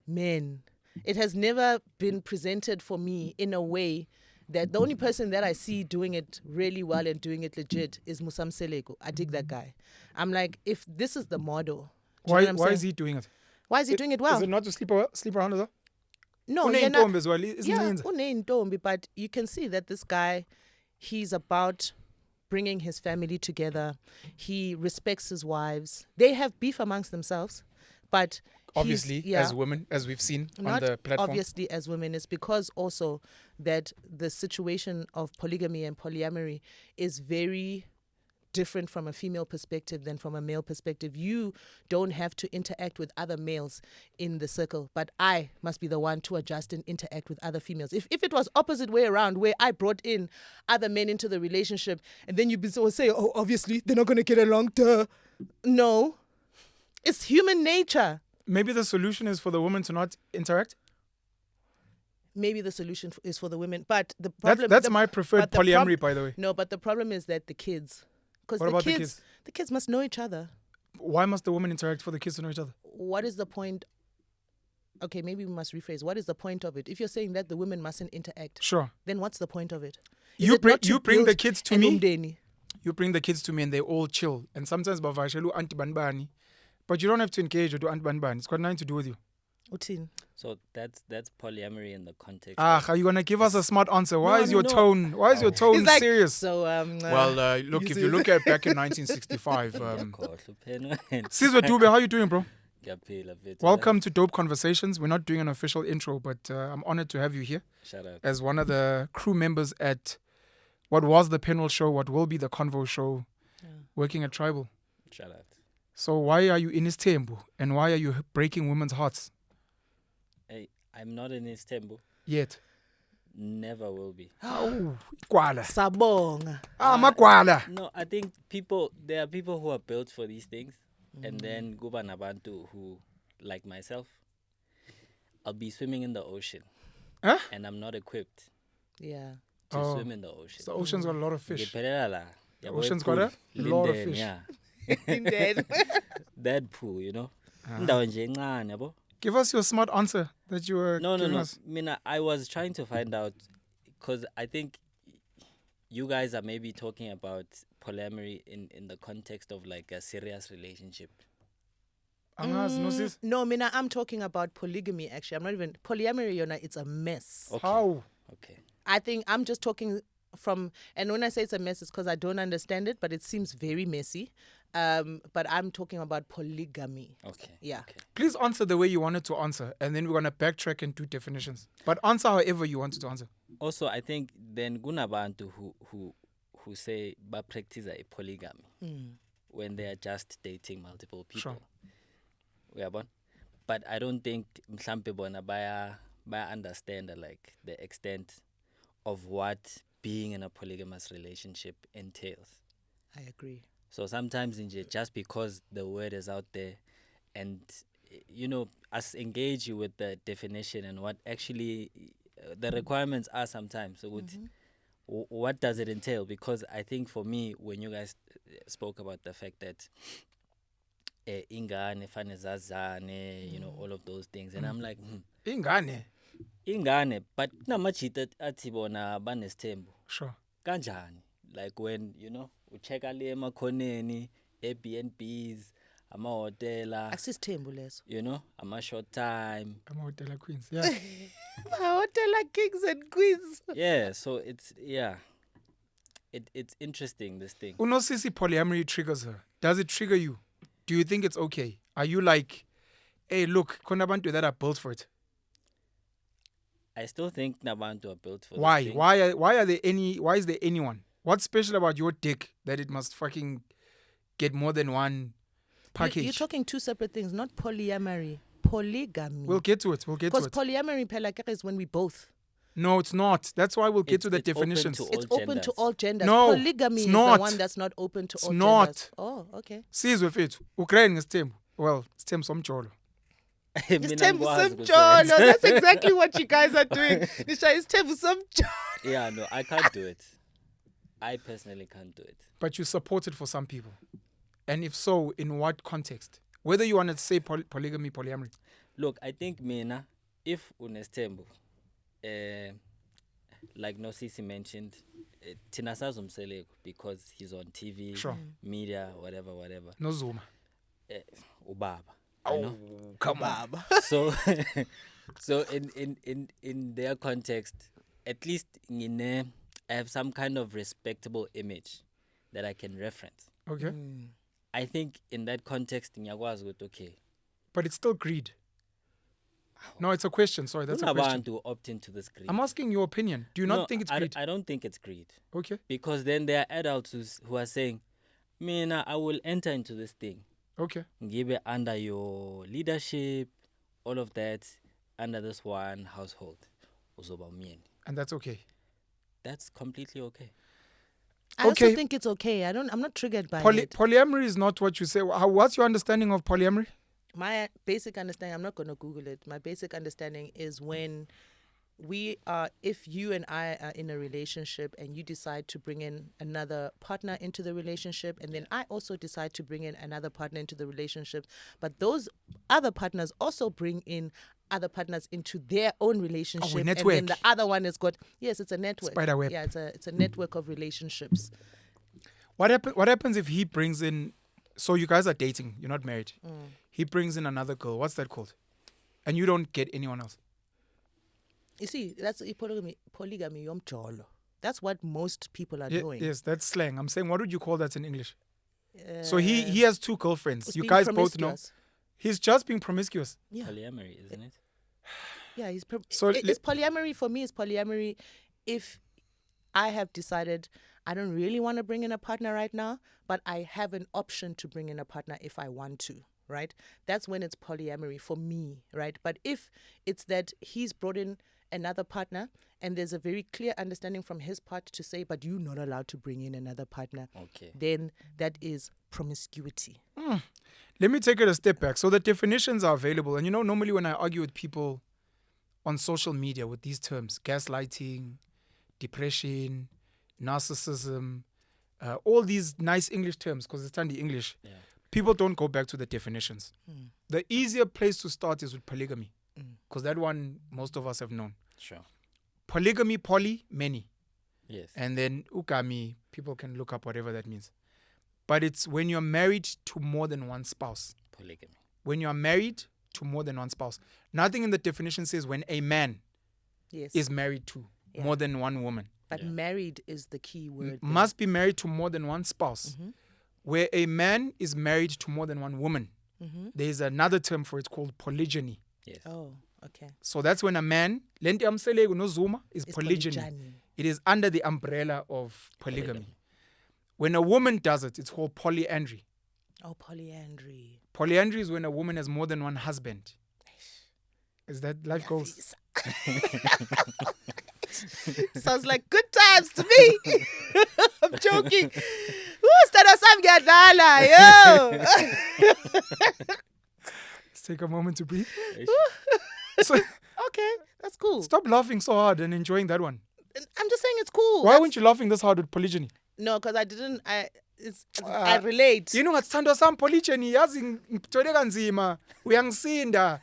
men. It has never been presented for me in a way that the only person that I see doing it really well and doing it legit is Musam Seleko. I dig that guy. I'm like, if this is the model, why is he doing it? Why is he doing it well? Is it not to sleep around as well? No, you're not. As well, but you can see that this guy, he's about bringing his family together. He respects his wives. They have beef amongst themselves, but obviously, as women, as we've seen on the platform. Obviously, as women, it's because also that the situation of polygamy and polyamory is very different from a female perspective than from a male perspective. You don't have to interact with other males in the circle, but I must be the one to adjust and interact with other females. If it was opposite way around, where I brought in other men into the relationship, and then you'd be so say, oh, obviously they're not going to get along. Duh. No, it's human nature. Maybe the solution is for the woman to not interact. Maybe the solution is for the women, but the problem that's my preferred polyamory, by the way. No, but the problem is that the kids. Because the kids must know each other. Why must the woman interact for the kids to know each other? What is the point? Okay, maybe we must rephrase. What is the point of it? If you're saying that the women mustn't interact, sure. Then what's the point of it? You bring the kids to me. Umdeni? You bring the kids to me and they all chill. And sometimes bavashelu anti banbani, but you don't have to engage or do anti banbani. It's got nothing to do with you. So that's polyamory in the context. Are you gonna give us a smart answer? Why is your tone like, serious? So look, if you look at back in 1965, Sizwe Dube, how are you doing, bro? Welcome to Dope Conversations. We're not doing an official intro, but I'm honored to have you here. Shout out. As one of the crew members at what was the Penal Show, what will be the Convo Show, working at Tribal. Shout out. So why are you in Istembu and why are you breaking women's hearts? I'm not in Istanbul. Yet. Never will be. Oh, kwala. Sabong. Makwala. No, I think there are people who are built for these things. And then Guba Nabantu who, like myself, I'll be swimming in the ocean. Huh? And I'm not equipped to swim in the ocean. So the ocean's got a lot of fish. The ocean's got a lot of fish. Yeah. That pool, you know. Give us your smart answer that you were giving us. I was trying to find out, because I think you guys are maybe talking about polyamory in the context of like a serious relationship. No, Mina, I'm talking about polygamy actually. I'm not even polyamory, it's a mess. Okay. How? Okay. I think I'm just talking from, and when I say it's a mess, it's because I don't understand it, but it seems very messy. But I'm talking about polygamy. Okay. Yeah. Okay. Please answer the way you wanted to answer, and then we're gonna backtrack and do definitions. But answer however you wanted to answer. Also, I think then gunabantu who say ba practice a polygamy when they are just dating multiple people. Sure. But I don't think mhlampe bona baya understand like the extent of what being in a polygamous relationship entails. I agree. So sometimes just because the word is out there and, us engage you with the definition and what actually the requirements are sometimes. So what does it entail? Because I think for me, when you guys spoke about the fact that ingane, fanezazane, all of those things. And I'm like, Ingane, but namachita atibona banestembu. Sure. Kanjani? Like when, check ali emakhoneni, Airbnbs, amahotela. Asistembu leso. Ama short time. Amahotela queens. Yeah. Amahotela kings and queens. Yeah, so it's interesting, this thing. Nosisi polyamory triggers her. Does it trigger you? Do you think it's okay? Are you like, hey, look, khona abantu that are built for it? I still think Nabantu are built for Why? this thing. Why is there anyone? What's special about your dick that it must fucking get more than one package? You're talking two separate things, not polyamory. Polygamy. We'll get to it. Because polyamory is when we both. No, it's not. That's why we'll get to the definitions. It's open to all genders. No, polygamy it's is not. the one that's not open to all not. genders. Oh, okay. Sizwe fethu. Ukraine is Tembu. Well, it's Tembu somjolo. It's Tembu somjolo. That's exactly what you guys are doing. Nisha, it's Tembu somjolo. Yeah, no, I can't do it. I personally can't do it. But you support it for some people. And if so, in what context? Whether you want to say polygamy, polyamory. Look, I think mina, if unestembu, like Nosisi mentioned, Tina Sazumseleko, because he's on TV, Sure. media, whatever. No Zuma. Ubaba. Oh, You know? come on. So so in their context, at least I have some kind of respectable image that I can reference. Okay. I think in that context, ngiyakwazi ukuthi okay. But it's still greed. No, it's a question. Sorry, that's a question. To opt into this greed. I'm asking your opinion. Do you not think it's greed? I don't think it's greed. Okay. Because then there are adults who are saying, mina, I will enter into this thing. Okay. Give it under your leadership, all of that, under this one household. And that's okay. That's completely okay. I also think it's okay. I'm not triggered by it. Polyamory is not what you say. What's your understanding of polyamory? My basic understanding, I'm not going to Google it. My basic understanding is when if you and I are in a relationship and you decide to bring in another partner into the relationship, and then I also decide to bring in another partner into the relationship, but those other partners also bring in other partners into their own relationship, and then the other one has got, yes, it's a network. Spiderweb. Yeah, it's a network of relationships. What happens if he brings in, so you guys are dating, you're not married. He brings in another girl. What's that called? And you don't get anyone else. You see, that's polygamy yomjolo. That's what most people are doing. Yes, that's slang. I'm saying, what would you call that in English? So he has two girlfriends. You guys both know. He's just being promiscuous. Yeah. Polyamory, isn't it? Yeah, it's polyamory. For me, it's polyamory if I have decided I don't really want to bring in a partner right now, but I have an option to bring in a partner if I want to, right? That's when it's polyamory for me, right? But if it's that he's brought in another partner and there's a very clear understanding from his part to say, but you're not allowed to bring in another partner, then that is promiscuity. Let me take it a step back. So the definitions are available. And normally when I argue with people on social media with these terms, gaslighting, depression, narcissism, all these nice English terms, because it's only English, people don't go back to the definitions. The easier place to start is with polygamy, because that one most of us have known. Sure. Polygamy, poly, many. Yes. And then ugamy, people can look up whatever that means. But it's when you're married to more than one spouse. Polygamy. When you're married to more than one spouse. Nothing in the definition says when a man is married to more than one woman. But married is the key word. Must be married to more than one spouse. Where a man is married to more than one woman, there's another term for it called polygyny. Yes. Oh, okay. So that's when a man, lenti amseleko no Zuma, is polygyny. It is under the umbrella of polygamy. When a woman does it, it's called polyandry. Oh, polyandry. Polyandry is when a woman has more than one husband. Is that life goals? Sounds like good times to me. I'm joking. Let's take a moment to breathe. Okay, that's cool. Stop laughing so hard and enjoying that one. I'm just saying it's cool. Why weren't you laughing this hard with polygyny? No, because I relate. You know what? Sando sam polygyny yazi ngithole kanzima uyangisinda.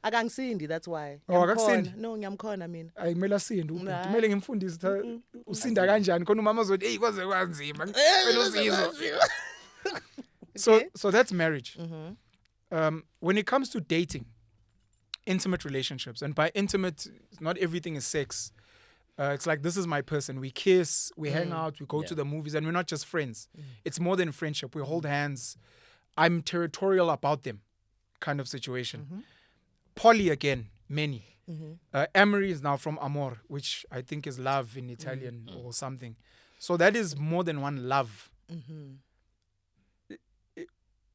Akangisindi, that's why. Oh, akakusindi. No, ngiyamkhona mina. Ayimela sindi umuntu. Kumele ngimfundise usinda kanjani khona umama uzothi hey kwaze kwanzima. Ngicela usizo. So that's marriage. When it comes to dating, intimate relationships, and by intimate, not everything is sex. It's like, this is my person. We kiss, we hang out, we go to the movies, and we're not just friends. It's more than friendship. We hold hands. I'm territorial about them kind of situation. Poly, again, many. Amory is now from amor, which I think is love in Italian or something. So that is more than one love.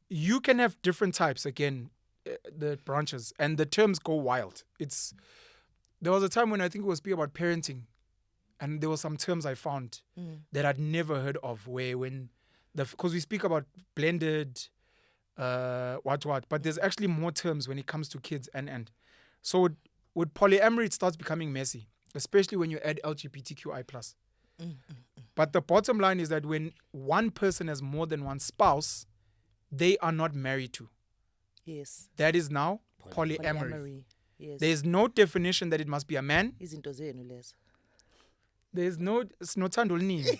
You can have different types, again, the branches, and the terms go wild. There was a time when I think it was speaking about parenting, and there were some terms I found that I'd never heard of, because we speak about blended, but there's actually more terms when it comes to kids and. So with polyamory, it starts becoming messy, especially when you add LGBTQI+. But the bottom line is that when one person has more than one spouse, they are not married to. Yes. That is now polyamory. Yes. There is no definition that it must be a man. Izinto zenu lezo. There is no, it's not okay.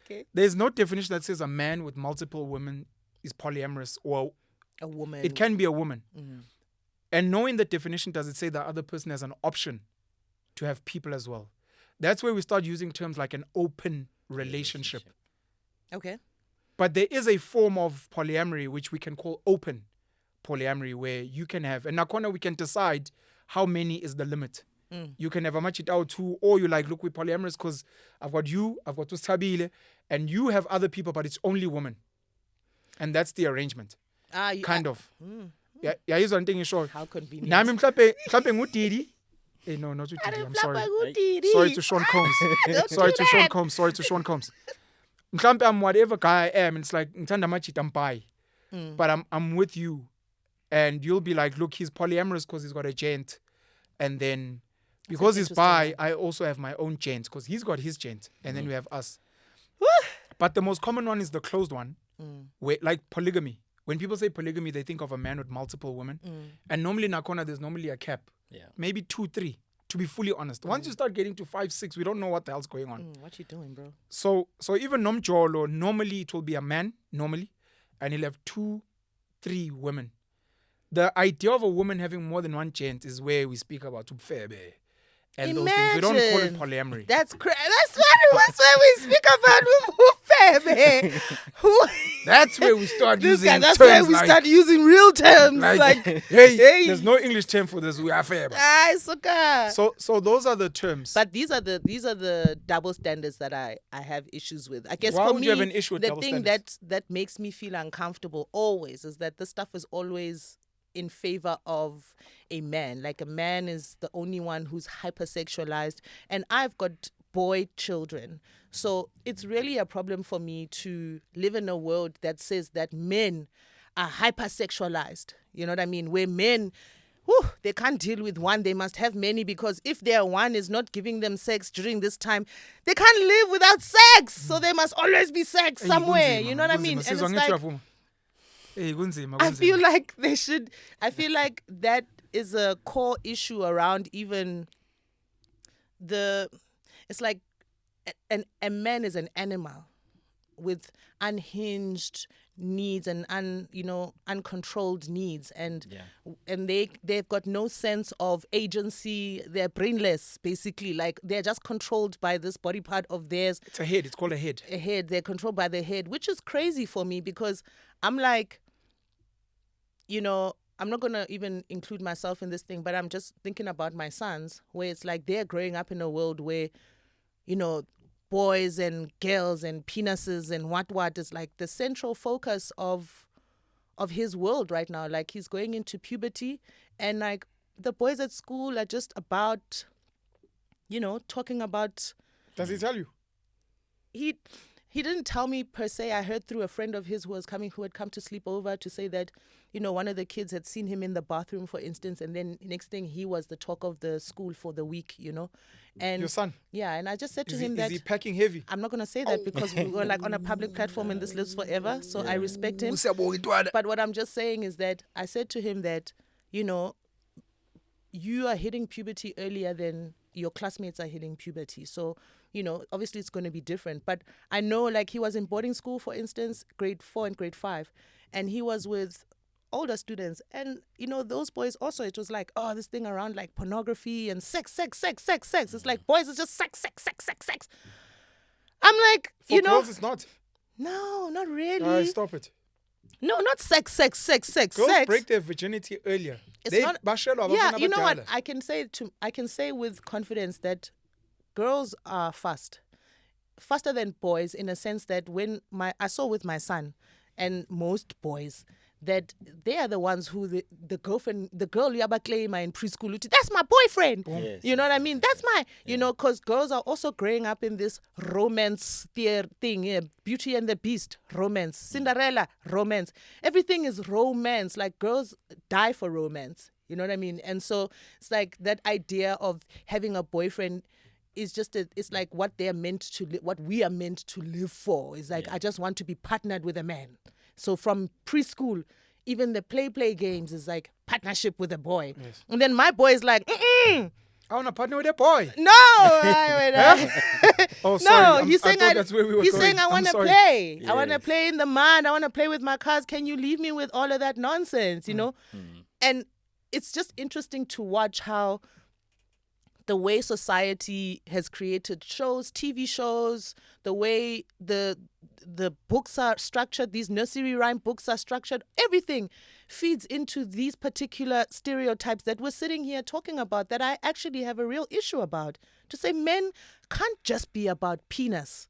Okay. There is no definition that says a man with multiple women is polyamorous, or A woman. it can be a woman. Mm. And knowing the definition, does it say the other person has an option to have people as well? That's where we start using terms like an open relationship. Okay. But there is a form of polyamory which we can call open polyamory, where you can have, and Nakona, we can decide how many is the limit. You can have a match it out two, or you like, look, we're polyamorous because I've got you, I've got Tusabile, and you have other people, but it's only women. And that's the arrangement. Kind of. Yeah, here's one thing in short. How convenient. Nami mhlambe ngudidi. No, not Udidi. I'm sorry. Sorry to Sean Combs. Sorry to Sean Combs. Mhlambe I'm whatever guy I am. It's like ngithanda amachita mpai. But I'm with you, and you'll be like, look, he's polyamorous because he's got a gent, and then because he's bi, I also have my own gent because he's got his gent, and then we have us. But the most common one is the closed one, where, like polygamy. When people say polygamy, they think of a man with multiple women. And normally in Nakona, there's normally a cap. Yeah. Maybe 2, 3, to be fully honest. Once you start getting to 5, 6, we don't know what the hell's going on. What you doing, bro? So even Nomjolo, normally it will be a man, normally, and he'll have 2, 3 women. The idea of a woman having more than one gent is where we speak about Tupfebe and those things. We don't call it polyamory. That's crazy. That's where we speak about Mufebe. That's where we start using terms. That's where we start using real terms. Like hey, there's no English term for this. We are fair. So those are the terms. But these are the double standards that I have issues with. I guess Why for would me, you have an issue with the double thing standards? that makes me feel uncomfortable always is that this stuff is always in favor of a man. Like a man is the only one who's hypersexualized, and I've got boy children. So it's really a problem for me to live in a world that says that men are hypersexualized. You know what I mean? Where men, they can't deal with one. They must have many, because if their one is not giving them sex during this time, they can't live without sex. So there must always be sex somewhere. You know what I mean? And it's like, I feel like they should. I feel like that is a core issue around even the. It's like a man is an animal with unhinged needs and uncontrolled needs, and they've got no sense of agency. They're brainless, basically. Like they're just controlled by this body part of theirs. It's a head. It's called a head. A head. They're controlled by the head, which is crazy for me, because I'm like, I'm not going to even include myself in this thing, but I'm just thinking about my sons, where it's like they're growing up in a world where, boys and girls and penises and what is like the central focus of his world right now. Like he's going into puberty, and like the boys at school are just about, talking about. Does he tell you? He didn't tell me per se. I heard through a friend of his who had come to sleep over to say that, one of the kids had seen him in the bathroom, for instance, and then next thing he was the talk of the school for the week, And your son? Yeah, and I just said to him that... Is he packing heavy? I'm not going to say that because we were like on a public platform and this lives forever, so I respect him. But what I'm just saying is that I said to him that, you are hitting puberty earlier than your classmates are hitting puberty. So, obviously it's going to be different. But I know, like, he was in boarding school, for instance, grade 4 and grade 5, and he was with older students. And, those boys also, it was like, this thing around like pornography and sex. It's like, boys, it's just sex. I'm like, For girls, it's not. No, not really. Stop it. No, not sex. Girls break their virginity earlier. It's not. Yeah, you know what? I can say with confidence that girls are faster than boys, in a sense that when I saw with my son and most boys that they are the ones who the girl yaba claim in preschool, that's my boyfriend. Yes, you know what I mean? That's my, because girls are also growing up in this romance thing, Beauty and the Beast, romance, Cinderella, romance. Everything is romance. Like girls die for romance. You know what I mean? And so it's like that idea of having a boyfriend is just it's like what we are meant to live for. It's like I just want to be partnered with a man. So from preschool, even the play games is like partnership with a boy. Yes. And then my boy is like, I want to partner with a boy. no. Oh, sorry. No, he's saying that's where we were he's going. saying I want to sorry. play. Yes. I want to play in the mud. I want to play with my cars. Can you leave me with all of that nonsense, you know? And it's just interesting to watch how the way society has created shows, TV shows, the way the books are structured, these nursery rhyme books are structured, everything feeds into these particular stereotypes that we're sitting here talking about, that I actually have a real issue about. To say men can't just be about penis.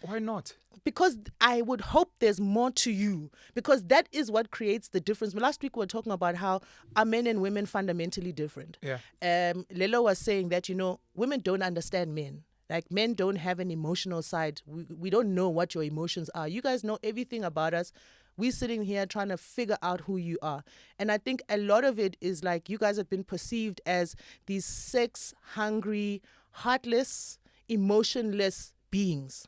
Why not? Because I would hope there's more to you, because that is what creates the difference. Last week we were talking about how are men and women fundamentally different. Yeah. Lelo was saying that, you know, women don't understand men. Like, men don't have an emotional side. We don't know what your emotions are. You guys know everything about us. We're sitting here trying to figure out who you are. And I think a lot of it is like you guys have been perceived as these sex-hungry, heartless, emotionless beings.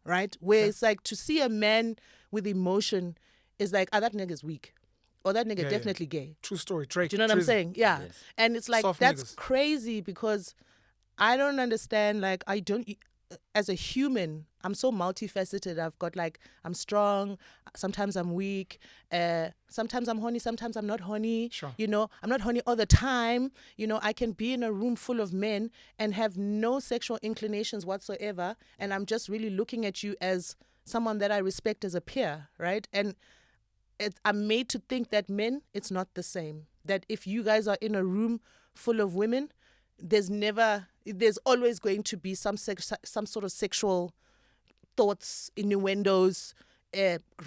Right? Where it's like, to see a man with emotion is like, that nigga's weak. Or that nigga definitely gay. True story. Drake. Do you know what I'm saying? Yeah. Yes. And it's like, Soft that's niggas. crazy, because I don't understand. Like, I don't, as a human, I'm so multifaceted. I've got like, I'm strong. Sometimes I'm weak. Sometimes I'm horny. Sometimes I'm not horny. Sure. You know, I'm not horny all the time. You know, I can be in a room full of men and have no sexual inclinations whatsoever. And I'm just really looking at you as someone that I respect as a peer, right? And I'm made to think that men, it's not the same. That if you guys are in a room full of women, there's always going to be some sort of sexual thoughts, innuendos,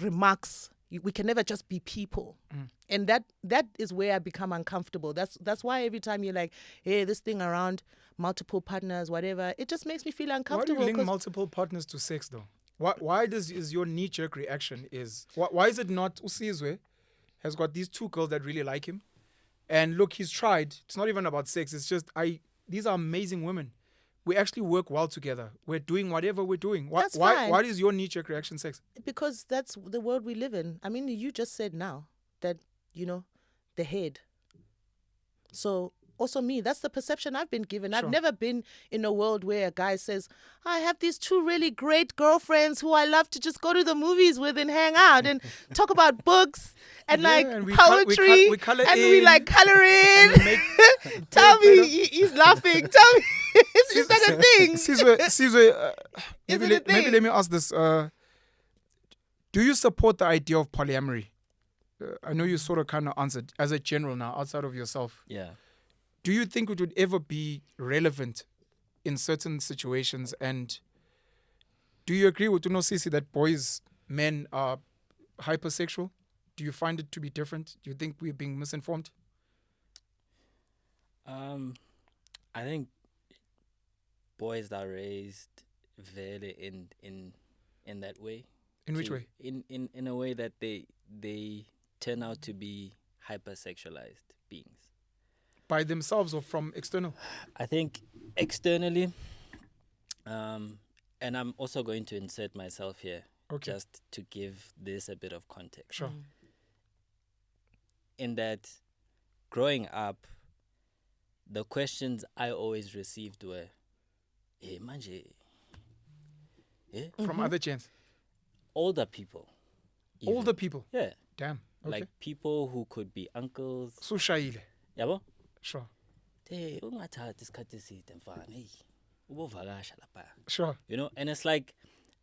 remarks. We can never just be people. And that is where I become uncomfortable. That's why every time you're like, hey, this thing around multiple partners, whatever, it just makes me feel uncomfortable. Why do you link multiple partners to sex, though? Why is your knee-jerk reaction why is it not Sizwe has got these two girls that really like him, and look, he's tried. It's not even about sex. It's just these are amazing women. We actually work well together. We're doing whatever we're doing. That's fine. Why is your knee-jerk reaction sex? Because that's the world we live in. I mean, you just said now that, you know, the head. So also me, that's the perception I've been given. Sure. I've never been in a world where a guy says, I have these two really great girlfriends who I love to just go to the movies with and hang out and talk about books and and we poetry. we color and in. we like color in. Tell me, he's laughing. Tell me, is that a thing? Sizwe, Is it a thing? maybe let me ask this. Do you support the idea of polyamory? I know you sort of kind of answered as a general now, outside of yourself. Yeah. Do you think it would ever be relevant in certain situations? And do you agree with Nosisi that men are hypersexual? Do you find it to be different? Do you think we're being misinformed? I think boys are raised very in that way. In which way? In a way that they turn out to be hypersexualized beings. By themselves or from external? I think externally, and I'm also going to insert myself here, Okay. just to give this a bit of context. Sure. In that, growing up, the questions I always received were, hey, manje, From other gents? older people. even. Older people? Yeah. Damn. Okay. Like people who could be uncles. Sushayile. Yabo? Sure. Ungathatha isikhathi eside mfana. Hey, ubovakasha lapha. Sure. You know, and it's like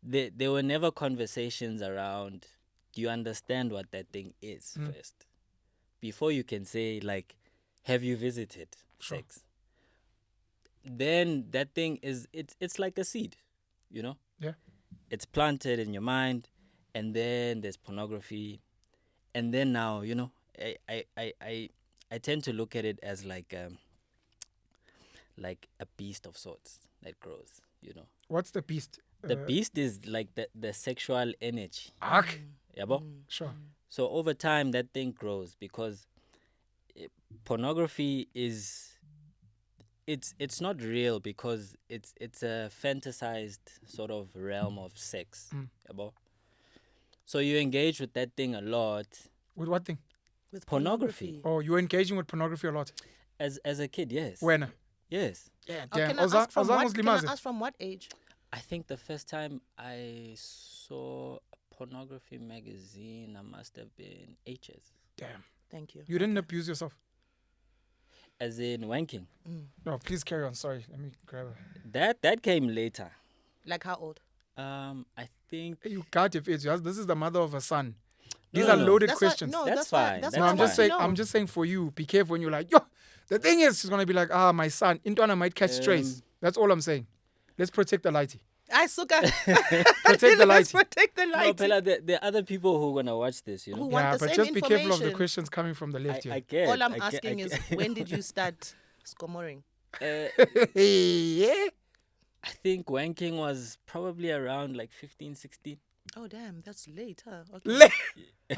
there were never conversations around, do you understand what that thing is first? Before you can say, like, have you visited sex? Then that thing it's like a seed, you know? Yeah. It's planted in your mind, and then there's pornography. And then now, you know, I tend to look at it as like a beast of sorts that grows, you know. What's the beast? The beast is like the sexual energy. Ark. Yabo? Sure. So over time, that thing grows because pornography is, it's not real because it's a fantasized sort of realm of sex. Yabo? So you engage with that thing a lot. With what thing? With pornography. Oh, you were engaging with pornography a lot? As a kid, yes. When? Yes. Yeah, Oh, damn. can I ask from what age? I think the first time I saw a pornography magazine, I must have been 8 years. Damn. Thank you. You didn't abuse yourself? As in wanking. No, please carry on. Sorry, let me grab it. That came later. Like how old? I think. Hey, you got your face. This is the mother of a son. These No, are no. loaded That's questions. That's fine. That's No, what I I'm want just to saying. know. I'm just saying for you. Be careful when you're like, yo. The thing is, she's gonna be like, my son. Intwana might catch strays. That's all I'm saying. Let's protect the lighty. I suka. Protect the Let's lighty. protect the No, light. Pella, there are other people who are gonna watch this, you know. Who want Yeah, the but same just be careful of the information. questions coming from the left I here. get. All I'm I get- asking is, when did you start scomoring? Yeah. I think wanking was probably around like 15, 16. Oh damn, that's late, huh? Okay.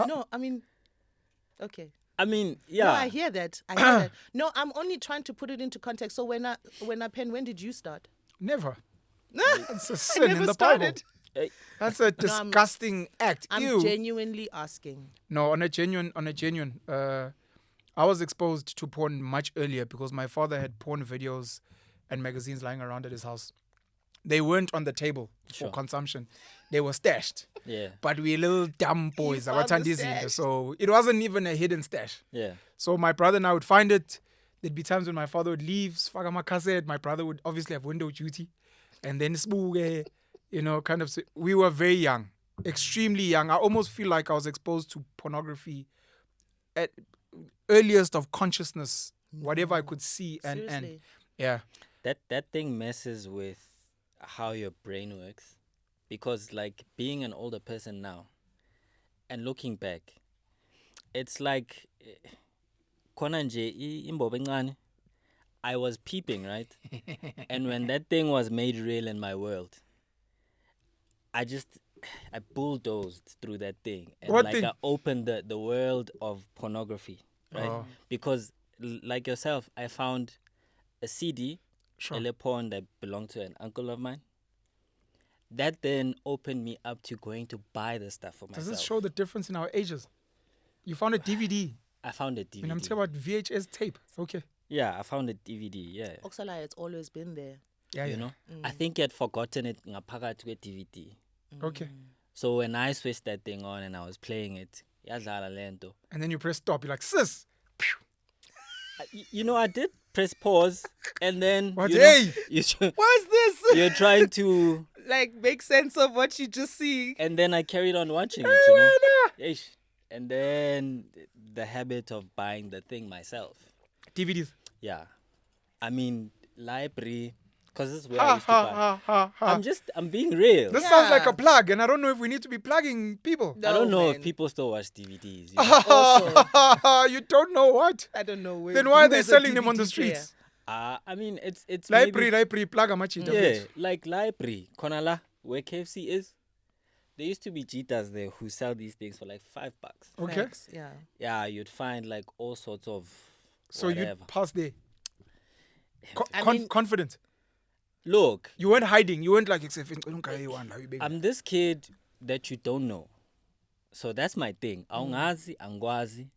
No, I mean, okay. I mean, yeah. No, I hear that. I hear that. No, I'm only trying to put it into context. So when when did you start? Never. No, It's a sin never in the started. Bible. That's a disgusting act. I'm Ew. genuinely asking. No, on a genuine, I was exposed to porn much earlier because my father had porn videos and magazines lying around at his house. They weren't on the table for consumption. They were stashed. Yeah. But we little dumb boys. found the abathanda izinto. stash. So it wasn't even a hidden stash. Yeah. So my brother and I would find it. There'd be times when my father would leave, sfaka my cassette. My brother would obviously have window duty. And then sbuge, kind of. We were very young, extremely young. I almost feel like I was exposed to pornography at earliest of consciousness, whatever I could see. And Seriously. yeah. That thing messes with how your brain works, because like being an older person now and looking back, it's like khona nje imbobo encane, I was peeping, right? And when that thing was made real in my world, I bulldozed through that thing, and What like thing? I opened the world of pornography, right? Oh. Because like yourself, I found a CD, a porn that belonged to an uncle of mine. That then opened me up to going to buy the stuff for myself. Does this show the difference in our ages? You found a DVD. I found a DVD. And I'm talking about VHS tape. Okay. Yeah, I found a DVD. Yeah. Oxala, it's always been there. Yeah, You know, I think he had forgotten it ngaphakathi kwe-DVD. Okay. So when I switched that thing on and I was playing it, yadlala lento. And then you press stop. You're like, sis. You know, I did press pause, and then What? you know, Hey! What's this? you're trying to, Like, make sense of what you just see. and then I carried on watching it. You know, Eish. And then the habit of buying the thing myself. DVDs. Yeah, I mean library, because this is where I used to buy. I'm being real. This sounds like Yeah. a plug, and I don't know if we need to be plugging people. I don't know if man. people still watch DVDs. You know? You don't know what? I don't know. Then why are who they has a selling them on the DVD player? streets? I mean, it's Library, plug a match. yeah, like library. Konala, where KFC is, there used to be jitas there who sell these things for like $5. Okay. Facts, yeah. Yeah, you'd find like all sorts of So you whatever. passed there. I mean- Confident. Look, You weren't hiding. You weren't like, I'm this kid that you don't know. So that's my thing. Aungazi, angwazi.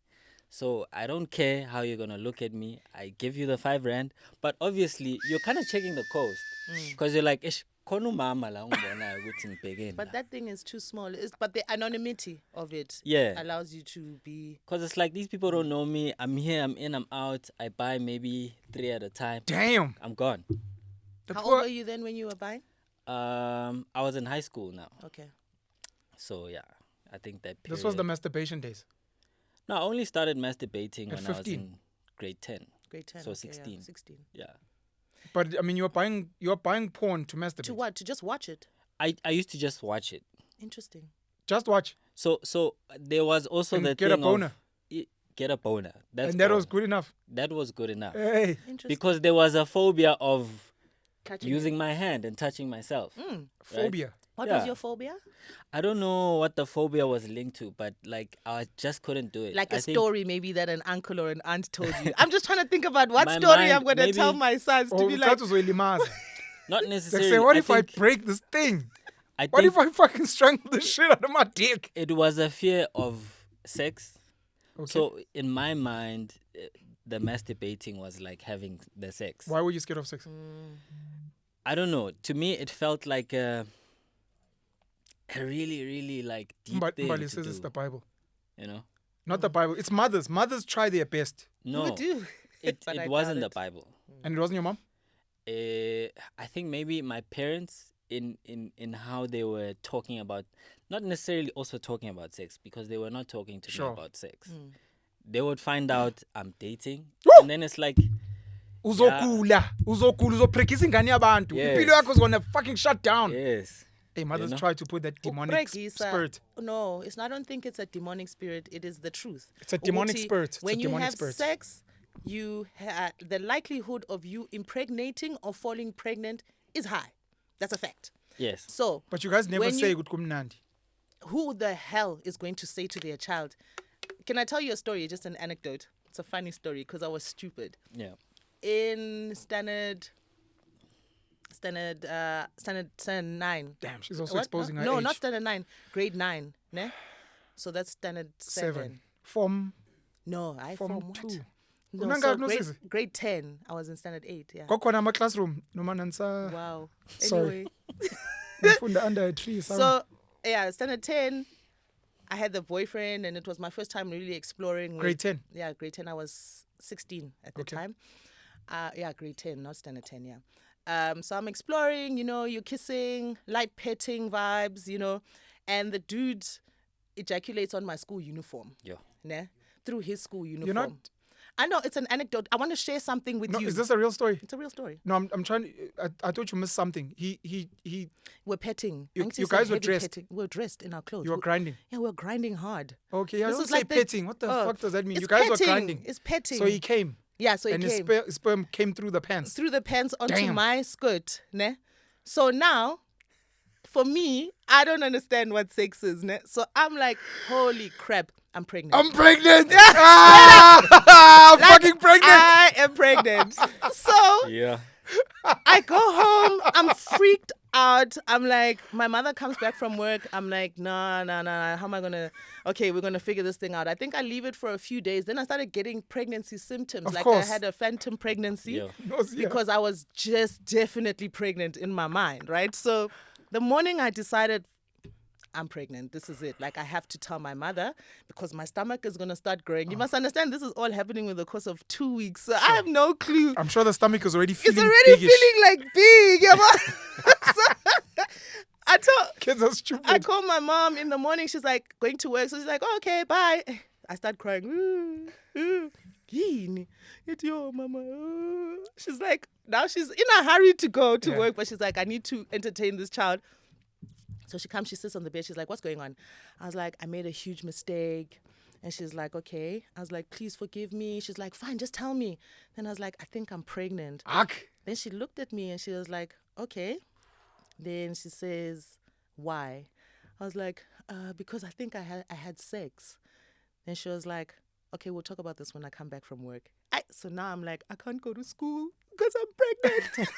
So I don't care how you're going to look at me. I give you the R5. But obviously, you're kind of checking the coast. Because you're like, "Ish, khona umama la ungibonayo ukuthi ngibhekeni But la." that thing is too small. But the anonymity of it Yeah. allows you to be. Because it's like these people don't know me. I'm here, I'm in, I'm out. I buy maybe 3 at a time. Damn. I'm gone. The How poor- old were you then when you were buying? I was in high school now. Okay. So yeah, I think that period. This was the masturbation days. No, I only started masturbating At when I was 15? in grade 10. Grade 10. So okay, yeah, 16. 16. Yeah. But I mean, you're buying porn to masturbate. To what? To just watch it? I used to just watch it. Interesting. Just watch. So there was also And the get thing a boner. get a boner. That's And that all. was good enough. That was good enough. Hey. Interesting. Because there was a phobia of Catching using my hand and touching myself. Phobia. What Yeah. was your phobia? I don't know what the phobia was linked to, but like I just couldn't do it. Like I a think story maybe that an uncle or an aunt told you. I'm just trying to think about what My story mind, I'm going to maybe- tell my sons to Oh, be like, Not They necessarily. say, what if I think, break this thing? I What think if I fucking strangle the shit out of my dick? it was a fear of sex, Okay. So in my mind, the masturbating was like having the sex. Why were you scared of sex? I don't know. To me, it felt like a really, really like deep thing Mbali to says do. it's the Bible. You know? Not the Bible. It's mothers. Mothers try their best. No, We do. it But I wasn't the doubt it. Bible. And it wasn't your mom? I think maybe my parents in how they were talking about, not necessarily also talking about sex, because they were not talking to Sure. me about sex. They would find out I'm dating, and then it's like, Uzokula. Uzoprekisa ingane yabantu. Yes. Impilo yakho is gonna fucking shut down. yes, Hey, mothers know? try to put that demonic Uprekisa- spirit. No, it's not. I don't think it's a demonic spirit. It is the truth. It's a demonic Ukuthi spirit. It's a when you demonic have spirit. sex, you the likelihood of you impregnating or falling pregnant is high. That's a fact. yes. So, But you guys never when say you- good kumnandi. who the hell is going to say to their child? Can I tell you a story? Just an anecdote. It's a funny story because I was stupid. Yeah. In standard 9. Damn, she's also What? exposing her No, age. not standard 9. Grade 9. Ne? So that's standard 7. Form No, I Form form what? 2. No, Unanga so diagnosis? grade 10. I was in standard 8. Yeah. kwakhona ama-classroom noma nanisa Wow. Sorry. Anyway, ngifunda under a tree. so yeah, standard 10. I had the boyfriend, and it was my first time really exploring. Grade 10? Yeah, grade 10. I was 16 at the Okay. time. Yeah, grade 10, not standard 10. Yeah. So I'm exploring. You're kissing, light petting vibes. And the dude ejaculates on my school uniform. Yeah. Ne? Through his school uniform. You're not... I know it's an anecdote. I want to share something with No, you. is this a real story? It's a real story. No, I'm trying... I thought you missed something. He We're petting. You- Auntie you said guys were heavy dressed. petting. We were dressed in our clothes. you were grinding. Yeah, we're grinding hard. Okay, yeah, This don't is say like the- petting. What the oh, fuck does that mean? It's You guys petting. were grinding. It's petting. So he came. Yeah, so he And came his sperm came through the pants. through the pants onto Damn. my skirt. Ne? So now, for me, I don't understand what sex is. Ne? So I'm like, holy crap, I'm pregnant. I'm pregnant! I'm fucking pregnant! I am pregnant. So Yeah. I go home. I'm freaked out. I'm like, my mother comes back from work. I'm like, nah. How am I going to... Okay, we're going to figure this thing out. I think I leave it for a few days. Then I started getting pregnancy symptoms. Of like course. I had a phantom pregnancy. Yeah. Yeah. Because I was just definitely pregnant in my mind, right? So the morning I decided I'm pregnant. This is it. Like, I have to tell my mother because my stomach is going to start growing. You must understand this is all happening in the course of 2 weeks. So I have no clue. I'm sure the stomach is already It's feeling already biggish. feeling like big. Yeah, so Kids are stupid. I called my mom in the morning. She's like, going to work. So she's like, oh, okay, bye. I start crying. Yini, it's your mama. She's like, now she's in a hurry to go to work, but she's like, I need to entertain this child. So she comes, she sits on the bed. She's like, what's going on? I was like, I made a huge mistake. And she's like, okay. I was like, please forgive me. She's like, fine, just tell me. Then I was like, I think I'm pregnant. Ak. Then she looked at me and she was like, okay. Then she says, why? I was like, because I think I had sex. Then she was like, okay, we'll talk about this when I come back from work. So now I'm like, I can't go to school because I'm pregnant.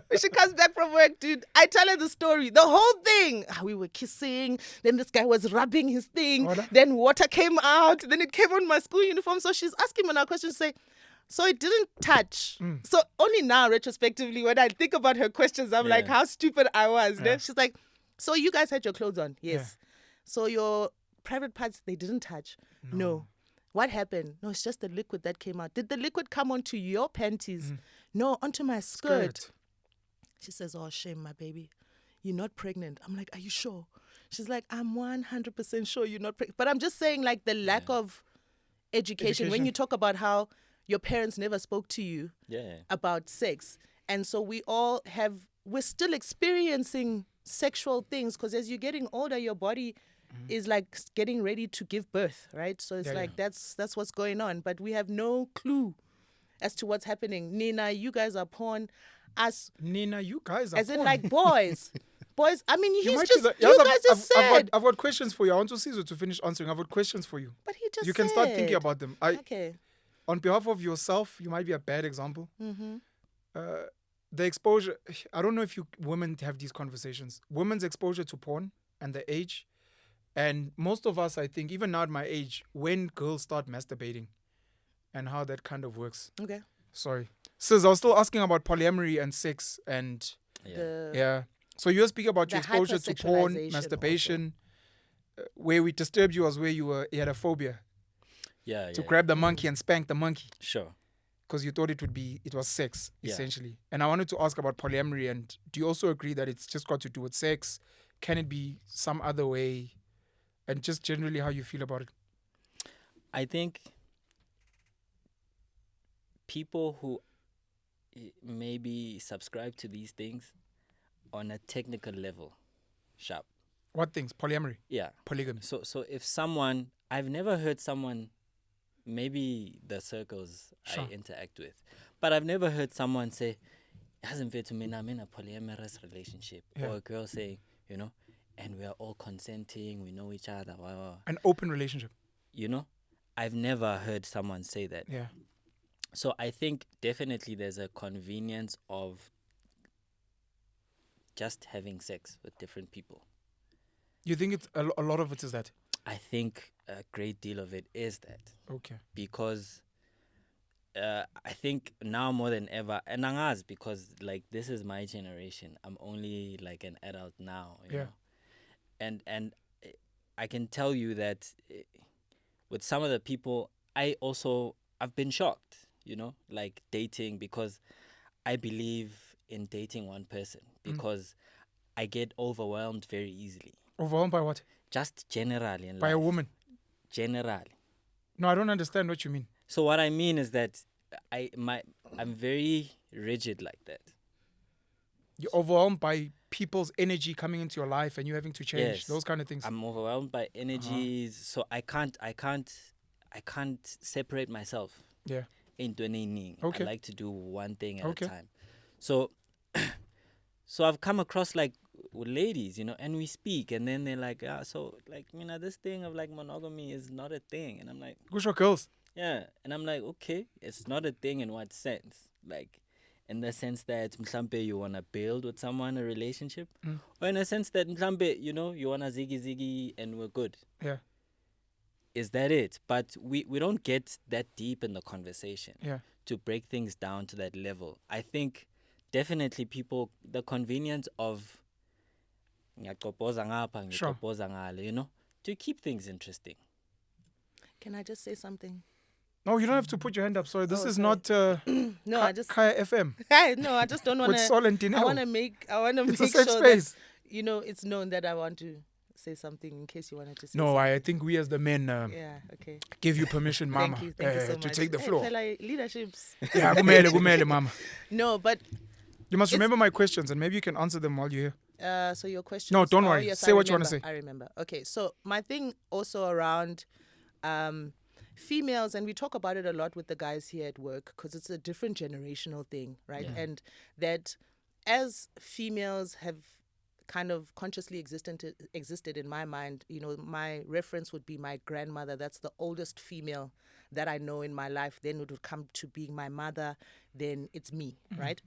When she comes back from work, dude, I tell her the story, the whole thing. We were kissing. Then this guy was rubbing his thing. What? Then water came out. Then it came on my school uniform. So she's asking me now questions, say, so it didn't touch. So only now, retrospectively, when I think about her questions, I'm like, how stupid I was. Yeah. Then she's like, so you guys had your clothes on? Yes. Yeah. So your private parts, they didn't touch? No. What happened? No, it's just the liquid that came out. Did the liquid come onto your panties? No, onto my skirt. She says, oh, shame, my baby. You're not pregnant. I'm like, are you sure? She's like, I'm 100% sure you're not pregnant. But I'm just saying, like, the lack of education. When you talk about how your parents never spoke to you about sex. And so we're still experiencing sexual things because as you're getting older, your body is like getting ready to give birth, right? So it's that's what's going on. But we have no clue as to what's happening. Nina, you guys are porn. Nina, you guys are as in porn. like boys. Boys, I mean, You might you be the- guys just said. I've got questions for you. I want to Sizwe to finish answering. I've got questions for you. But he just You can start thinking said. about them. Okay. On behalf of yourself, you might be a bad example. The exposure, I don't know if women have these conversations. Women's exposure to porn and the age And most of us, I think, even now at my age, when girls start masturbating and how that kind of works. Okay. Sorry. Sis, I was still asking about polyamory and sex and... Yeah. So you were speaking about your exposure to porn, masturbation. Where we disturbed you was where you had a phobia. To grab the monkey and spank the monkey. Sure. Because you thought it was sex, essentially. And I wanted to ask about polyamory, and do you also agree that it's just got to do with sex? Can it be some other way? And just generally how you feel about it? I think people who maybe subscribe to these things on a technical level, sharp. What things? Polyamory? Yeah. Polygamy. So if someone, I've never heard someone, maybe the circles I interact with, but I've never heard someone say, it hasn't fit to me, I'm in a polyamorous relationship. Or a girl saying, you know, and we are all consenting, we know each other. An open relationship. You know, I've never heard someone say that. Yeah. So I think definitely there's a convenience of just having sex with different people. You think it's a lot of it is that? I think a great deal of it is that. Okay. Because I think now more than ever, and Angas, because like this is my generation. I'm only like an adult now, you know. And I can tell you that with some of the people, I've been shocked, you know, like dating, because I believe in dating one person because I get overwhelmed very easily. Overwhelmed by what? Just generally in life. By a woman? Generally. No, I don't understand what you mean. So what I mean is that I'm very rigid like that. You're overwhelmed by people's energy coming into your life and you having to change, those kind of things. I'm overwhelmed by energies, so I can't separate myself. Yeah. Into anything. Okay. I like to do one thing at a time. So I've come across like ladies, you know, and we speak, and then they're like, so like, you know, this thing of like monogamy is not a thing, and I'm like, good for girls. Yeah, and I'm like, okay, it's not a thing in what sense? Like, in the sense that mhlambe you wanna build with someone a relationship, or in a sense that mhlambe, you know, you wanna ziggy and we're good. Yeah. Is that it? But we don't get that deep in the conversation to break things down to that level. I think definitely people, the convenience of you know, to keep things interesting. Can I just say something? No, you don't have to put your hand up. Sorry, this is not no, I just Kaya FM. No, I just don't want to. With Sol and Dineo. I want to make it's sure a safe space. that, you know, it's known that I want to say something in case you wanted to say no, something. I think we as the men give you permission, Mama, thank you so to much. take the floor. Leaderships. Yeah, gumele, Mama. No, but you must remember my questions and maybe you can answer them while you're here. So your question. No, don't worry. Yes, say what you want to say. I remember. Okay, so my thing also around females, and we talk about it a lot with the guys here at work because it's a different generational thing, right? Yeah. And that as females have kind of consciously existed in my mind, you know, my reference would be my grandmother. That's the oldest female that I know in my life. Then it would come to being my mother. Then it's me, right?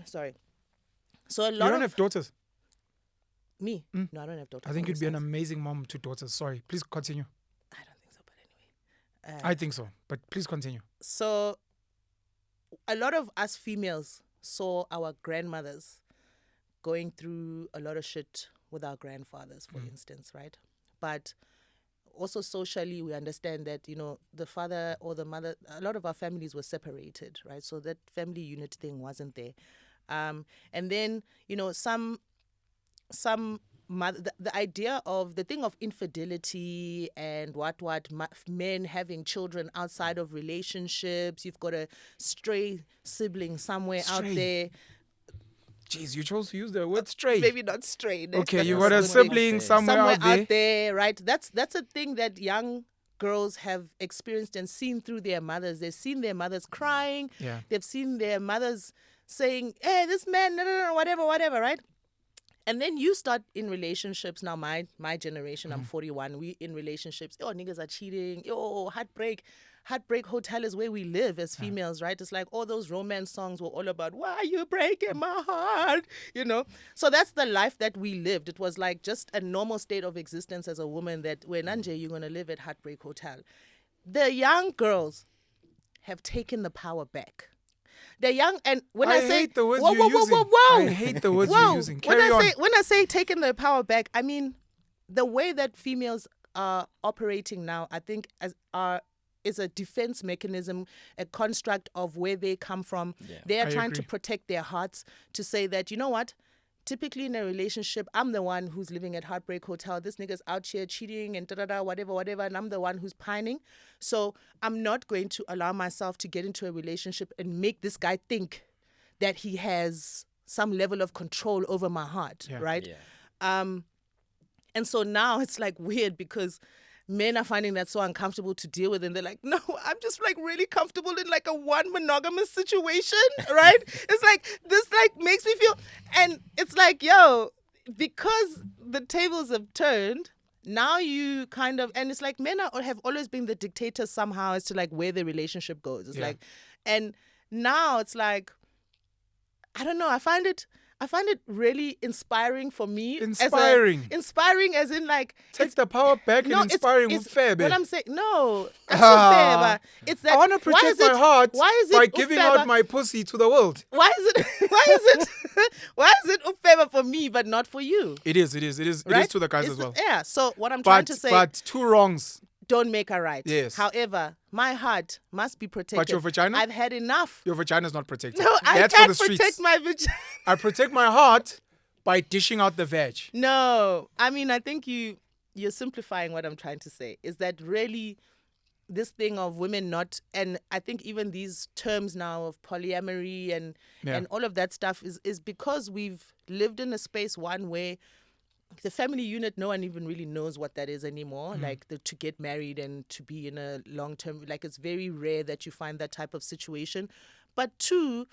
Sorry. So a lot. You don't have daughters? Me? No, I don't have daughters. I think you'd be an amazing mom to daughters. Sorry, please continue. I don't think so, but anyway. I think so, but please continue. So a lot of us females saw our grandmothers going through a lot of shit with our grandfathers, for instance, right? But also socially, we understand that, you know, the father or the mother, a lot of our families were separated, right? So that family unit thing wasn't there. And then, you know, some mother, the idea of the thing of infidelity and men having children outside of relationships, you've got a stray sibling somewhere out there. Jeez, you chose to use the word stray. Maybe not stray. Okay, you got a sibling somewhere out there, right? That's a thing that young girls have experienced and seen through their mothers. They've seen their mothers crying. Yeah. They've seen their mothers saying, "Hey, this man, no, whatever," right? And then you start in relationships. Now, my generation, I'm 41. We in relationships. Oh, niggas are cheating. Oh, heartbreak. Heartbreak Hotel is where we live as females, right? It's like all those romance songs were all about, why are you breaking my heart? You know? So that's the life that we lived. It was like just a normal state of existence as a woman that when Anje, you're going to live at Heartbreak Hotel. The young girls have taken the power back. They're young, and when I say hate the words you're using. I hate the words you're using. Carry on. When I say taking the power back, I mean the way that females are operating now, I think is a defense mechanism, a construct of where they come from. Yeah. They are trying to protect their hearts, to say that, you know what? Typically in a relationship, I'm the one who's living at Heartbreak Hotel. This nigga's out here cheating and whatever, and I'm the one who's pining. So I'm not going to allow myself to get into a relationship and make this guy think that he has some level of control over my heart, right? Yeah. And so now it's like weird because men are finding that so uncomfortable to deal with, and they're like, no, I'm just like really comfortable in like a one monogamous situation, right? It's like, this like makes me feel, and it's like, yo, because the tables have turned, now you kind of, and it's like men have always been the dictators somehow as to like where the relationship goes. It's like, and now it's like, I don't know, I find it really inspiring for me. Inspiring as in like... Take the power back and inspiring it's fair, babe. What I'm saying, no, that's not fair, but it's that... I want to protect my heart by giving out my pussy to the world. Why is it unfair for me but not for you? It is to the guys as well. Yeah, so what I'm trying to say... But two wrongs don't make a right. Yes. However, my heart must be protected. But your vagina? I've had enough. Your vagina is not protected. No, I can't protect my vagina. I protect my heart by dishing out the veg. No, I mean, I think you're simplifying what I'm trying to say. Is that really this thing of women not, and I think even these terms now of polyamory and all of that stuff is because we've lived in a space where the family unit, no one even really knows what that is anymore. Like to get married and to be in a long-term, like it's very rare that you find that type of situation. But two,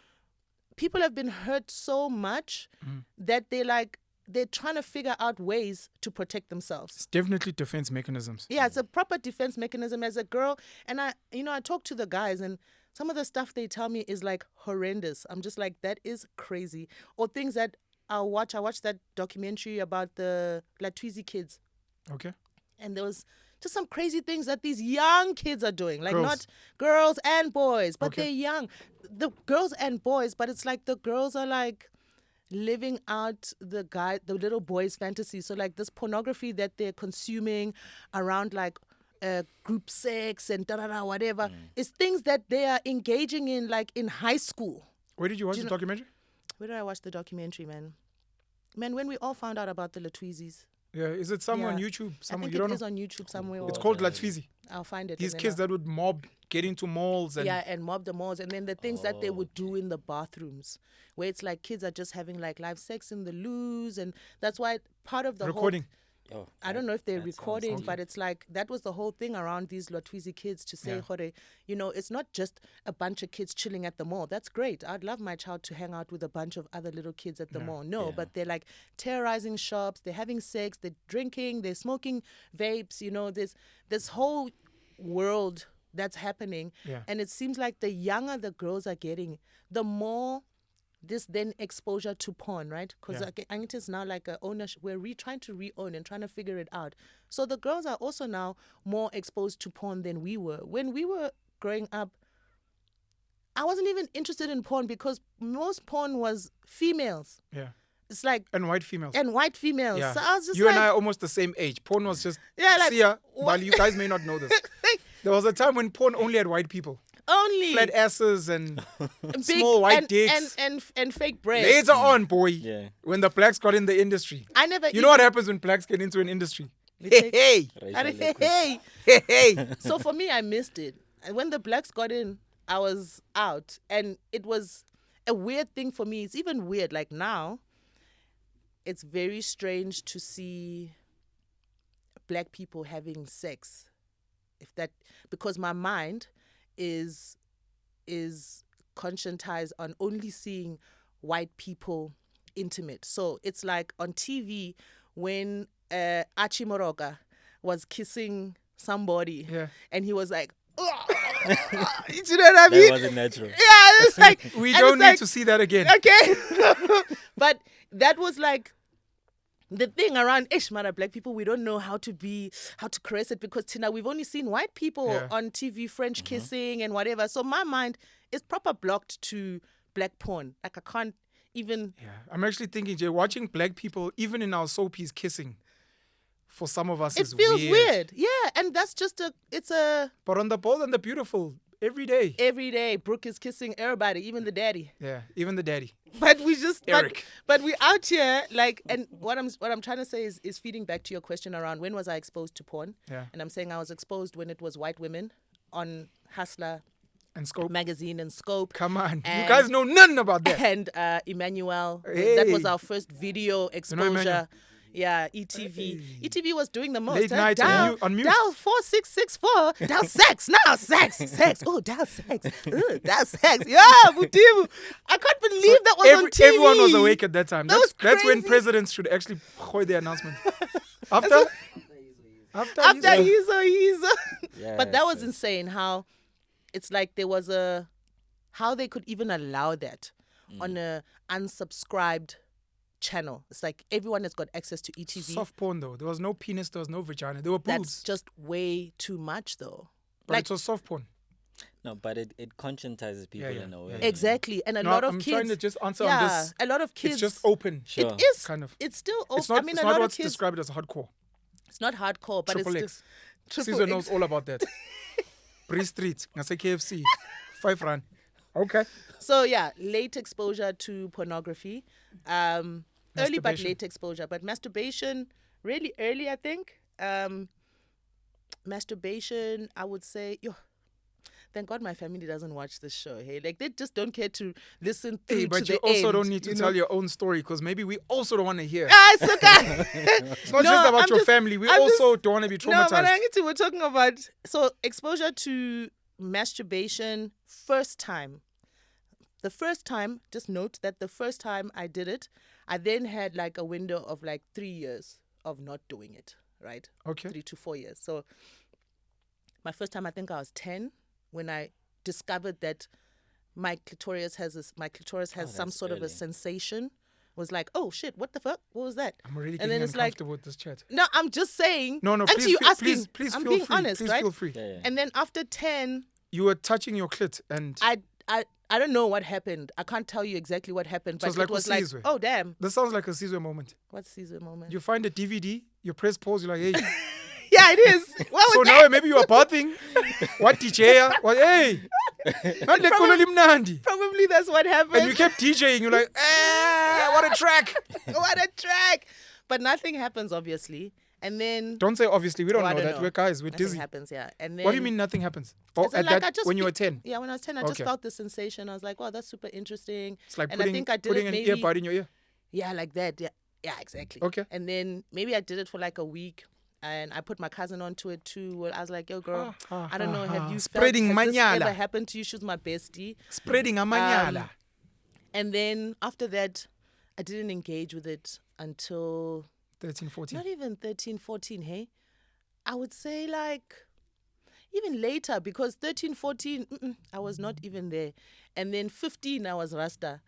people have been hurt so much that they're trying to figure out ways to protect themselves. It's definitely defense mechanisms. Yeah, it's a proper defense mechanism as a girl. And I talk to the guys and some of the stuff they tell me is like horrendous. I'm just like, that is crazy. Or things that I watched that documentary about the Latwizi kids. Okay. And there was just some crazy things that these young kids are doing. Like not girls and boys, but they're young. The girls and boys, but it's like the girls are like living out the little boy's fantasy. So like this pornography that they're consuming around like group sex and whatever is things that they are engaging in like in high school. Where did you watch the documentary? Where did I watch the documentary, man? Man, when we all found out about the Latwizis. Yeah, is it somewhere on YouTube? Somewhere I think it is on YouTube somewhere. It's called Latwizi. I'll find it. These kids that would get into malls and... Yeah, and mob the malls. And then the things that they would do in the bathrooms, where it's like kids are just having like live sex in the loos. And that's why part of the recording. I don't know if they're recording, but it's like that was the whole thing around these Latwizi kids to say, it's not just a bunch of kids chilling at the mall. That's great. I'd love my child to hang out with a bunch of other little kids at the mall. No, but they're like terrorizing shops. They're having sex. They're drinking. They're smoking vapes. There's this whole world that's happening. Yeah. And it seems like the younger the girls are getting, the more this then exposure to porn, right? Because it is now like a ownership. We're trying to re-own and trying to figure it out. So the girls are also now more exposed to porn than we were. When we were growing up, I wasn't even interested in porn because most porn was females. Yeah. It's like... And white females. Yeah. So I was just you and I are almost the same age. Porn was just... Yeah, like... See ya, while you guys may not know this. There was a time when porn only had white people. Only flat asses and small white dicks and fake breasts. Later on, boy. Yeah. When the blacks got in the industry. You know what happens when blacks get into an industry? Hey. So for me, I missed it. And when the blacks got in, I was out, and it was a weird thing for me. It's even weird. Like now, it's very strange to see black people having sex. Because my mind is conscientized on only seeing white people intimate. So it's like on TV when Archie Moroka was kissing somebody and he was like, You know what I mean? That wasn't natural. Yeah, it's like We don't need to see that again. Okay. But that was like the thing around Ishmara black people, we don't know how to caress it, because Tina, we've only seen white people on TV, French kissing and whatever. So my mind is proper blocked to black porn. Like I can't even. Yeah, I'm actually thinking, Jay, watching black people, even in our soapies, kissing, for some of us It is feels weird. Yeah, and that's just But on the Bold and the Beautiful, every day, Brooke is kissing everybody, even the daddy. Yeah, even the daddy. But we just Eric. but we out here like, and what I'm trying to say is feeding back to your question around when was I exposed to porn? Yeah. And I'm saying I was exposed when it was white women on Hustler And Scope. magazine and Scope. Come on. And- You guys know nothing about that. And Emmanuel. Hey. That was our first video Emmanuel? exposure. Yeah, ETV. ETV was doing the most. Late night dial, on mute. dial 4664. Dial sex now. Sex. Oh, dial sex. Dial sex. Yeah, Butibu. I can't believe that was on TV. Everyone was awake at that time. That That's when was crazy. presidents should actually hold their announcement. After After Yizo. he's Yeah, but that was so- insane how it's like there was how they could even allow that on a unsubscribed channel. It's like everyone has got access to ETV. Soft porn though. There was no penis, there was no vagina. There were That's boobs. just way too much though. But like it was soft porn. No, but it conscientizes people Yeah, in a way. yeah. exactly, and a No, lot of I'm kids. trying to just answer on yeah, this. a lot of kids. It's just open. Sure. It is Kind of. It's still open. It's not, I mean, it's a not lot of what's kids. described as hardcore. It's not hardcore, but Triple it's X. Triple Caesar X. knows all about that. Bree Street. I say KFC. 5 rand. Okay. So yeah, late exposure to pornography. Early but Masturbation. late exposure. But masturbation, really early, I think. Masturbation, I would say, thank God my family doesn't watch this show. Hey, like they just don't care to listen through Hey, to but the you also end, don't need to you tell know? your own story because maybe we also don't want to hear. Ah, it's okay. It's not No, just about I'm your just- family. We I'm also just- don't want to be No, traumatized. but I need to. We're talking about exposure to masturbation first time. The first time, just note that the first time I did it, I then had like a window of like 3 years of not doing it, right? Okay. 3 to 4 years. So my first time, I think I was 10 when I discovered that my clitoris has some that's sort of a early. sensation. Was like, oh shit, what the fuck? What was that? I'm already And getting then it's like, uncomfortable with this chat. no, I'm just saying. No, and please, you feel, asking, please I'm feel being free. honest, Please right? feel free. Yeah, yeah. And then after 10, You were touching your clit and I don't know what happened. I can't tell you exactly what happened, So but it's like it was like, Sizwe. oh damn, this sounds like a Sizwe moment. what's Caesar moment? You find a DVD, you press pause, you're like, hey. Yeah, it is. What was So that? now maybe you are bathing. What DJ? What, hey. Probably that's what happened. And you kept DJing. You're like, what a track. What a track! But nothing happens, obviously. And then Don't say obviously. We don't Oh, I know don't that. know. We're guys. We're nothing dizzy. happens. Yeah. And then What do you mean nothing happens? Oh, as in, at like, that, I just when you were feel- 10? Yeah, when I was 10, I just Okay. felt the sensation. I was like, wow, that's super interesting. It's like and I putting, think I did putting it an maybe, earbud in your ear. Yeah, like that. Yeah, exactly. Okay. And then maybe I did it for like a week, and I put my cousin onto it too. Well, I was like, yo, girl, I don't know, have you Spreading felt, has this manyala. ever happened to you? She's my bestie. Spreading a manyala. And then after that, I didn't engage with it until 13, 14. not even 13, 14, hey? I would say like even later because 13, 14, I was not even there. And then 15, I was Rasta.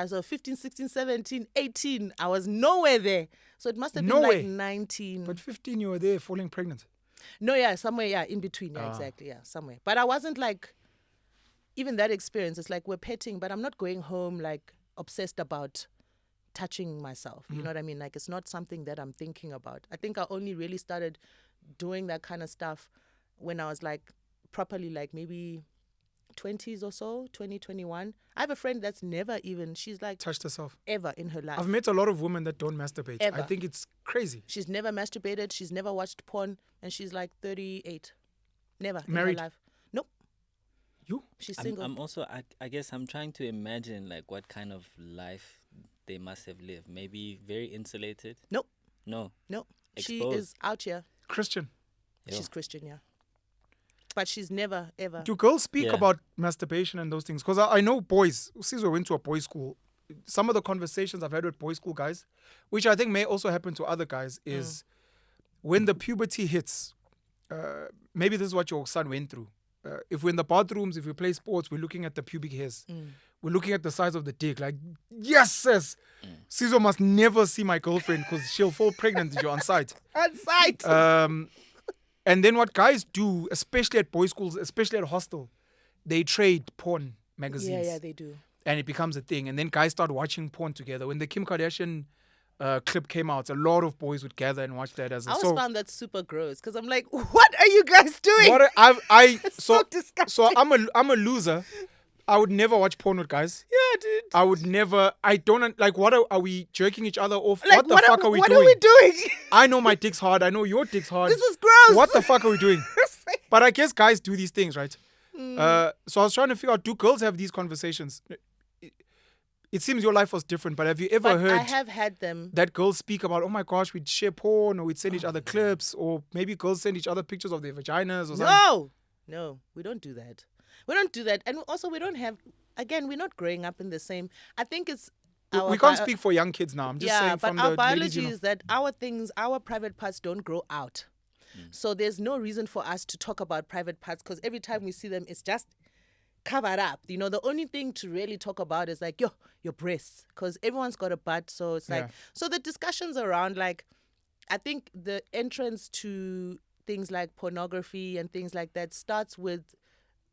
So 15, 16, 17, 18, I was nowhere there. So it must have been No like way. 19. But 15, you were there falling pregnant. No, yeah, somewhere, yeah, in between. Yeah, exactly, yeah, somewhere. But I wasn't like, even that experience, it's like we're petting, but I'm not going home like obsessed about touching myself. You know what I mean? Like it's not something that I'm thinking about. I think I only really started doing that kind of stuff when I was like properly like maybe 20s or so, 20, 21. I have a friend that's never even, she's like Touched herself. ever in her life. I've met a lot of women that don't masturbate. I Ever. think it's crazy. She's never masturbated. She's never watched porn. And she's like 38. Never Married? in her life. Nope. You? She's I'm, single. I'm also, I guess I'm trying to imagine like what kind of life they must have lived. Maybe very insulated. Nope. No. Nope. She Exposed. is out here. Christian. Yo. She's Christian, yeah. But she's never, ever. Do girls speak Yeah. about masturbation and those things? Because I know boys. Caesar went to a boys' school. Some of the conversations I've had with boys' school guys, which I think may also happen to other guys, is when the puberty hits. Maybe this is what your son went through. if we're in the bathrooms, if we play sports, we're looking at the pubic hairs. We're looking at the size of the dick. Like, yes, sis. Sizwe must never see my girlfriend because she'll fall pregnant if you're on site. On site. And then what guys do, especially at boys' schools, especially at hostel, they trade porn magazines. Yeah, they do. And it becomes a thing. And then guys start watching porn together. When the Kim Kardashian clip came out, a lot of boys would gather and watch that as a... I always found that super gross because I'm like, what are you guys doing? So disgusting. So I'm a loser. I would never watch porn with guys. Yeah, dude. I would never. I don't like. What are we jerking each other off? Like, what the fuck are we doing? What are we doing? I know my dick's hard. I know your dick's hard. This is gross. What the fuck are we doing? But I guess guys do these things, right? So I was trying to figure out, do girls have these conversations? It seems your life was different, but have you ever heard? I have had them. That girls speak about, oh my gosh, we'd share porn, or we'd send each other clips, or maybe girls send each other pictures of their vaginas or something. No, we don't do that. We don't do that. And also we don't have, again, we're not growing up in the same, I think it's... We can't speak for young kids now. I'm just saying from but our the biology ladies, is that our private parts don't grow out. So there's no reason for us to talk about private parts because every time we see them, it's just covered up. You know, the only thing to really talk about is like, your breasts, because everyone's got a butt. So it's like, so the discussions around, like, I think the entrance to things like pornography and things like that starts with,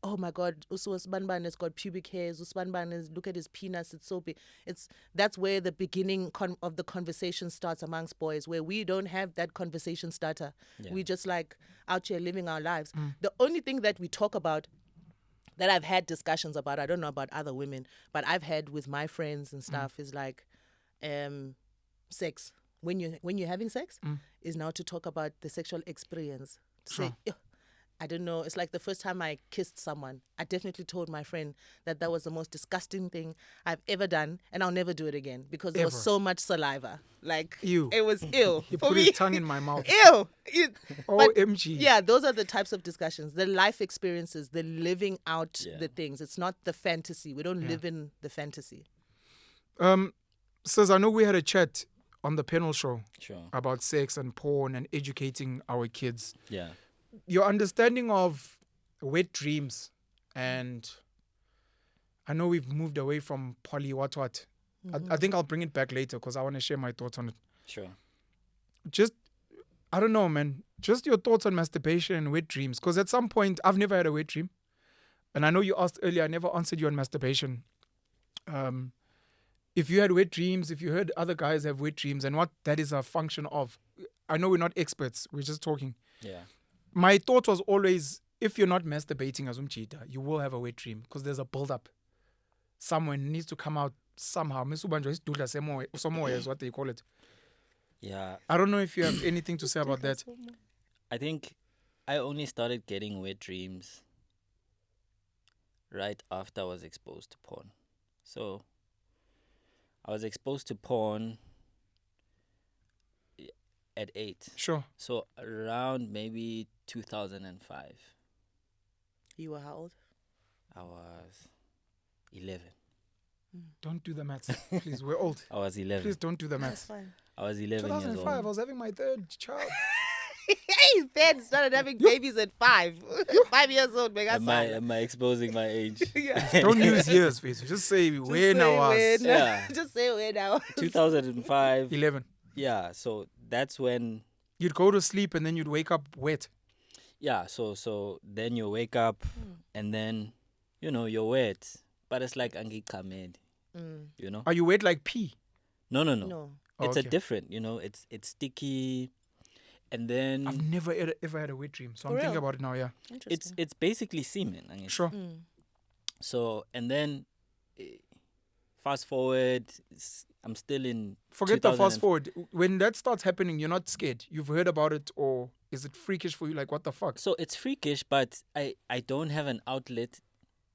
oh my God, Usbanban has got pubic hairs. Usbanban is, look at his penis, it's so big. That's where the beginning of the conversation starts amongst boys, where we don't have that conversation starter. Yeah. We just like out here living our lives. The only thing that we talk about, that I've had discussions about, I don't know about other women, but I've had with my friends and stuff, is like sex. When you're having sex, is now to talk about the sexual experience. To say, I don't know, it's like the first time I kissed someone, I definitely told my friend that was the most disgusting thing I've ever done, and I'll never do it again because there was so much saliva. Like, ew. It was ill. He put his tongue in my mouth. Ew. OMG. Yeah, those are the types of discussions, the life experiences, the living out the things. It's not the fantasy. We don't live in the fantasy. Says, I know we had a chat on the panel show about sex and porn and educating our kids. Yeah. Your understanding of wet dreams, and I know we've moved away from poly what. I think I'll bring it back later because I want to share my thoughts on it. Sure. Just, I don't know, man. Just your thoughts on masturbation and wet dreams. Because at some point, I've never had a wet dream. And I know you asked earlier, I never answered you on masturbation. If you had wet dreams, if you heard other guys have wet dreams, and what that is a function of. I know we're not experts. We're just talking. Yeah. My thought was always, if you're not masturbating as umchita, you will have a wet dream because there's a build-up. Someone needs to come out somehow. Misubanjo is dula somoya is what they call it. Yeah. I don't know if you have anything to say about that. I think I only started getting wet dreams right after I was exposed to porn. So I was exposed to porn at 8. Sure. So around maybe 2005. You were how old? I was 11. Don't do the maths, please. We're old. I was 11. Please don't do the maths. That's fine. I was 11 years old. 2005, I was having my third child. Hey, Ben started having babies at 5. 5 years old. Am I exposing my age? Don't use years, please. Just say when I was. Yeah. Just say when I was. 2005. 11. Yeah, so that's when... You'd go to sleep and then you'd wake up wet. Yeah, so then you wake up and then, you're wet. But it's like Angi Kamed, you know? Are you wet like pee? No. It's a different, it's sticky. And then... I've never ever had a wet dream, so I'm thinking about it now, yeah. It's basically semen. Sure. So, and then fast forward, I'm still in... Forget the fast forward. When that starts happening, you're not scared. You've heard about it, or is it freakish for you? Like, what the fuck? So it's freakish, but I don't have an outlet.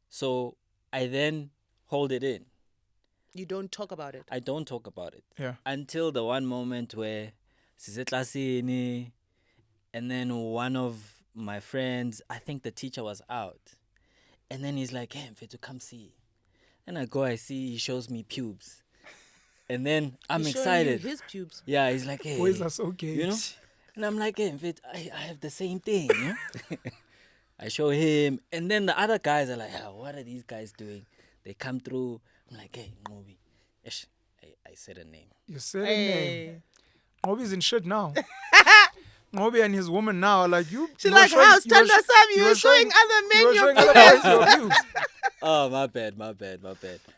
So I then hold it in. You don't talk about it? I don't talk about it. Yeah. Until the one moment where... And then one of my friends, I think the teacher was out. And then he's like, hey, Mfetu, come see. And I go, I see, he shows me pubes. And then I'm excited. His pubes. Yeah, he's like, hey. Boys are so gay. And I'm like, hey, Mfetu, I have the same thing. I show him, and then the other guys are like, what are these guys doing? They come through. I'm like, hey, Ngobi. Ish, I said a name. You said a name. Ngobi's in shit now. Ngobi and his woman now are like, you. She's like, how stand us up? You were showing other men your penis. Oh, my bad.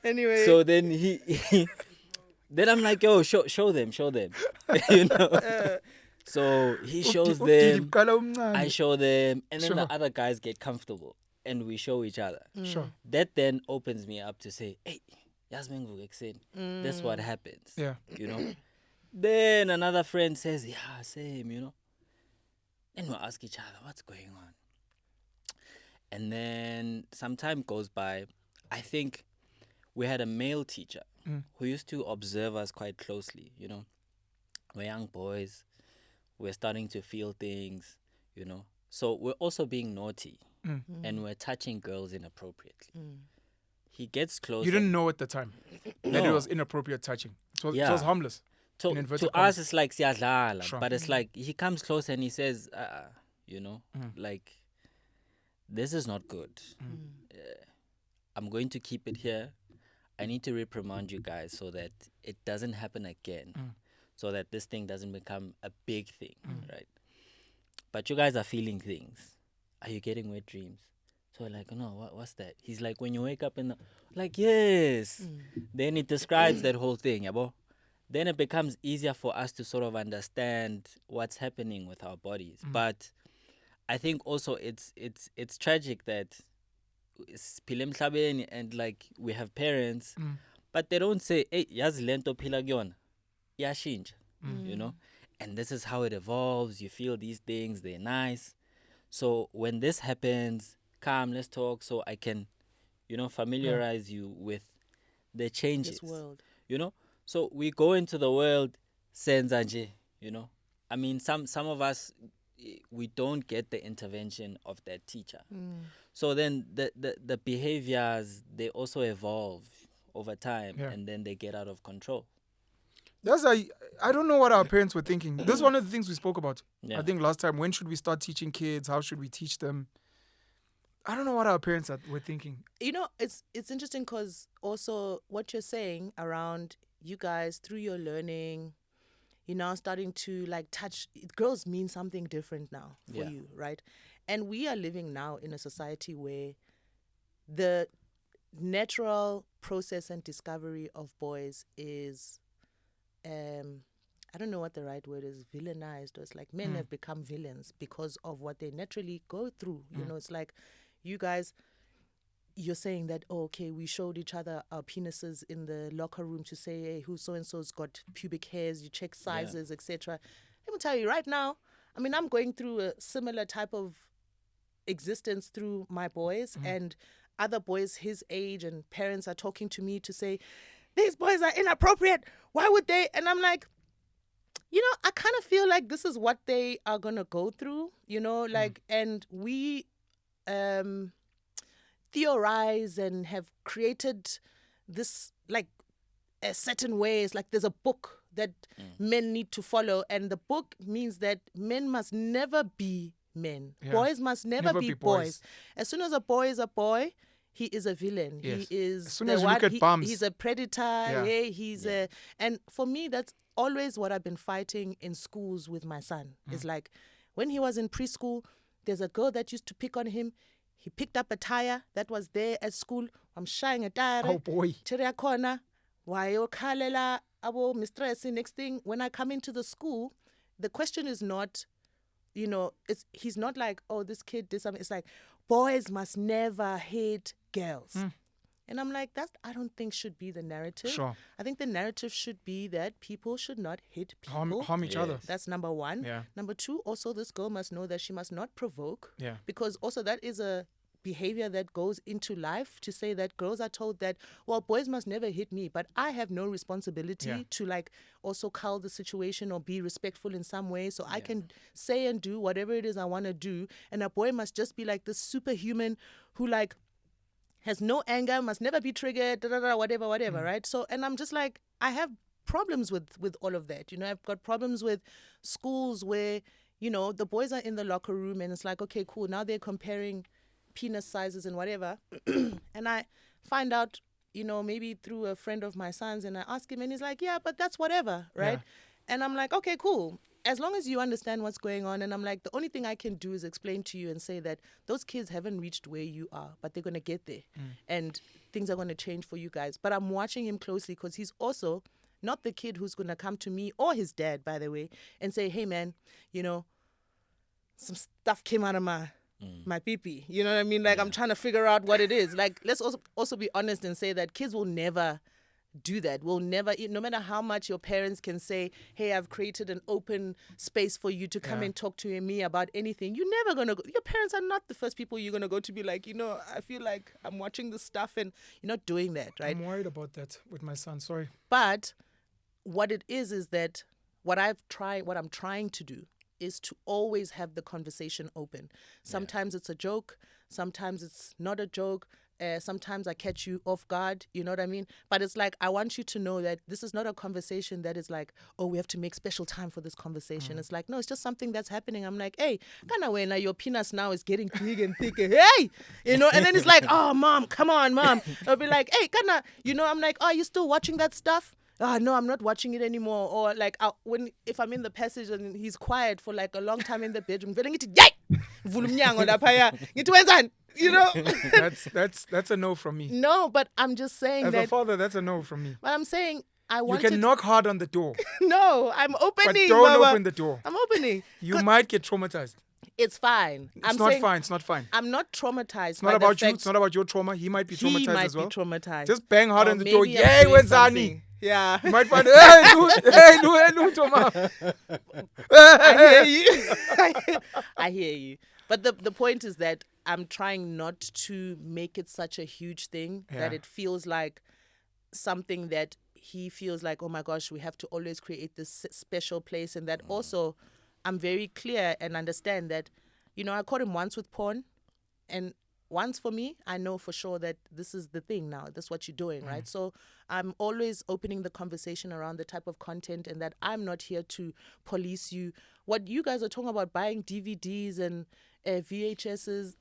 Anyway. So then then I'm like, yo, show them. You know? So he shows them, I show them, and then the other guys get comfortable and we show each other. Sure. That then opens me up to say, hey, Yasmin that's what happens. Yeah. You know? Then another friend says, yeah, same, you know? And we'll ask each other, what's going on? And then some time goes by. I think we had a male teacher who used to observe us quite closely, you know? We're young boys. We're starting to feel things, you know? So we're also being naughty and we're touching girls inappropriately. He gets close. You didn't know at the time that it was inappropriate touching. It was harmless. To us, it's like siyadlala, but it's like he comes close and he says, you know, like, this is not good. I'm going to keep it here. I need to reprimand you guys so that it doesn't happen again, so that this thing doesn't become a big thing, right? But you guys are feeling things. Are you getting wet dreams? So we're like, no, what's that? He's like, when you wake up in the... Like, yes. Then it describes that whole thing, yabo. Then it becomes easier for us to sort of understand what's happening with our bodies. But I think also it's tragic that and like we have parents, but they don't say, hey, yazi lento phila kuyona iyashintsha, you know? And this is how it evolves. You feel these things, they're nice. So when this happens, come, let's talk so I can, you know, familiarize you with the changes. This world. You know? So we go into the world, senza nje, you know? I mean, some of us, we don't get the intervention of that teacher. So then the behaviors, they also evolve over time, and then they get out of control. I don't know what our parents were thinking. This is one of the things we spoke about. I think last time, when should we start teaching kids? How should we teach them? I don't know what our parents were thinking. You know, it's interesting because also what you're saying around you guys through your learning, you're now starting to like touch, girls mean something different now for you, right? And we are living now in a society where the natural process and discovery of boys is, I don't know what the right word is, villainized. Or it's like men have become villains because of what they naturally go through. You know, it's like you guys, you're saying that, oh, okay, we showed each other our penises in the locker room to say, hey, who so-and-so's got pubic hairs, you check sizes, etc. Let me tell you right now, I mean, I'm going through a similar type of existence through my boys and other boys his age, and parents are talking to me to say, these boys are inappropriate. Why would they? And I'm like, you know, I kind of feel like this is what they are going to go through, you know, like, and we theorize and have created this, like, a certain ways, like there's a book that men need to follow, and the book means that men must never be men. Boys must never be boys. As soon as a boy is a boy, he is a villain. Yes. He is as soon as you look at bums, he's a predator. He's a, and for me, that's always what I've been fighting in schools with my son. It's like when he was in preschool, there's a girl that used to pick on him. He picked up a tire that was there at school. I'm shying a tire. Oh boy. Cheria corner. Why kalela abo mistress? Next thing, when I come into the school, the question is not, you know, he's not like, oh, this kid did something. It's like, boys must never hate girls. And I'm like, I don't think should be the narrative. Sure. I think the narrative should be that people should not hit people. Harm each other. That's number one. Yeah. Number two, also this girl must know that she must not provoke. Yeah. Because also that is a behavior that goes into life, to say that girls are told that, well, boys must never hit me, but I have no responsibility to like also cull the situation or be respectful in some way, so I can say and do whatever it is I want to do, and a boy must just be like this superhuman who like has no anger, must never be triggered, whatever, right? So, and I'm just like, I have problems with all of that. You know, I've got problems with schools where, you know, the boys are in the locker room and it's like, okay, cool. Now they're comparing penis sizes and whatever. And I find out, you know, maybe through a friend of my son's, and I ask him and he's like, yeah, but that's whatever, right? Yeah. And I'm like, okay, cool. As long as you understand what's going on. And I'm like, the only thing I can do is explain to you and say that those kids haven't reached where you are, but they're going to get there. And things are going to change for you guys. But I'm watching him closely because he's also not the kid who's going to come to me or his dad, by the way, and say, hey, man, you know, some stuff came out of my pee-pee. You know what I mean? Like, I'm trying to figure out what it is. Like, let's also be honest and say that kids will never do that. Will never, no matter how much your parents can say, hey, I've created an open space for you to come and talk to me about anything. You're never going to go. Your parents are not the first people you're going to go to be like, you know, I feel like I'm watching this stuff, and you're not doing that, right? I'm worried about that with my son. Sorry. But what it is that what I'm trying to do is to always have the conversation open. Sometimes it's a joke. Sometimes it's not a joke. Sometimes I catch you off guard. You know what I mean? But it's like, I want you to know that this is not a conversation that is like, oh, we have to make special time for this conversation. It's like, no, it's just something that's happening. I'm like, hey, when your penis now is getting big and thicker. Hey, you know, and then it's like, oh, mom, come on, mom. I'll be like, hey, you know, I'm like, oh, are you still watching that stuff? Oh, no, I'm not watching it anymore. Or like, if I'm in the passage and he's quiet for like a long time in the bedroom, you know, that's a no from me. No, but I'm just saying as that a father, that's a no from me. But I'm saying you can knock hard on the door. No, I'm opening. But don't open the door. I'm opening. You might get traumatized. It's fine. It's not fine. It's not fine. I'm not traumatized. It's not about you. It's not about your trauma. He might be traumatized as well. He might be traumatized. Just bang hard on the door. Yay, where's Zani? Yeah. You might find, hey, no, Toma. I hear you. I hear you. But the point is that I'm trying not to make it such a huge thing that it feels like something that he feels like, oh my gosh, we have to always create this special place. And that also, I'm very clear and understand that, you know, I caught him once with porn, and once for me, I know for sure that this is the thing now. This is what you're doing, right? So I'm always opening the conversation around the type of content, and that I'm not here to police you. What you guys are talking about, buying DVDs and VHSs,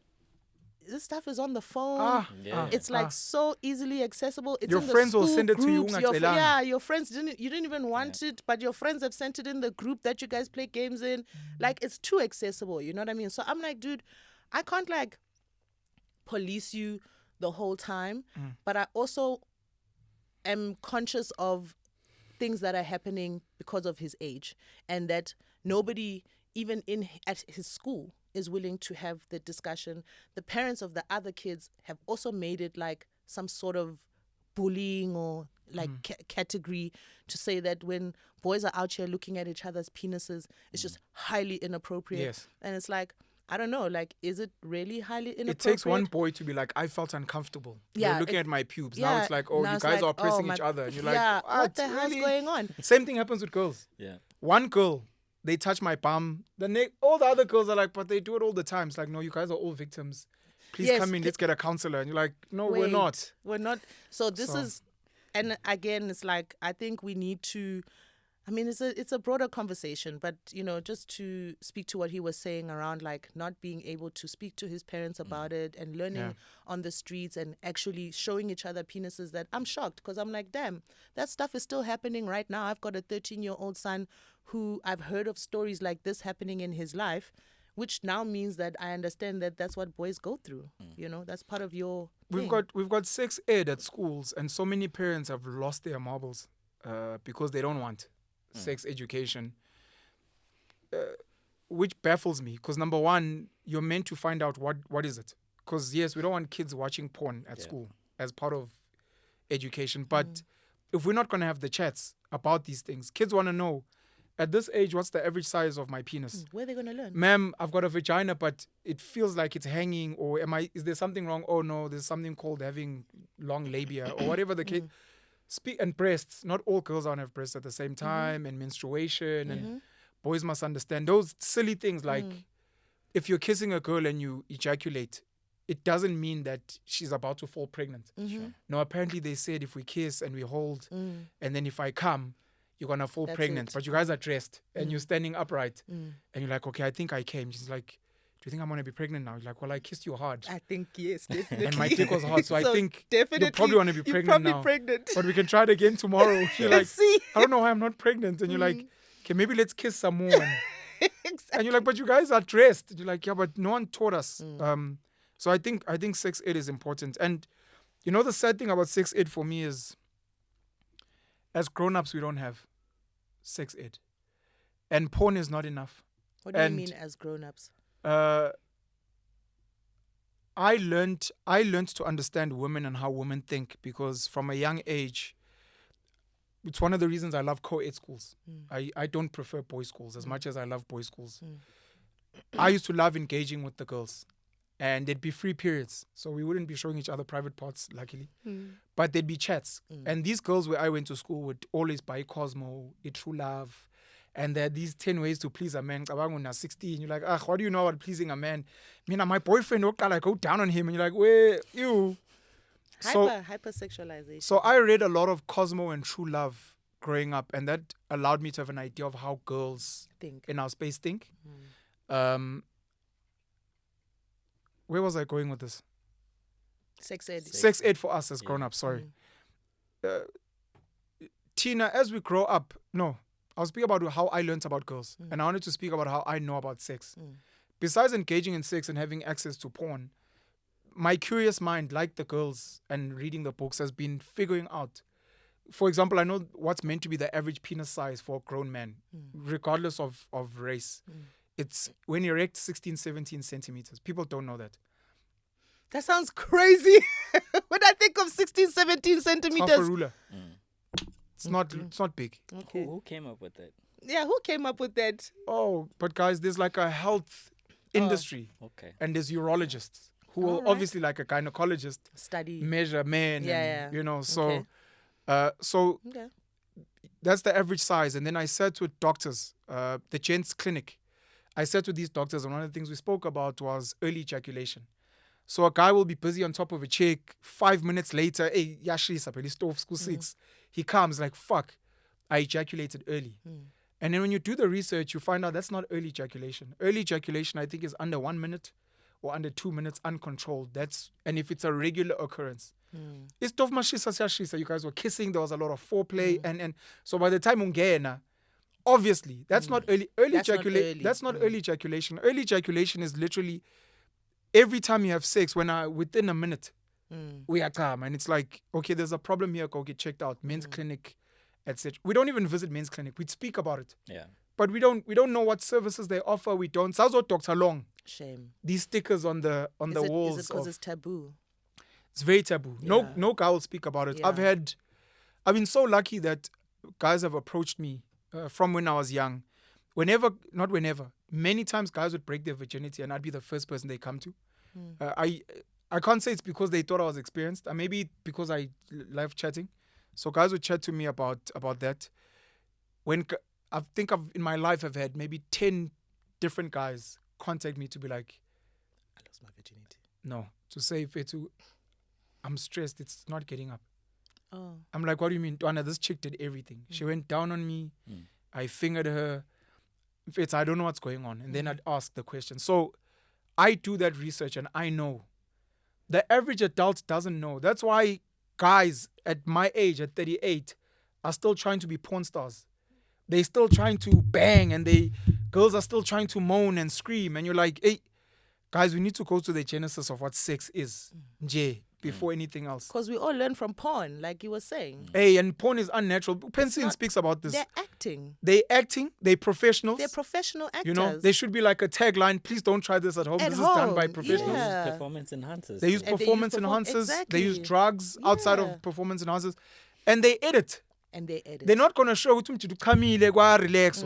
this stuff is on the phone. It's like so easily accessible. It's your in friends the will send it groups. to you. Your friends you didn't even want it, but your friends have sent it in the group that you guys play games in. Like, it's too accessible. You know what I mean? So I'm like, dude, I can't like police you the whole time, but I also am conscious of things that are happening because of his age, and that nobody, even at his school, is willing to have the discussion. The parents of the other kids have also made it like some sort of bullying or like category to say that when boys are out here looking at each other's penises, it's just highly inappropriate. Yes. And it's like, I don't know, like, is it really highly inappropriate? It takes one boy to be like, I felt uncomfortable. You're looking at my pubes. Now it's like, oh, you guys are pressing each other. And you're like, what the hell's going on? Same thing happens with girls. Yeah. One girl, they touch my bum. All the other girls are like, but they do it all the time. It's like, no, you guys are all victims. Please come in. Let's get a counselor. And you're like, no, we're not. We're not. So this is, and again, it's like, I think we need to, I mean, it's a broader conversation, but, you know, just to speak to what he was saying around, like, not being able to speak to his parents about it and learning on the streets and actually showing each other penises, that I'm shocked, because I'm like, damn, that stuff is still happening right now. I've got a 13-year-old son who I've heard of stories like this happening in his life, which now means that I understand that that's what boys go through. You know, that's part of your thing. We've got sex ed at schools, and so many parents have lost their marbles because they don't want sex education, which baffles me, because number one, you're meant to find out what is it, because yes, we don't want kids watching porn at school as part of education, but if we're not going to have the chats about these things, kids want to know, at this age, what's the average size of my penis? Where are they going to learn? Ma'am, I've got a vagina, but it feels like it's hanging, or is there something wrong? Oh no, there's something called having long labia, or whatever the case. And breasts, not all girls don't have breasts at the same time, and menstruation, and boys must understand those silly things, like if you're kissing a girl and you ejaculate, it doesn't mean that she's about to fall pregnant. No, apparently they said if we kiss and we hold, and then if I come, you're going to fall That's pregnant. it. But you guys are dressed and you're standing upright. And you're like, okay, I think I came. She's like, do you think I'm going to be pregnant now? You're like, well, I kissed you hard. I think, yes, definitely. And my dick was hard. So I think definitely you probably want to be pregnant now. But we can try it again tomorrow. You're like, see. I don't know why I'm not pregnant. And you're like, okay, maybe let's kiss some more. Exactly. And you're like, but you guys are dressed. And you're like, yeah, but no one taught us. So I think sex ed is important. And you know, the sad thing about sex ed for me is, as grown-ups, we don't have sex ed. And porn is not enough. What do you mean as grown-ups? I learned to understand women and how women think, because from a young age, it's one of the reasons I love co-ed schools. I don't prefer boys' schools as much as I love boys' schools. I used to love engaging with the girls, and there'd be free periods, so we wouldn't be showing each other private parts, luckily. But there'd be chats, and these girls where I went to school would always buy Cosmo, A True Love, and there are these 10 ways to please a man. When you're 16, you're like, what do you know about pleasing a man? My boyfriend, I go down on him, and you're like, where you? Hypersexualization. So I read a lot of Cosmo and True Love growing up, and that allowed me to have an idea of how girls in our space think. Where was I going with this? Sex ed. Sex ed for us as grown-ups, sorry. Tina, as we grow up, I'll speak about how I learned about girls, and I wanted to speak about how I know about sex. Besides engaging in sex and having access to porn, my curious mind, like the girls and reading the books, has been figuring out. For example, I know what's meant to be the average penis size for a grown man, regardless of race. It's when you're erect 16, 17 centimeters. People don't know that. That sounds crazy. When I think of 16, 17 centimeters. Half a ruler. It's not big. Okay. Who came up with that? Yeah, who came up with that? Oh, but guys, there's like a health industry. Okay. And there's urologists who will obviously, like a gynecologist, study, measure men. And, you know, so Okay. That's the average size. And then I sat with doctors, the gents clinic. I sat with these doctors, and one of the things we spoke about was early ejaculation. So a guy will be busy on top of a chick. 5 minutes later, hey, yashisa, peli stove, school 6. He comes like, fuck, I ejaculated early. And then when you do the research, you find out that's not early ejaculation. Early ejaculation, I think, is under 1 minute or under 2 minutes uncontrolled. And if it's a regular occurrence. It's tof mashisa. You guys were kissing. There was a lot of foreplay. And so by the time ungena, obviously, that's not early ejaculation. That's not early ejaculation. Early ejaculation is literally every time you have sex, within a minute, we are calm. And it's like, okay, there's a problem here. Go get checked out. Men's clinic, etc. We don't even visit men's clinic. We speak about it. Yeah. But we don't know what services they offer. We don't. Sazo Dr. Long. Shame. These stickers on the walls. Is it because it's taboo? It's very taboo. Yeah. No guy will speak about it. Yeah. I've been so lucky that guys have approached me from when I was young. Many times guys would break their virginity and I'd be the first person they come to. I can't say it's because they thought I was experienced. Maybe because I love chatting. So guys would chat to me about that. When in my life I've had maybe 10 different guys contact me to be like, I lost my virginity. No, to say I'm stressed. It's not getting up. Oh. I'm like, what do you mean? Dwana, this chick did everything. She went down on me. I fingered her. I don't know what's going on. And then I'd ask the question. So I do that research and I know. The average adult doesn't know. That's why guys at my age, at 38, are still trying to be porn stars. They're still trying to bang and girls are still trying to moan and scream. And you're like, hey, guys, we need to go to the genesis of what sex is. Before anything else. Because we all learn from porn, like you were saying. Hey, and porn is unnatural. Pensin speaks about this. They're acting. They're professionals. They're professional actors. You know, there should be like a tagline, please don't try this at home. This is done by professionals. They use performance enhancers. They use performance enhancers. Exactly. They use drugs outside of performance enhancers. And they edit. They're not going to show it to do kamile kwa relax.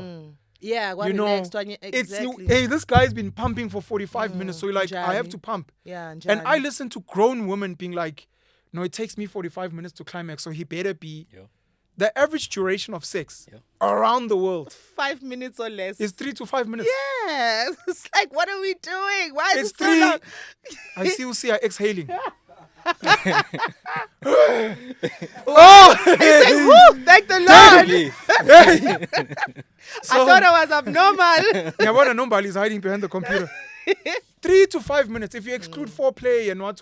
Yeah, you know, exactly. Hey, this guy's been pumping for 45 minutes, so you're like, I have to pump. Yeah, and I listen to grown women being like, no, it takes me 45 minutes to climax, so he better be. Yeah. The average duration of sex around the world 5 minutes or less is 3 to 5 minutes. Yeah, it's like, what are we doing? Why is it's it so long? I see Usia exhaling. Oh! He said, woo, thank the Lord. I thought I was abnormal. Nyabona Nombali is hiding behind the computer. 3 to 5 minutes if you exclude foreplay and what.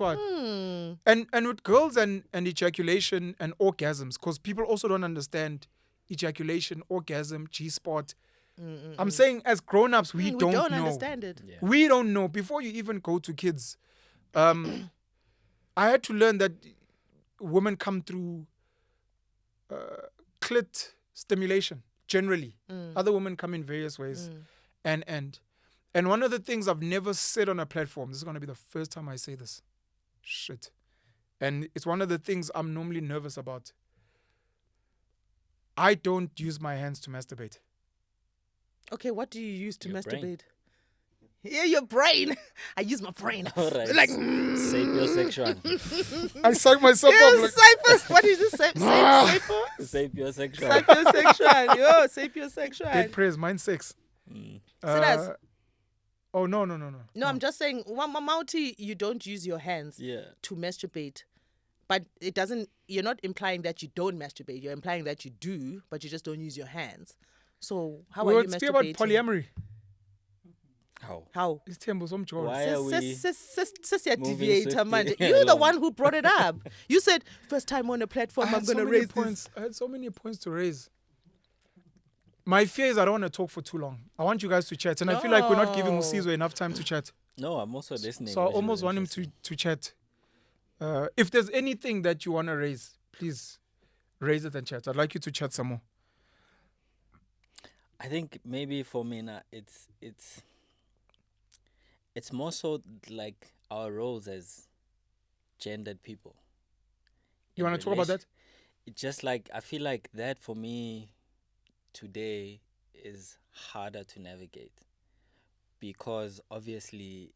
And with girls and ejaculation and orgasms, because people also don't understand ejaculation, orgasm, G-spot. I'm saying as grown-ups, we don't know. Understand it. Yeah. We don't know. Before you even go to kids, I had to learn that women come through clit stimulation, generally. Other women come in various ways. And one of the things I've never said on a platform, this is going to be the first time I say this. Shit. And it's one of the things I'm normally nervous about. I don't use my hands to masturbate. Okay, what do you use to Your masturbate? brain. Yeah, your brain. I use my brain. All right. Like, Sapiosexual. I psych myself up. Like, what is this? Sapiosexual. Sapiosexual. Yo, sapiosexual. dead prayers, mine 6. So Oh, no. No, I'm just saying, Mauti, you don't use your hands to masturbate. But it doesn't, you're not implying that you don't masturbate. You're implying that you do, but you just don't use your hands. So how are you masturbating? Speak about polyamory. How? It's Tembo some joy. Why are we moving Deviator, you're the one who brought it up. You said, first time on a platform, I'm going to raise points. I had so many points to raise. My fear is I don't want to talk for too long. I want you guys to chat. And I feel like we're not giving Sizwe enough time to chat. No, I'm also listening. So I almost want him to chat. If there's anything that you want to raise, please raise it and chat. I'd like you to chat some more. I think maybe for me now, it's more so like our roles as gendered people. You want to talk about that? It's just like, I feel like that for me today is harder to navigate. Because obviously,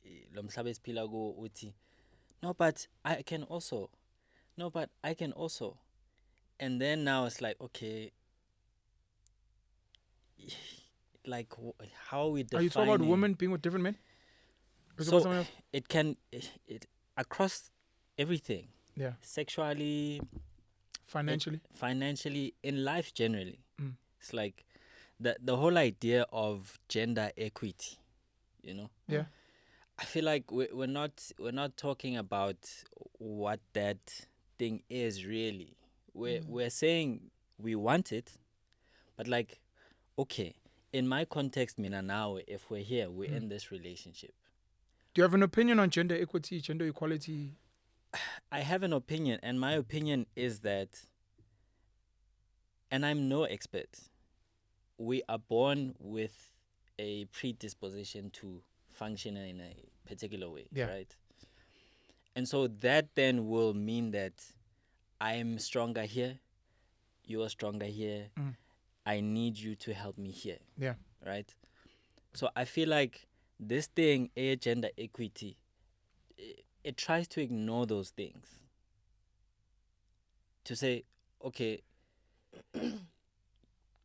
no, but I can also. No, but I can also. And then now it's like, okay, like how are we defining? Are you talking about women being with different men? So it can across everything. Yeah. Sexually, financially, in life generally. It's like the whole idea of gender equity, you know. Yeah. I feel like we're not talking about what that thing is really. We're saying we want it, but like, okay, in my context, Mina, now if we're here, we're in this relationship. Do you have an opinion on gender equity, gender equality? I have an opinion, and my opinion is that, and I'm no expert, we are born with a predisposition to function in a particular way, right? And so that then will mean that I'm stronger here, you're stronger here, I need you to help me here. Yeah. Right? So I feel like this thing, gender equity, it tries to ignore those things. To say, okay,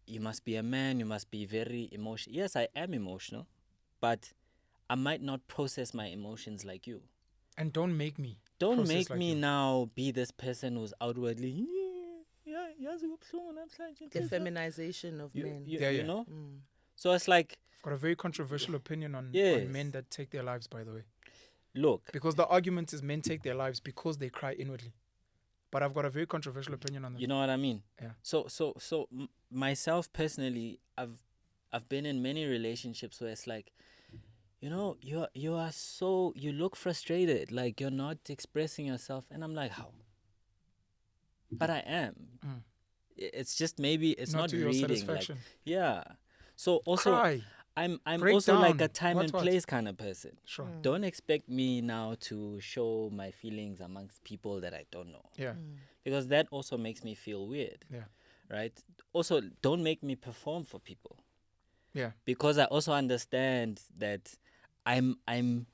you must be a man, you must be very emotional. Yes, I am emotional, but I might not process my emotions like you. And don't make me. Don't make me like now be this person who's outwardly... The feminization of men. You know? So it's like... I've got a very controversial opinion on men that take their lives, by the way. Look. Because the argument is men take their lives because they cry inwardly. But I've got a very controversial opinion on that. You know what I mean? Yeah. So myself personally, I've been in many relationships where it's like, you know, you look frustrated, like you're not expressing yourself, and I'm like, how? But I am. It's just maybe it's not to your reading. satisfaction. Like, yeah. So also, cry. I'm Break also down. like a time What? and place kind of person. Sure. Don't expect me now to show my feelings amongst people that I don't know. Yeah. Because that also makes me feel weird. Yeah. Right? Also, don't make me perform for people. Yeah. Because I also understand that I'm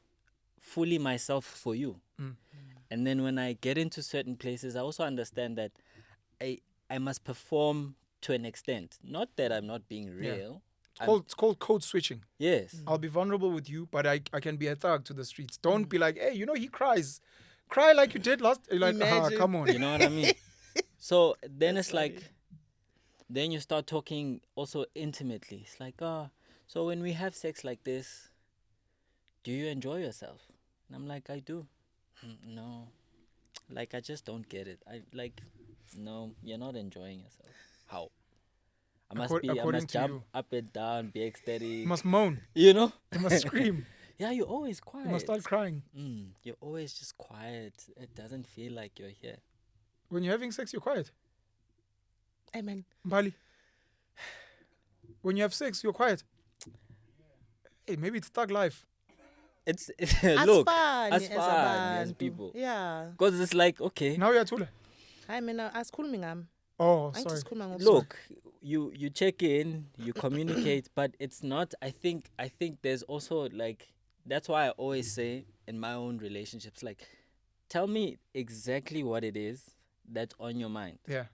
fully myself for you. And then when I get into certain places, I also understand that I must perform to an extent. Not that I'm not being real. It's called code switching. Yes. I'll be vulnerable with you, but I can be a thug to the streets. Don't be like, hey, you know, he cries. Cry like you did last. Like, Imagine. come on. You know what I mean? So then it's like, then you start talking also intimately. It's like, so when we have sex like this, do you enjoy yourself? And I'm like, I do. No. Like, I just don't get it. No, you're not enjoying yourself. How? I must jump up and down, be ecstatic. You must moan. You know? You must scream. Yeah, you're always quiet. You must start crying. You're always just quiet. It doesn't feel like you're here. When you're having sex, you're quiet. Amen. Mbali. When you have sex, you're quiet. Hey, maybe it's thug life. It's look, fun as people. Yeah. Because it's like, okay. Now you're too. I mean, as cool mingam. Oh, sorry. Look, you check in, you communicate, but it's not. I think there's also like, that's why I always say in my own relationships, like, tell me exactly what it is that's on your mind. Yeah.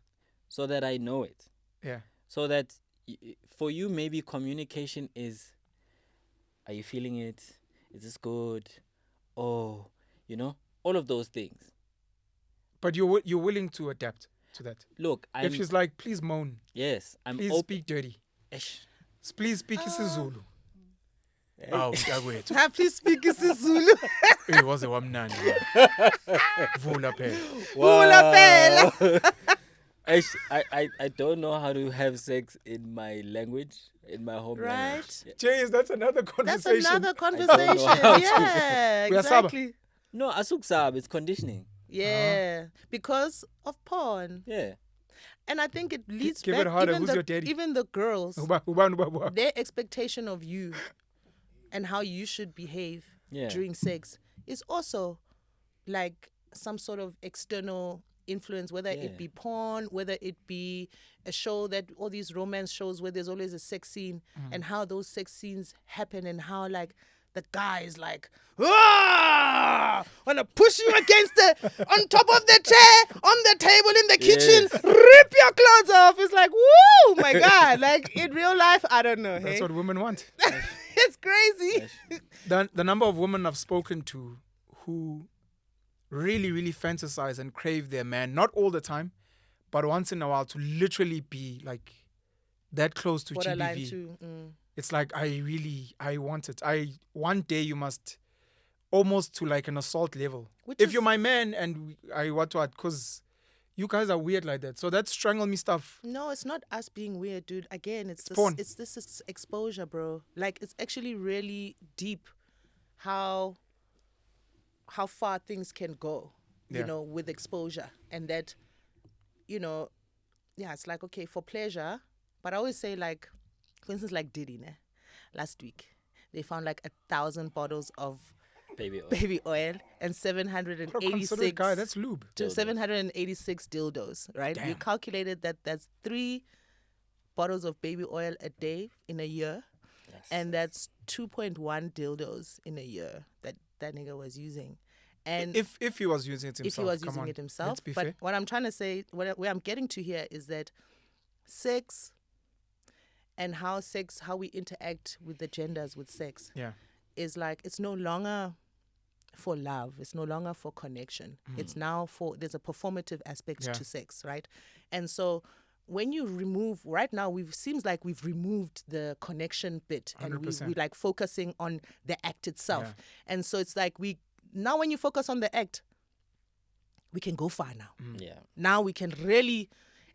So that I know it. Yeah. So that for you, maybe communication is, are you feeling it? Is this good? Oh, you know, all of those things. But you're willing to adapt to that. Look, if she's like, please moan. Yes, please speak dirty. Please speak isiZulu. Oh, please speak isiZulu. It was a wamnani. Vula phela. Vula phela. I don't know how to have sex in my language, in my home language. Jay, that's another conversation. That's another conversation. Yeah, exactly. No, asuksab, it's conditioning. Yeah, because of porn. Yeah. And I think it leads Give back it harder. Who's your daddy? Even the girls, their expectation of you and how you should behave during sex is also like some sort of external influence, whether it be porn, whether it be a show, that all these romance shows where there's always a sex scene, and how those sex scenes happen, and how like the guy is like, wanna push you against on top of the chair, on the table in the kitchen, rip your clothes off. It's like, woo, my God. Like in real life, I don't know. That's what women want. It's crazy. The number of women I've spoken to who really, really fantasize and crave their man, not all the time, but once in a while, to literally be like that close to GBV. It's like, I want it. One day you must, almost to like an assault level. If you're my man and I what, because you guys are weird like that. So that's strangle me stuff. No, it's not us being weird, dude. Again, it's this exposure, bro. Like, it's actually really deep how far things can go, you know, with exposure. And that, you know, it's like, okay, for pleasure. But I always say, like, for instance, like Diddy, last week, they found like 1,000 bottles of baby oil and 786 guy, that's lube. 786 dildos, right? Damn. We calculated that that's 3 bottles of baby oil a day in a year, and that's 2.1 dildos in a year that nigga was using. And if he was using it himself, if he was using it himself, but fair. What I'm trying to say, where I'm getting to here is that sex and how we interact with the genders with sex is like, it's no longer for love. It's no longer for connection. It's now there's a performative aspect to sex, right? And so when you remove, right now, seems like we've removed the connection bit, and we like focusing on the act itself. And so it's like now when you focus on the act, we can go far now. Now we can really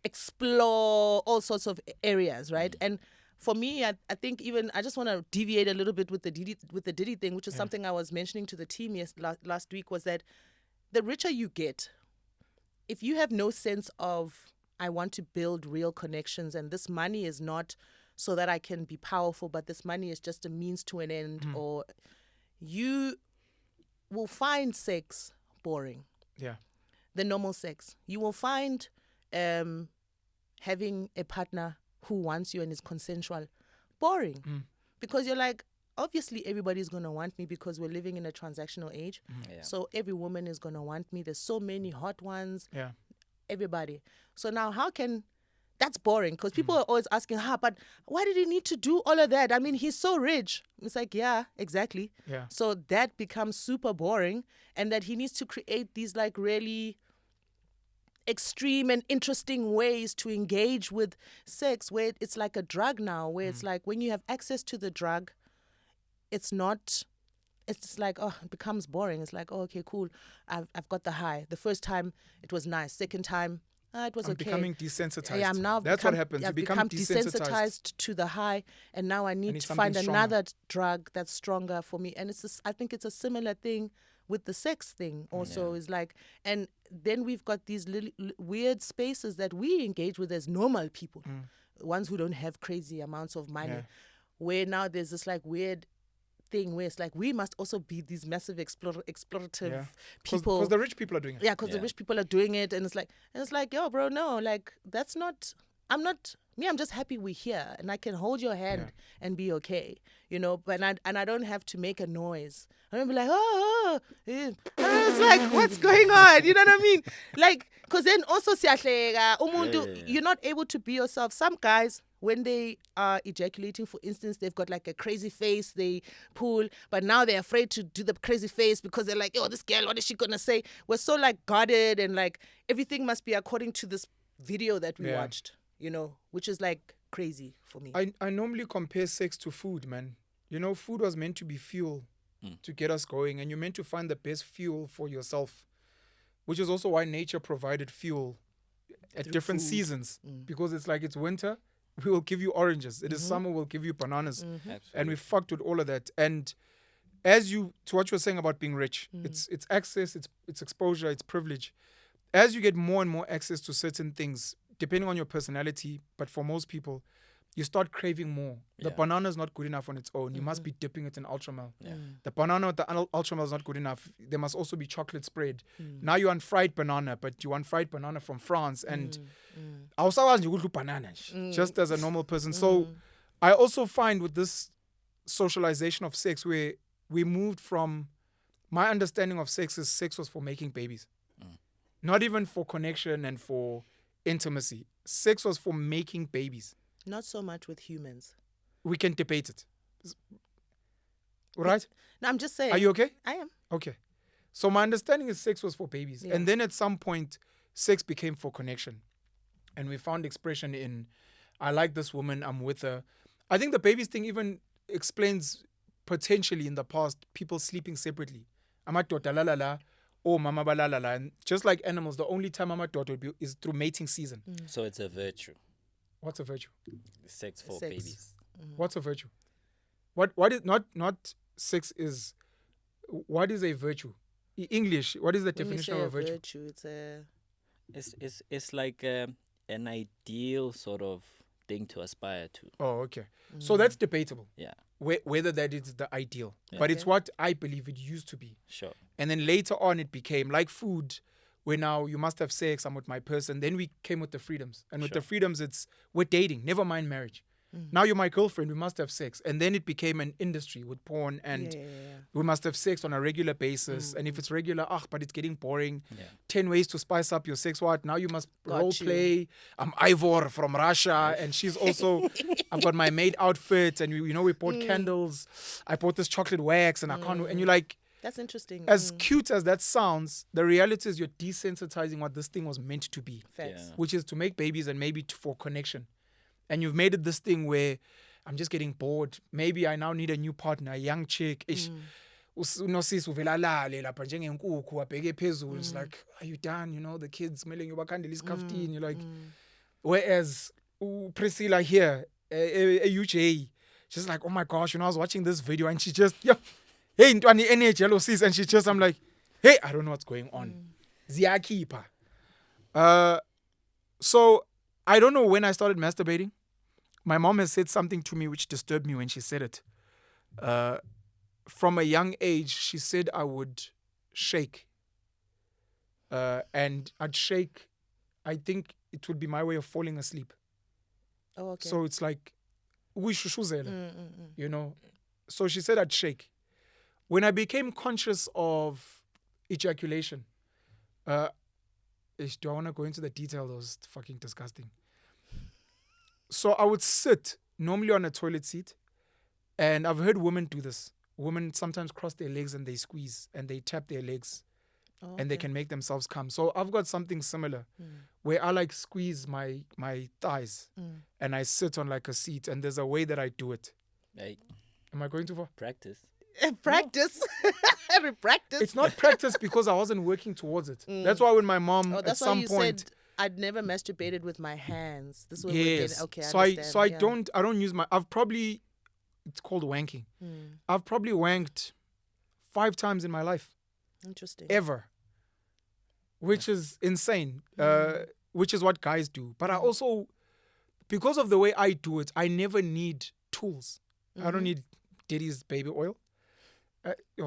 explore all sorts of areas, right? And for me, I think even I just want to deviate a little bit with the Diddy thing, which is something I was mentioning to the team last week, was that the richer you get, if you have no sense of, I want to build real connections, and this money is not so that I can be powerful, but this money is just a means to an end, or you will find sex boring. Yeah. The normal sex. You will find having a partner who wants you and is consensual boring. Because you're like, obviously everybody's going to want me because we're living in a transactional age. So every woman is going to want me. There's so many hot ones. Everybody. So now how can that's boring because people are always asking, but why did he need to do all of that? I mean, he's so rich. It's like, yeah, exactly. Yeah. So that becomes super boring, and that he needs to create these like really extreme and interesting ways to engage with sex, where it's like a drug now, where it's like when you have access to the drug, it's like, it becomes boring. It's like, okay, cool. I've got the high. The first time it was nice. Second time, it was I'm okay. becoming desensitized. Yeah, I'm now That's what happens. I've you become desensitized to the high, and now I need to find another drug that's stronger for me. And I think it's a similar thing with the sex thing also. Is like, and then we've got these little weird spaces that we engage with as normal people, ones who don't have crazy amounts of money, where now there's this like weird thing where it's like we must also be these massive explorative people, because the rich people are doing it. Yeah, because the rich people are doing it, and it's like, yo, bro, no, like that's not. I'm just happy we're here, and I can hold your hand and be okay, But I don't have to make a noise. I don't be like, it's like, what's going on? You know what I mean? Like, because then also you're not able to be yourself. Some guys, when they are ejaculating, for instance, they've got like a crazy face, they pull, but now they're afraid to do the crazy face because they're like, this girl, what is she gonna say? We're so like guarded, and like everything must be according to this video that we watched, which is like crazy for me. I normally compare sex to food, man. Food was meant to be fuel to get us going, and you're meant to find the best fuel for yourself, which is also why nature provided fuel at Through different food. Seasons, because it's like it's winter, we will give you oranges. It is summer, we'll give you bananas. And we fucked with all of that. And to what you were saying about being rich, it's access, it's exposure, it's privilege. As you get more and more access to certain things, depending on your personality, but for most people, you start craving more. The banana is not good enough on its own. You must be dipping it in ultramel. The banana with the ultramel is not good enough. There must also be chocolate spread. Now you want fried banana, but you want fried banana from France. And I also want you to banana, just as a normal person. So I also find with this socialization of sex, where we moved from, my understanding of sex was for making babies. Not even for connection and for intimacy. Sex was for making babies. Not so much with humans. We can debate it. Right? No, I'm just saying. Are you okay? I am. Okay. So my understanding is sex was for babies. Yeah. And then at some point, sex became for connection. And we found expression in, I like this woman, I'm with her. I think the babies thing even explains potentially in the past people sleeping separately. Amadoda la la la, or mama ba la la la. And just like animals, the only time amadoda would be is through mating season. So it's a virtue. What's a virtue? Sex for babies. What's a virtue? What is not sex is, what is a virtue? English, what is the definition of a virtue? It's like an ideal sort of thing to aspire to. Oh, okay. So that's debatable. Yeah. Whether that is the ideal. Yeah. But it's what I believe it used to be. Sure. And then later on it became like food, where now you must have sex, I'm with my person. Then we came with the freedoms. And with the freedoms, we're dating, never mind marriage. Now you're my girlfriend, we must have sex. And then it became an industry with porn, and we must have sex on a regular basis. And if it's regular, but it's getting boring. 10 ways to spice up your sex. What? Now you must role play. I'm Ivor from Russia, and she's also, I've got my maid outfit, and we bought candles. I bought this chocolate wax, and I can't, and you're like, that's interesting. As cute as that sounds, the reality is you're desensitizing what this thing was meant to be. Which is to make babies and maybe for connection. And you've made it this thing where I'm just getting bored. Maybe I now need a new partner, a young chick. Nosisi uvelalale lapha njengenkukhu wabheke phezulu. It's like, are you done? The kids smelling ubakhandela isikhaftini. You're like, whereas Priscilla here, a UJ, she's like, oh my gosh, I was watching this video and she just, hey, ntwani energy yellow sis, and she just, I'm like, hey, I don't know what's going on. Ziyakhipha. So I don't know when I started masturbating. My mom has said something to me which disturbed me when she said it. From a young age, she said I would shake. And I'd shake. I think it would be my way of falling asleep. Oh, okay. So it's like, So she said I'd shake. When I became conscious of ejaculation, do I want to go into the detail? That was fucking disgusting. So I would sit normally on a toilet seat, and I've heard women do this. Women sometimes cross their legs and they squeeze and they tap their legs, and they can make themselves come. So I've got something similar where I like squeeze my thighs and I sit on like a seat, and there's a way that I do it. Am I going too far? Practice. Practice. Every practice. It's not practice because I wasn't working towards it. That's why when my mom at some point said I'd never masturbated with my hands. This was okay. So I don't use my. I've probably, it's called wanking. I've probably wanked 5 times in my life. Interesting. Ever. Which is insane. Which is what guys do. But I also, because of the way I do it, I never need tools. I don't need Diddy's baby oil.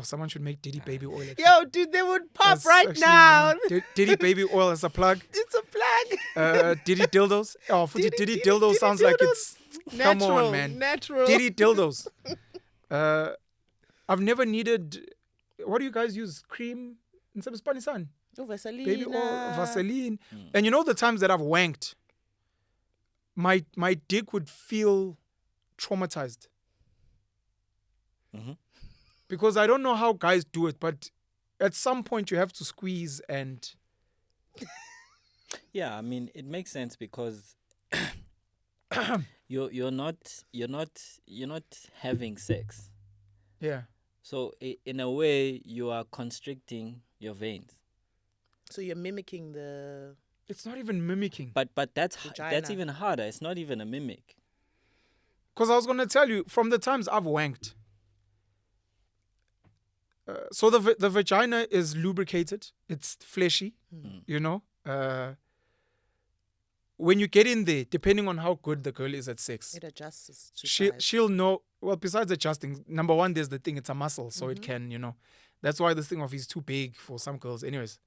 Someone should make Diddy baby oil. Actually. Yo, dude, they would pop now. Diddy baby oil as a plug. It's a plug. Diddy dildos. Oh, for Diddy dildos sounds like it's natural, come on, man. Natural. Diddy dildos. I've never needed. What do you guys use? Cream and some Spanish sun. Vaseline. Baby oil, Vaseline. And you know the times that I've wanked, my dick would feel traumatized. Because I don't know how guys do it, but at some point you have to squeeze and. Yeah, I mean it makes sense because you're not having sex. Yeah. So in a way you are constricting your veins. So you're mimicking the. It's not even mimicking. But that's even harder. It's not even a mimic. Because I was gonna tell you from the times I've wanked. So the vagina is lubricated. It's fleshy, you know. When you get in there, depending on how good the girl is at sex, it adjusts. She'll know. Well, besides adjusting, number one, there's the thing. It's a muscle, so it can, you know. That's why this thing of is too big for some girls. Anyways,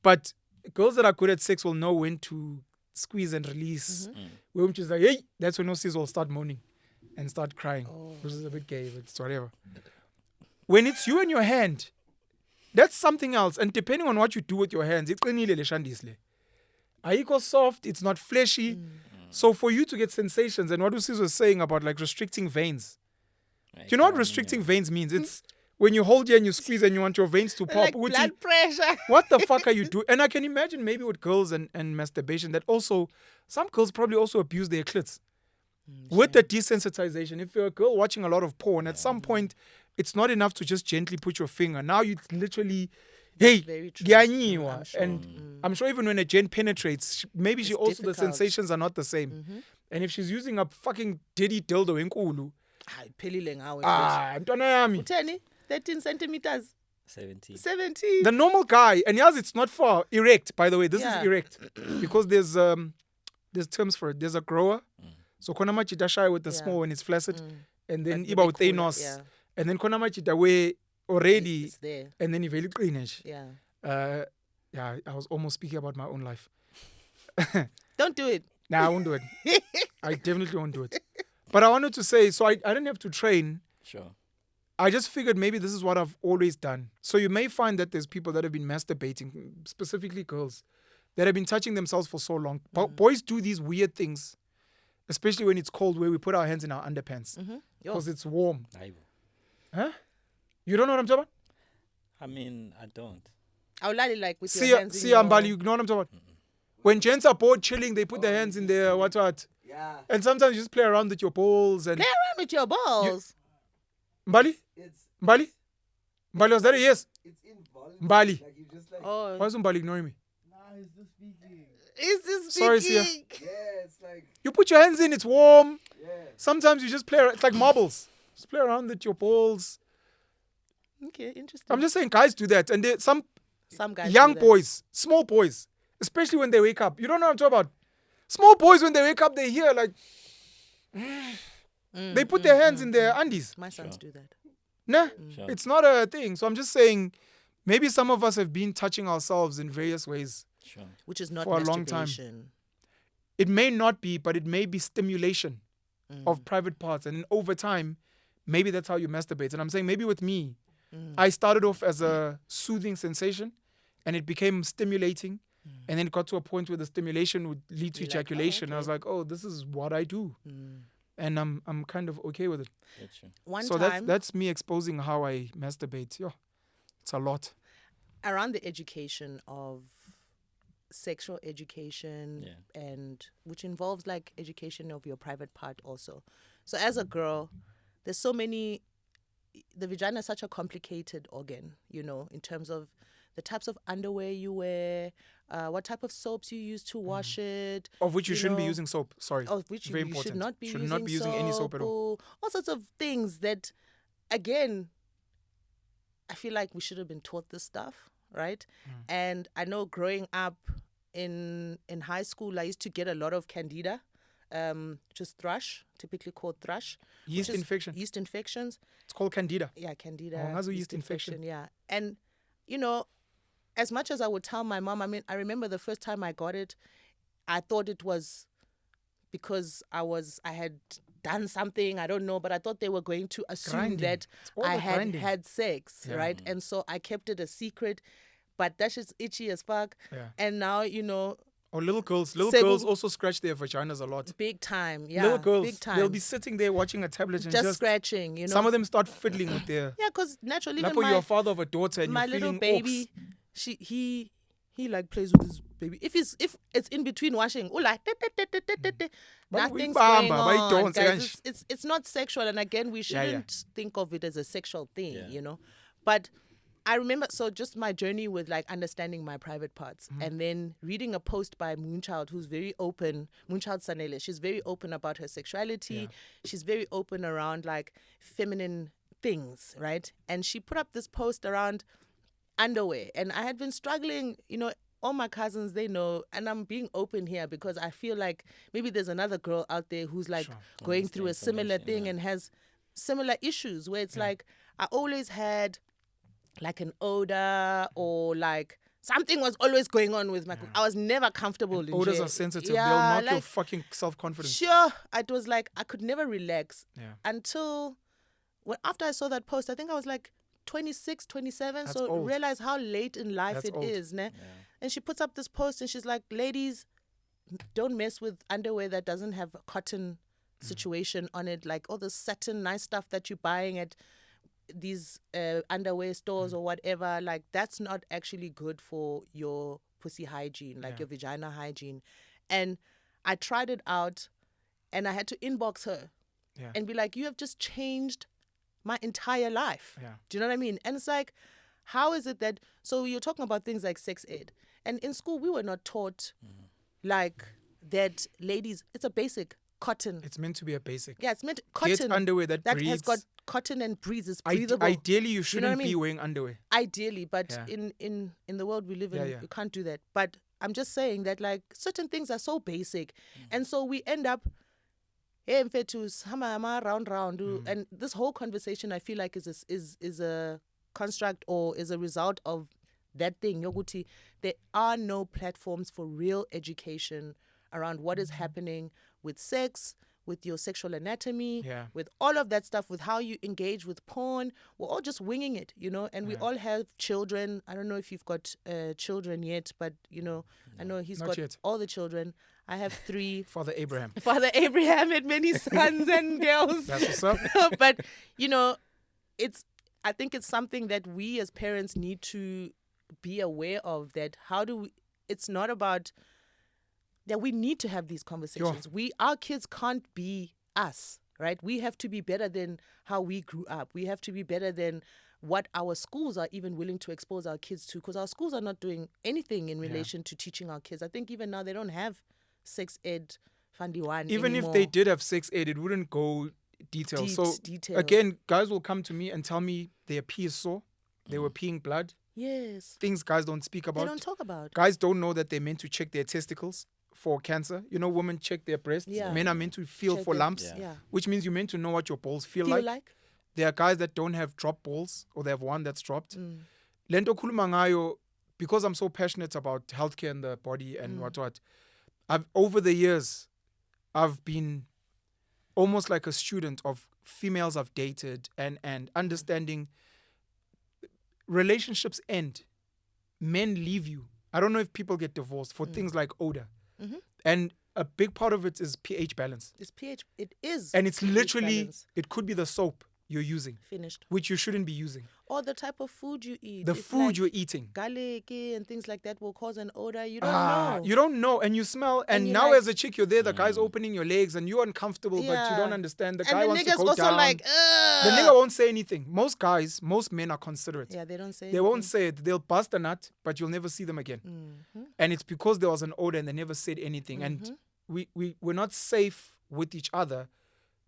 but girls that are good at sex will know when to squeeze and release. When she's like, hey, that's when Nosisi will start moaning and start crying, which is a bit gay, but it's whatever. When it's you and your hand, that's something else. And depending on what you do with your hands, it's Aiko soft, it's not fleshy. So for you to get sensations, and what Nosisi was saying about like restricting veins. Do you know what restricting veins means? It's when you hold here and you squeeze and you want your veins to pop. Like blood pressure. What the fuck are you doing? And I can imagine maybe with girls and masturbation that also, some girls probably also abuse their clits. With the desensitization, if you're a girl watching a lot of porn, at some point, it's not enough to just gently put your finger. Now you literally, hey, and I'm sure even when a gen penetrates, maybe she also, the sensations are not the same. And if she's using a fucking Diddy dildo enkulu, ntwana yami, 13 centimeters. 17. The normal guy, and yes, it's not for erect, by the way. This is erect. Because there's terms for it. There's a grower. So kona machita shy with the small when it's flaccid. And then iba with Thanos. And then kona machita way already. It's there. And then very greenish. Yeah. I was almost speaking about my own life. Don't do it. Nah, I won't do it. I definitely won't do it. But I wanted to say, so I didn't have to train. Sure. I just figured maybe this is what I've always done. So you may find that there's people that have been masturbating, specifically girls, that have been touching themselves for so long. Boys do these weird things, especially when it's cold, where we put our hands in our underpants because it's warm. Huh? You don't know what I'm talking about? I mean, I don't. I would like with your hands in Ambali, you know what I'm talking about? When gents are bored chilling, they put their hands in their what? Yeah. And sometimes you just play around with your balls and play around with your balls. Mbali? Mbali, was that a yes? It's involuntary. Mbali. Like you just like. Oh. Why is Mbali ignoring me? Nah, he's just speaking. Is this Sorry, speaking? Sia. Yeah, it's like. You put your hands in, it's warm. Yeah. Sometimes you just play around, it's like marbles. Just play around with your balls. Okay, interesting. I'm just saying guys do that. And some guys young do that. boys, small boys, especially when they wake up. You don't know what I'm talking about. Small boys, when they wake up, they hear like, they put their hands in their undies. My sons do that. Nah, it's not a thing. So I'm just saying, maybe some of us have been touching ourselves in various ways. Sure. Which is not for a long time. masturbation. It may not be, but it may be stimulation of private parts. And then over time, maybe that's how you masturbate. And I'm saying maybe with me, I started off as a soothing sensation and it became stimulating. And then it got to a point where the stimulation would lead to You're like, oh, ejaculation. I was okay. like, oh, this is what I do. And I'm kind of okay with it. One So time, that's me exposing how I masturbate. Yeah, it's a lot. around the education of sexual education, and which involves like education of your private part also. So as a girl, there's so many, the vagina is such a complicated organ, you know, in terms of the types of underwear you wear, what type of soaps you use to wash it. Of which you shouldn't be know, using soap. Sorry. Of which Very you important. should not be Should using not be using any soap at all. all sorts of things that, again, I feel like we should have been taught this stuff, right? And I know growing up in high school, I used to get a lot of candida, which is thrush, typically called thrush. Yeast which is infection. Yeast infections. It's called candida. Yeah, candida. Oh, ngazo yeast infection. Yeah. And, you know, as much as I would tell my mom, I mean, I remember the first time I got it, I thought it was because I had done something, I don't know, but I thought they were going to assume Grinding. that It's all I the had grinding. had sex, Yeah. right? And so I kept it a secret, but that shit's itchy as fuck. Yeah. And now, you know, Or little girls. Little Sebo- girls also scratch their vaginas a lot. big time, yeah, Little girls, big time. they'll be sitting there watching a tablet and just just scratching, you know. some of them start fiddling with their. Yeah, because naturally, Like even you're a father of a daughter and my you're little feeling baby, orcs. he like plays with his baby. If it's in between washing, like nothing's Bamba, going but you on, don't say guys. It's not sexual, and again, we shouldn't think of it as a sexual thing, you know. But I remember, so just my journey with like understanding my private parts, and then reading a post by Moonchild, who's very open. Moonchild Sanele, she's very open about her sexuality. She's very open around like feminine things, right? And she put up this post around underwear, and I had been struggling, you know. All my cousins, they know, and I'm being open here because I feel like maybe there's another girl out there who's like going through a similar thing and has similar issues where it's like I always had like an odor or like something was always going on with my. I was never comfortable. In Odors jail. are sensitive. Yeah, They'll knock your like, fucking self-confidence. Sure, it was like I could never relax Yeah. until after I saw that post. I think I was like 26, 27. That's so old. realize how late in life That's it old. is, ne? And she puts up this post and she's like, ladies, don't mess with underwear that doesn't have a cotton situation on it, like all the satin nice stuff that you're buying at these underwear stores or whatever. Like that's not actually good for your pussy hygiene, like your vagina hygiene. And I tried it out and I had to inbox her and be like, you have just changed my entire life. Yeah. Do you know what I mean? And it's like, how is it that, so you're talking about things like sex ed, and in school we were not taught like that, ladies, it's a basic cotton. It's meant to be a basic. Yeah, it's meant cotton. Get underwear that breathes. has got cotton and breathes. It's breathable. Ideally, you shouldn't I mean? be wearing underwear. Ideally, but Yeah. in the world we live in, Yeah. you can't do that. But I'm just saying that like certain things are so basic, and so we end up hey, mfethu, round, and this whole conversation I feel like is a construct or is a result of that thing. Yoguti, there are no platforms for real education around what is happening with sex, with your sexual anatomy, with all of that stuff, with how you engage with porn. We're all just winging it, you know, and we all have children. I don't know if you've got children yet, but, you know, I know he's Not got yet. all the children. I have 3. Father Abraham. Father Abraham had many sons and girls. That's what's up. But, you know, I think it's something that we as parents need to be aware of, that it's not about that we need to have these conversations. Our kids can't be us, right? We have to be better than how we grew up. We have to be better than what our schools are even willing to expose our kids to, because our schools are not doing anything in relation to teaching our kids. I think even now they don't have sex ed Fandi One Even anymore. if they did have sex ed, it wouldn't go detail. So detail. again, guys will come to me and tell me their pee is sore. They were peeing blood. Yes. Things guys don't speak about. They don't talk about. Guys don't know that they're meant to check their testicles for cancer. You know, women check their breasts. Yeah. Men are meant to feel Check for their- lumps, Yeah. which means you're meant to know what your balls feel Feel like. like? There are guys that don't have drop balls, or they have one that's dropped. Lento khuluma ngayo, because I'm so passionate about healthcare and the body and what. Over the years, I've been almost like a student of females I've dated and understanding relationships end. Men leave you I don't know if people get divorced for things like odor. Mm-hmm. And a big part of it is pH balance. It's pH. It is. And it's pH literally, balance. it could be the soap you're using, Finished. which you shouldn't be using. Or the type of food you eat. The It's food like you're eating. garlic and things like that will cause an odor. You don't know. You don't know, and you smell. And you're now, like- as a chick, you're there. The guy's opening your legs, and you're uncomfortable, but you Yeah. don't understand. The and guy the wants to niggas go also down. like, The nigga won't say anything. Most men are considerate. Yeah, they don't say. They won't anything. say it. They'll bust a nut, but you'll never see them again. Mhm. And it's because there was an odor and they never said anything. Mm-hmm. And we're not safe with each other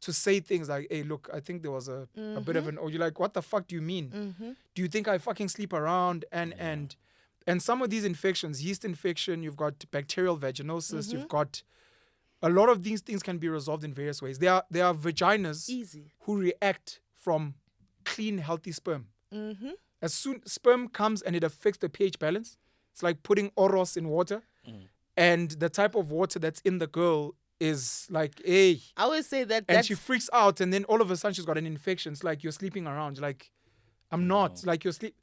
to say things like, hey, look, I think there was a bit of an odor. You're like, what the fuck do you mean? Mm-hmm. Do you think I fucking sleep around? And some of these infections, yeast infection, you've got bacterial vaginosis, Mm-hmm. you've got a lot of these things can be resolved in various ways. There are vaginas Easy. who react from clean, healthy sperm. Mm-hmm. As soon sperm comes and it affects the pH balance, it's like putting oros in water. And the type of water that's in the girl is like, hey. I always say that. And That's, she freaks out, and then all of a sudden she's got an infection. It's like you're sleeping around. You're like, I'm not. Like you're sleep.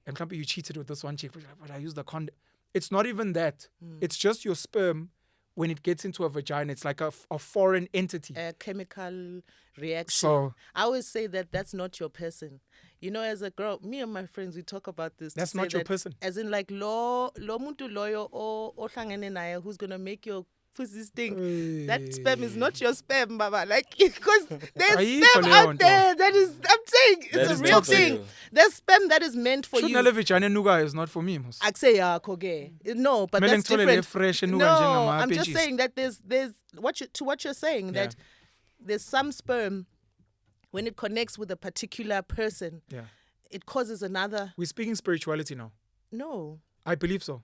And Kampi, you cheated with this one chick, but I used the condom. It's not even that. It's just your sperm. When it gets into a vagina, it's like a foreign entity. a chemical reaction. So I always say that that's not your person. You know, as a girl, me and my friends, we talk about this. to That's say not your that person. As in, like, lo muntu loyo o hlangene naye who's gonna make your pussy stink. That sperm is not your sperm, baba. Like, because there's Ayikho sperm leyo out nto. there that is. I'm saying That it's is a real toxic. thing. There's sperm that is meant for you. Shouldn't vagina nuga is not for me, mos. I say koge. No, but Mele that's ngithole le different. fresh enuka No, njengama I'm just pages. saying that there's what you're saying that there's some sperm when it connects with a particular person, Yeah. it causes another. We're speaking spirituality now. No, I believe so.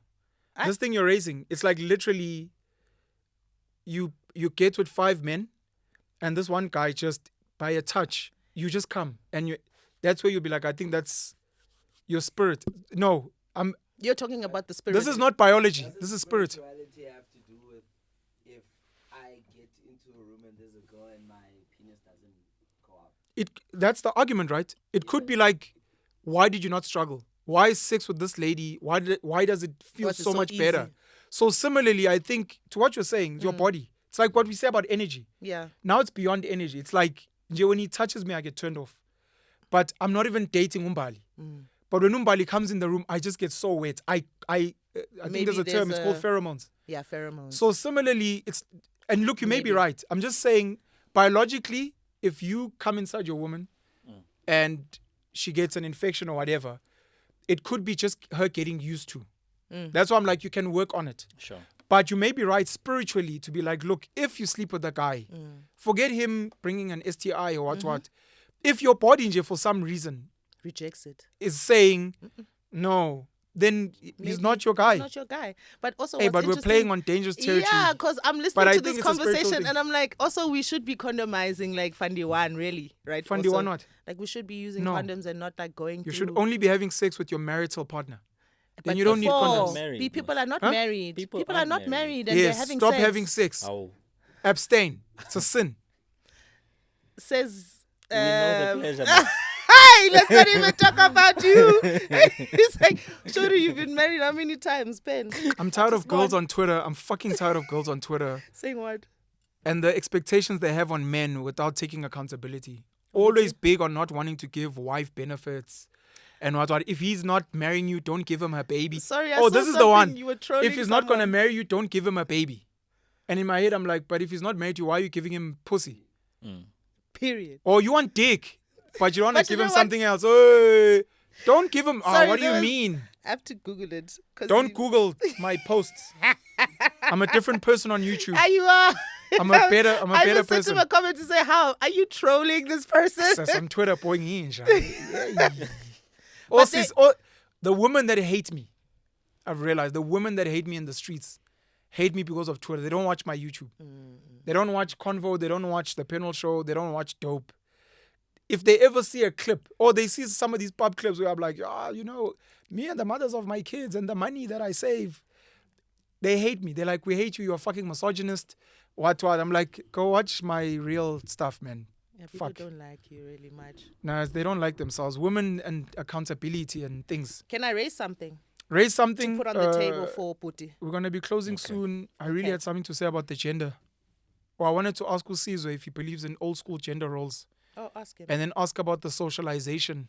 This thing you're raising, it's like literally you get with 5 men and this one guy just by a touch, you just come and that's where you'll be like, I think that's your spirit. No, you're talking about the spirit. this is not biology. This is spirit. Spirituality have to do with if I get into a room and there's a girl and my penis doesn't go up. That's the argument, right? It could be like, why did you not struggle? Why is sex with this lady? Why does it feel Because it's so so much easy. better? So similarly, I think to what you're saying, your body. It's like what we say about energy. Yeah. Now it's beyond energy. It's like when he touches me, I get turned off. But I'm not even dating Umbali. But when Umbali comes in the room, I just get so wet. I think Maybe there's a term. there's It's called pheromones. Yeah, pheromones. So similarly, and look, you may be Maybe. right. I'm just saying, biologically, if you come inside your woman and she gets an infection or whatever, it could be just her getting used to. That's why I'm like, you can work on it. Sure. But you may be right spiritually to be like, look, if you sleep with a guy, forget him bringing an STI or what. If your body for some reason Rejects it. is saying no, then he's Maybe not your guy. He's not your guy. But also, Hey, what's but we're interesting- playing on dangerous territory. Yeah, because I'm listening But I to think this it's a spiritual conversation thing. and I'm like, also we should be condomizing like Fandi One, really, right? Fandi Also, One what? Like we should be using No. condoms and not like going. You through. should only be having sex with your marital partner. Then But you don't need before, condoms. Married, People are not Huh? married. People People are are not married. married and Yes, they're having stop sex. having sex. Oh. Abstain. It's a sin. Says. We know the pleasure. Hey, let's not even talk about you. It's like, Shori, you've been married how many times, Ben? I'm tired of Just girls one. on Twitter. I'm fucking tired of girls on Twitter Saying what? and the expectations they have on men without taking accountability. Always big on not wanting to give wife benefits. And what? If he's not marrying you, don't give him her baby. Sorry, I oh, saw this is the something one. you were trolling If he's not going to someone. marry you, don't give him a baby. And in my head, I'm like, but if he's not married to you, why are you giving him pussy? Period. Or you want dick, but you don't want But to you give him know what? something else. Hey, don't give him. Sorry, What do there you was- mean? I have to Google it. 'Cause Don't you- Google my posts. I'm a different person on YouTube. Ah, you are. I'm a better I better just sent person. him a comment to say, how? Are you trolling this person? Says on Twitter, boy, the women that hate me, I've realized the women that hate me in the streets hate me because of Twitter. They don't watch my YouTube. They don't watch Convo. They don't watch the panel show. They don't watch Dope. If they ever see a clip or they see some of these pub clips where I'm like, me and the mothers of my kids and the money that I save, they hate me. They're like, we hate you. You're a fucking misogynist. What? I'm like, go watch my real stuff, man. Yeah, people Fuck. don't like you really much. No, they don't like themselves. Women and accountability and things. Can I raise something? Raise something. to put on the table for Puti. We're going to be closing soon. I really had something to say about the gender. Well, I wanted to ask Sizwe if he believes in old school gender roles. Oh, ask him. And then ask about the socialization.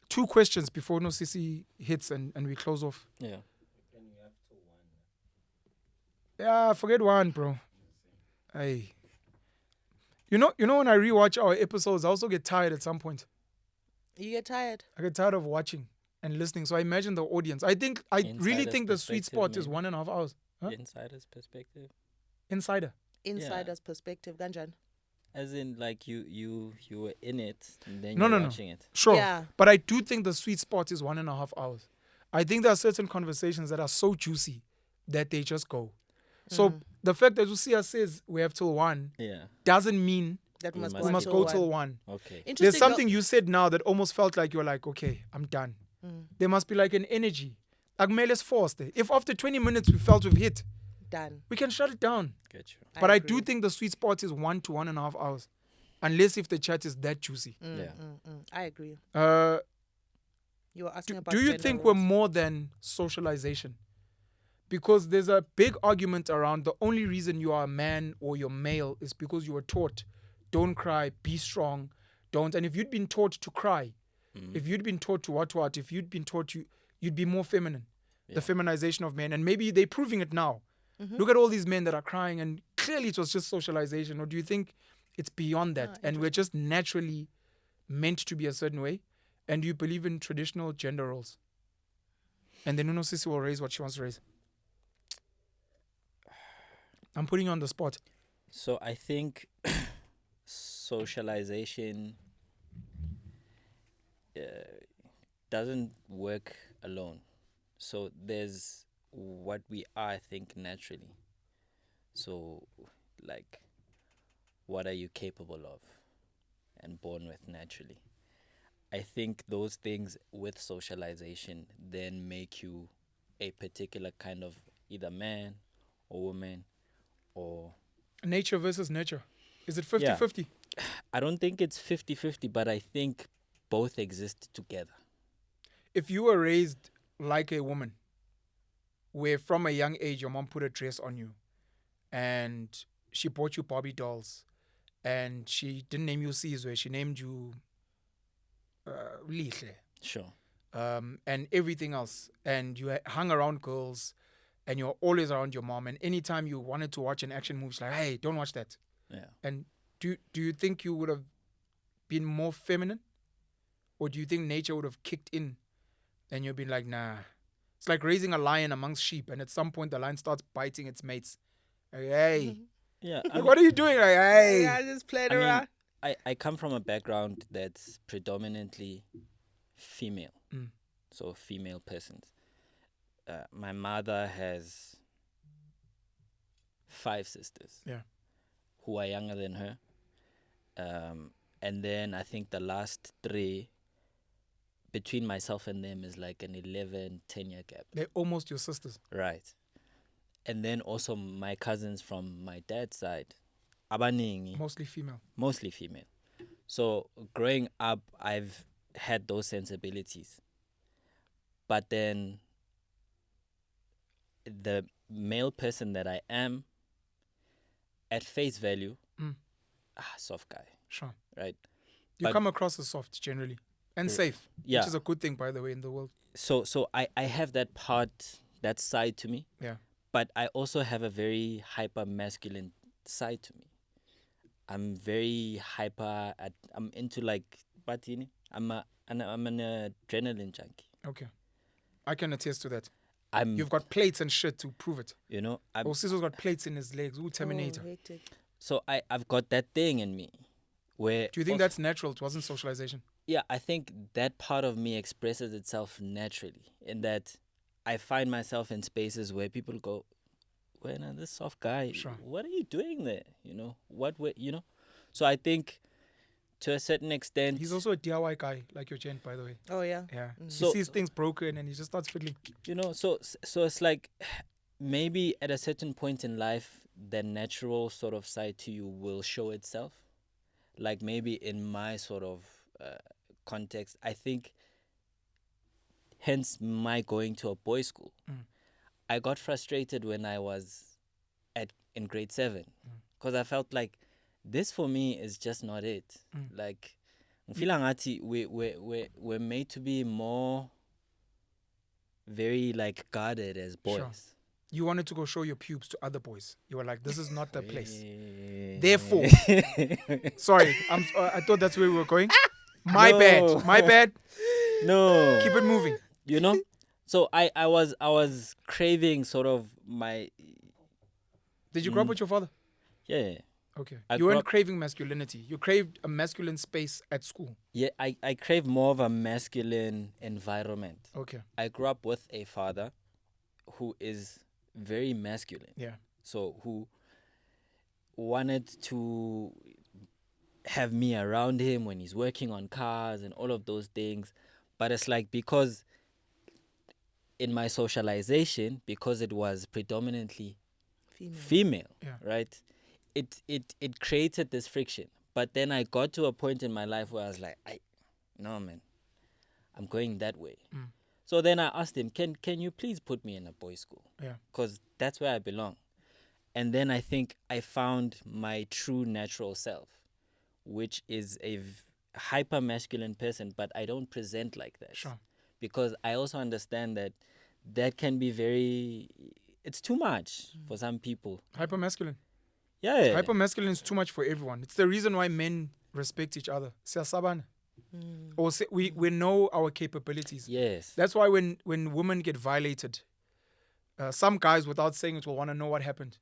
2 questions before Nosisi hits and we close off. Yeah. Yeah, forget one, bro. Hey. You know when I rewatch our episodes, I also get tired at some point. You get tired? I get tired of watching and listening. So I imagine the audience. I really think the sweet spot is 1.5 hours. Huh? Insider's perspective. Insider's perspective, Ganjan. As in, like you were in it and then you're watching it. Sure. Yeah. But I do think the sweet spot is 1.5 hours. I think there are certain conversations that are so juicy that they just go. So the fact that Lucia says we have till 1 doesn't mean that we must go till 1. Okay. There's something you said now that almost felt like you're like, okay, I'm done. There must be like an energy. Like Meles forced. If after 20 minutes we felt we've hit, done. We can shut it down. Get you. But I do think the sweet spot is 1 to 1.5 hours. Unless if the chat is that juicy. I agree. You were asking about do you think we're more than socialization? Because there's a big argument around the only reason you are a man or you're male is because you were taught, don't cry, be strong, don't. And if you'd been taught to cry, if you'd been taught to what, if you'd been taught you'd be more feminine. The feminization of men. And maybe they're proving it now. Look at all these men that are crying and clearly it was just socialization. Or do you think it's beyond that and we're just naturally meant to be a certain way? And do you believe in traditional gender roles? And then Nosisi will raise what she wants to raise. I'm putting you on the spot. So I think socialization doesn't work alone. So there's what we are, I think, naturally. So, like, what are you capable of and born with naturally? I think those things with socialization then make you a particular kind of either man or woman or... Nature versus nurture. Is it 50-50? I don't think it's 50-50, but I think both exist together. If you were raised like a woman, where from a young age your mom put a dress on you and she bought you Barbie dolls and she didn't name you Sizwe, she named you Lihle. Sure. And everything else. And you hung around girls and you're always around your mom. And anytime you wanted to watch an action movie, she's like, hey, don't watch that. Yeah. And do you think you would have been more feminine? Or do you think nature would have kicked in and you'd been like, nah. It's like raising a lion amongst sheep. And at some point, the lion starts biting its mates. Like, hey. Yeah. What are you doing? Like, hey. Yeah, I just played around. I come from a background that's predominantly female. So female persons. My mother has 5 sisters. Yeah. Who are younger than her. And then I think the last 3 between myself and them is like an 10-year gap. They're almost your sisters. Right. And then also my cousins from my dad's side. Abaningi. Mostly female. Mostly female. So growing up, I've had those sensibilities. But then the male person that I am, at face value, soft guy. Sure. Right? You come across as soft generally. And safe. Yeah. Which is a good thing, by the way, in the world. So I have that part, that side to me. Yeah. But I also have a very hyper masculine side to me. I'm very hyper. I'm into like batini. I'm an adrenaline junkie. Okay, I can attest to that. You've got plates and shit to prove it. You know, Sizwe's got plates in his legs. Ooh, Terminator. So I've got that thing in me. Where do you think that's natural? It wasn't socialization. Yeah, I think that part of me expresses itself naturally. In that, I find myself in spaces where people go, "Well, now this soft guy, what are you doing there? You know So I think, to a certain extent, he's also a DIY guy, like your gent, by the way. Oh yeah. Yeah. So, he sees things broken and he just starts fiddling. You know, so it's like maybe at a certain point in life, the natural sort of side to you will show itself. Like maybe in my sort of context, I think hence my going to a boys' school. I got frustrated when I was in grade 7 because I felt like this for me is just not it. Like, we're made to be more very like guarded as boys. Sure. You wanted to go show your pubes to other boys. You were like, this is not the place. Therefore, sorry, I thought that's where we were going. My bad. No. Keep it moving. You know? So I was craving sort of my... Did you grow up with your father? Yeah. Okay. You weren't craving masculinity. You craved a masculine space at school. Yeah, I crave more of a masculine environment. Okay. I grew up with a father who is very masculine. Yeah. So who wanted to have me around him when he's working on cars and all of those things. But it's like, because in my socialization, because it was predominantly female, right? It created this friction. But then I got to a point in my life where I was like, no, man, I'm going that way. So then I asked him, can you please put me in a boys' school? Yeah. Because that's where I belong. And then I think I found my true natural self, which is a hyper masculine person, but I don't present like that. Sure. Because I also understand that can be it's too much for some people. Hyper masculine. Yeah. Hyper masculine is too much for everyone. It's the reason why men respect each other. Or we know our capabilities. Yes. That's why when women get violated, some guys, without saying it, will want to know what happened.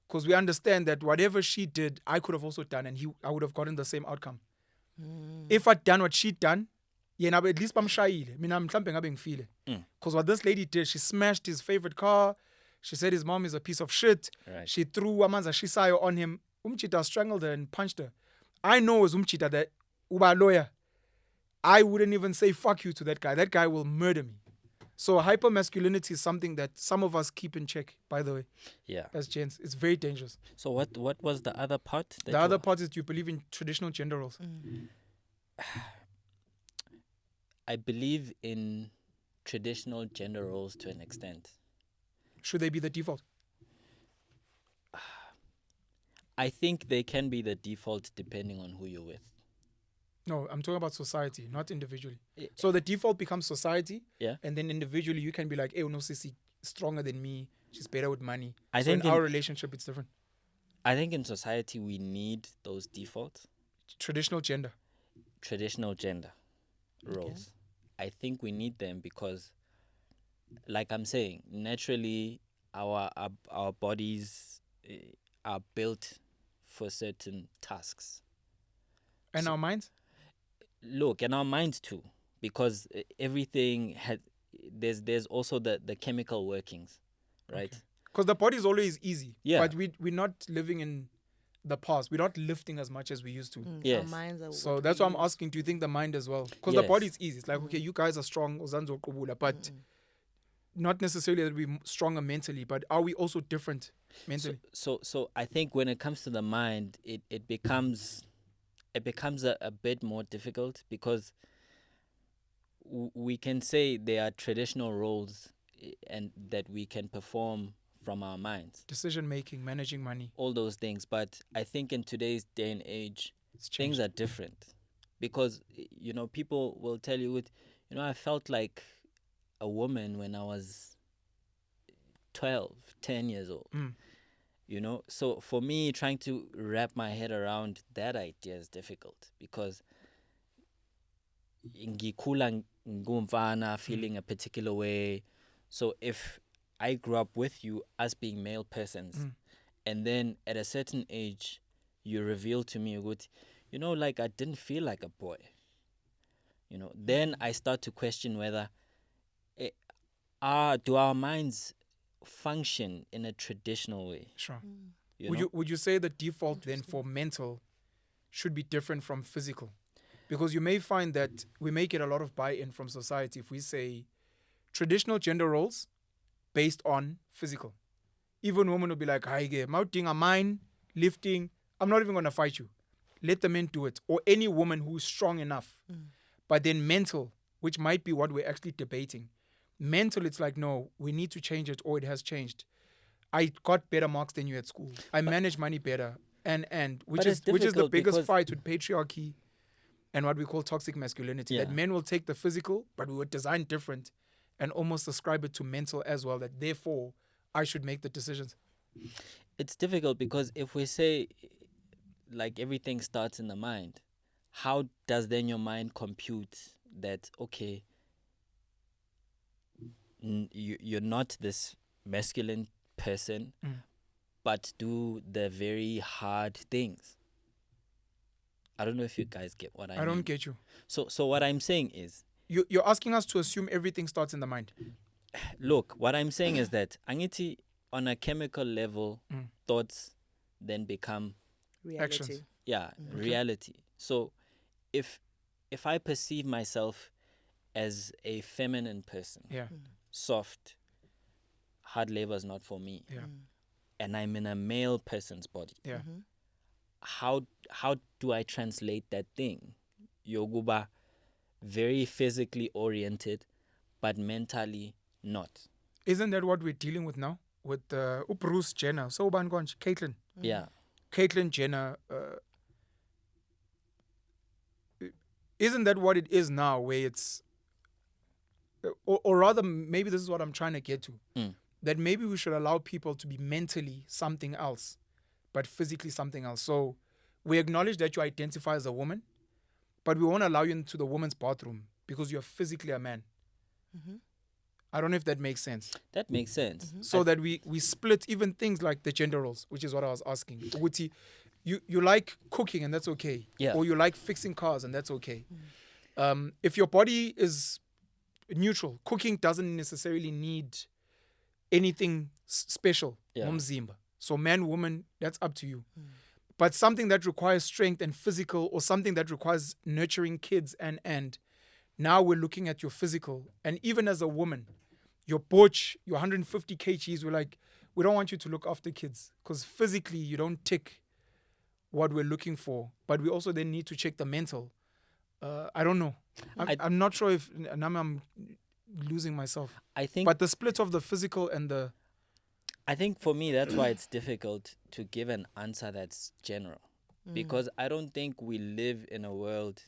Because we understand that whatever she did, I could have also done, and I would have gotten the same outcome. If I'd done what she'd done, at least because what this lady did, she smashed his favorite car. She said his mom is a piece of shit. Right. She threw Amanza Shisayo on him. Umchita strangled her and punched her. I know as Umchita that Uba lawyer, I wouldn't even say fuck you to that guy. That guy will murder me. So hypermasculinity is something that some of us keep in check, by the way. Yeah. As gents. It's very dangerous. So what was the other part? The other part is, do you believe in traditional gender roles? I believe in traditional gender roles to an extent. Should they be the default? I think they can be the default depending on who you're with. No, I'm talking about society, not individually. So the default becomes society, and then individually you can be like, hey, Nosisi stronger than me, she's better with money. I think in our relationship, it's different. I think in society we need those defaults. Traditional gender roles. Okay. I think we need them because, like I'm saying, naturally our bodies are built for certain tasks. And our minds? Look, and our minds too, because everything there's also the chemical workings, right? Because the body is always easy. Yeah. But we're not living in the past. We're not lifting as much as we used to. Yes. Our minds are So that's why I'm asking, do you think the mind as well? Because the body is easy. It's like, okay, you guys are strong, but not necessarily that we're stronger mentally, but are we also different mentally? So I think when it comes to the mind, it becomes a bit more difficult because we can say there are traditional roles and that we can perform from our minds. Decision making, managing money. All those things. But I think in today's day and age, things are different. Because, people will tell you, I felt like a woman when I was 10 years old. So for me, trying to wrap my head around that idea is difficult because ngikula ngumfana feeling a particular way. So if I grew up with you as being male persons, and then at a certain age, you reveal to me, like I didn't feel like a boy. Then I start to question whether do our minds function in a traditional way? Sure. Would you say the default then for mental should be different from physical? Because you may find that we may get a lot of buy-in from society if we say traditional gender roles based on physical. Even women will be like, hi, mounting a mine, lifting, I'm not even going to fight you. Let the men do it. Or any woman who is strong enough. But then mental, which might be what we're actually debating. Mental, it's like, no, we need to change it or it has changed. I got better marks than you at school. I manage money better. And which is the biggest fight with patriarchy and what we call toxic masculinity. That men will take the physical, but we were designed different and almost ascribe it to mental as well, that therefore I should make the decisions. It's difficult because if we say like everything starts in the mind, how does then your mind compute that, okay, you're not this masculine person, but do the very hard things? I don't know if you guys get what I mean. I don't get you. So what I'm saying is... You're asking us to assume everything starts in the mind. Look, what I'm saying is that Angiti, on a chemical level, thoughts then become... reality. Actions. Yeah, reality. So if I perceive myself as a feminine person, soft, hard labor is not for me, and I'm in a male person's body, how do I translate that thing? Yoguba, very physically oriented, but mentally not. Isn't that what we're dealing with now? With Bruce Jenner, so Caitlyn. Yeah. Caitlyn Jenner, isn't that what it is now, where it's, or rather, maybe this is what I'm trying to get to, that maybe we should allow people to be mentally something else, but physically something else. So we acknowledge that you identify as a woman, but we won't allow you into the woman's bathroom because you're physically a man. I don't know if that makes sense. That makes sense. So that we split even things like the gender roles, which is what I was asking. Uguti, you like cooking and that's okay. Yeah. Or you like fixing cars and that's okay. If your body is neutral, cooking doesn't necessarily need anything special. Mumzimba. So man, woman, that's up to you. But something that requires strength and physical, or something that requires nurturing kids and now we're looking at your physical. And even as a woman, your butch, your 150 kgs, we're like, we don't want you to look after kids because physically you don't tick what we're looking for. But we also then need to check the mental. I don't know. I'm not sure if I'm losing myself. I think, but the split of the physical and the... I think for me, that's why it's difficult to give an answer that's general. Because I don't think we live in a world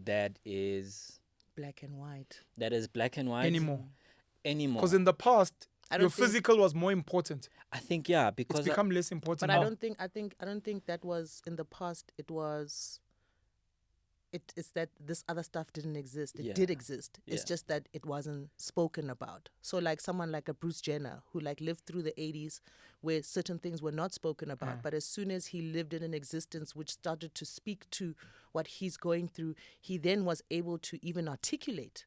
that is... black and white. That is black and white. Anymore. Because in the past, your physical was more important. I think, yeah, because... It's become less important but now. I don't think that was in the past. It was... It's that this other stuff didn't exist. It did exist. It's just that it wasn't spoken about. So like someone like a Bruce Jenner who like lived through the 80s where certain things were not spoken about. But as soon as he lived in an existence which started to speak to what he's going through, he then was able to even articulate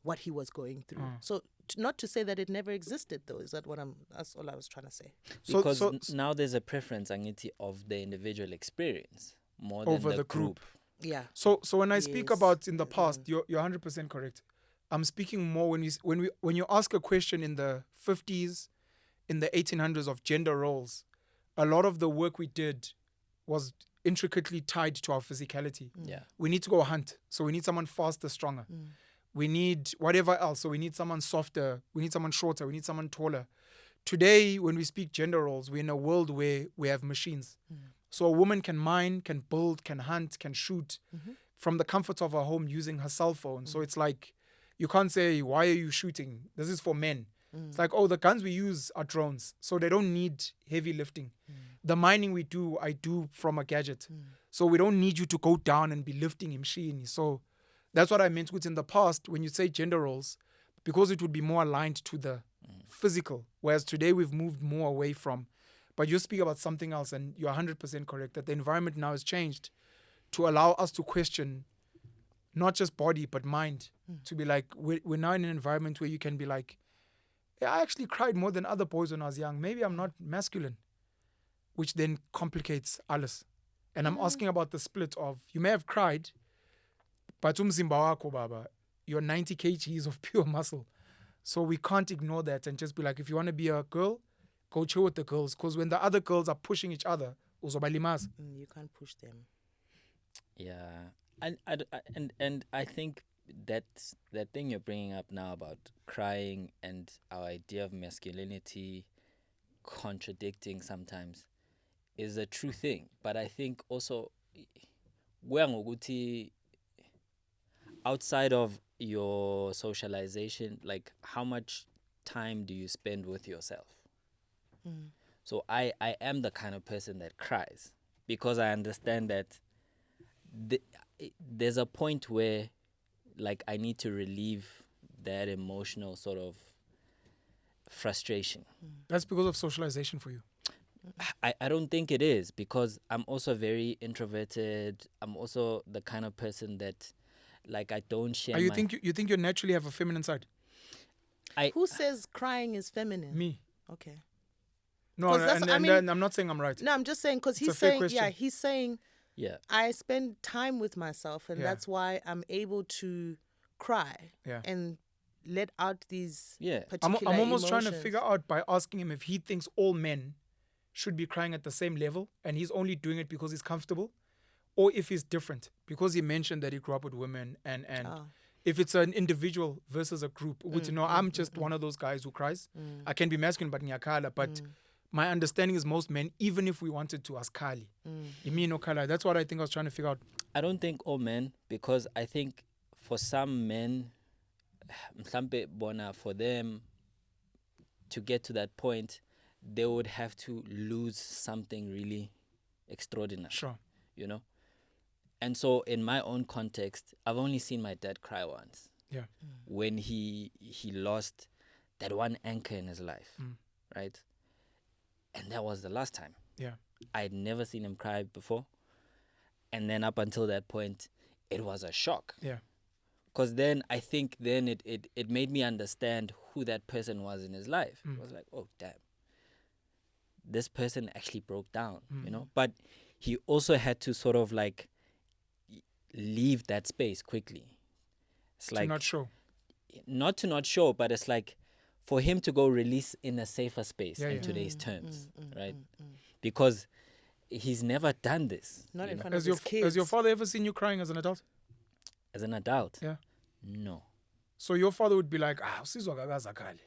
what he was going through. So not to say that it never existed though. That's all I was trying to say. Because now there's a preference, Angiti, of the individual experience more than over the group. Yeah. So when I speak about in the past, you're 100% correct. I'm speaking more when you ask a question in the 50s, in the 1800s of gender roles, a lot of the work we did was intricately tied to our physicality. Yeah. We need to go hunt, so we need someone faster, stronger. We need whatever else, so we need someone softer, we need someone shorter, we need someone taller. Today, when we speak gender roles, we're in a world where we have machines. So a woman can mine, can build, can hunt, can shoot from the comfort of her home using her cell phone. So it's like, you can't say, why are you shooting? This is for men. It's like, oh, the guns we use are drones. So they don't need heavy lifting. The mining I do from a gadget. So we don't need you to go down and be lifting a machine. So that's what I meant with in the past, when you say gender roles, because it would be more aligned to the physical. Whereas today we've moved more away from. But you speak about something else, and you're 100% correct, that the environment now has changed to allow us to question not just body, but mind. To be like, we're now in an environment where you can be like, yeah, I actually cried more than other boys when I was young. Maybe I'm not masculine, which then complicates alles. And I'm asking about the split of, you may have cried, but umzimba wako baba, you're 90 kgs of pure muscle. So we can't ignore that and just be like, if you want to be a girl, go chill with the girls, because when the other girls are pushing each other, you can't push them. Yeah, and I think that thing you're bringing up now about crying and our idea of masculinity contradicting sometimes is a true thing. But I think also, outside of your socialization, like how much time do you spend with yourself? So I am the kind of person that cries because I understand that there's a point where like I need to relieve that emotional sort of frustration. That's because of socialization for you. I don't think it is, because I'm also very introverted. I'm also the kind of person that like I don't share. You think you naturally have a feminine side? Who says crying is feminine? Me. Okay. No, and I'm not saying I'm right. No, I'm just saying because he's saying, yeah, I spend time with myself, and that's why I'm able to cry and let out these particular I'm almost emotions. trying to figure out by asking him if he thinks all men should be crying at the same level and he's only doing it because he's comfortable, or if he's different, because he mentioned that he grew up with women and if it's an individual versus a group, which I'm just one of those guys who cries. I can be masculine but ngiyakhala, but my understanding is most men, even if we wanted to askali, no kala. That's what I think I was trying to figure out. I don't think all men, because I think for some men, for them to get to that point, they would have to lose something really extraordinary. Sure. You know? And so in my own context, I've only seen my dad cry once. Yeah. When he lost that one anchor in his life. Right? And that was the last time. Yeah. I'd never seen him cry before. And then up until that point, it was a shock. Yeah. Because then I think it made me understand who that person was in his life. It was like, oh, damn. This person actually broke down, you know? But he also had to sort of like leave that space quickly. It's like not show. Not to not show, but it's like for him to go release in a safer space in today's terms, right? Because he's never done this. Not in front of his kids. Has your father ever seen you crying as an adult? As an adult? Yeah. No. So your father would be like, Sizwe akazakali.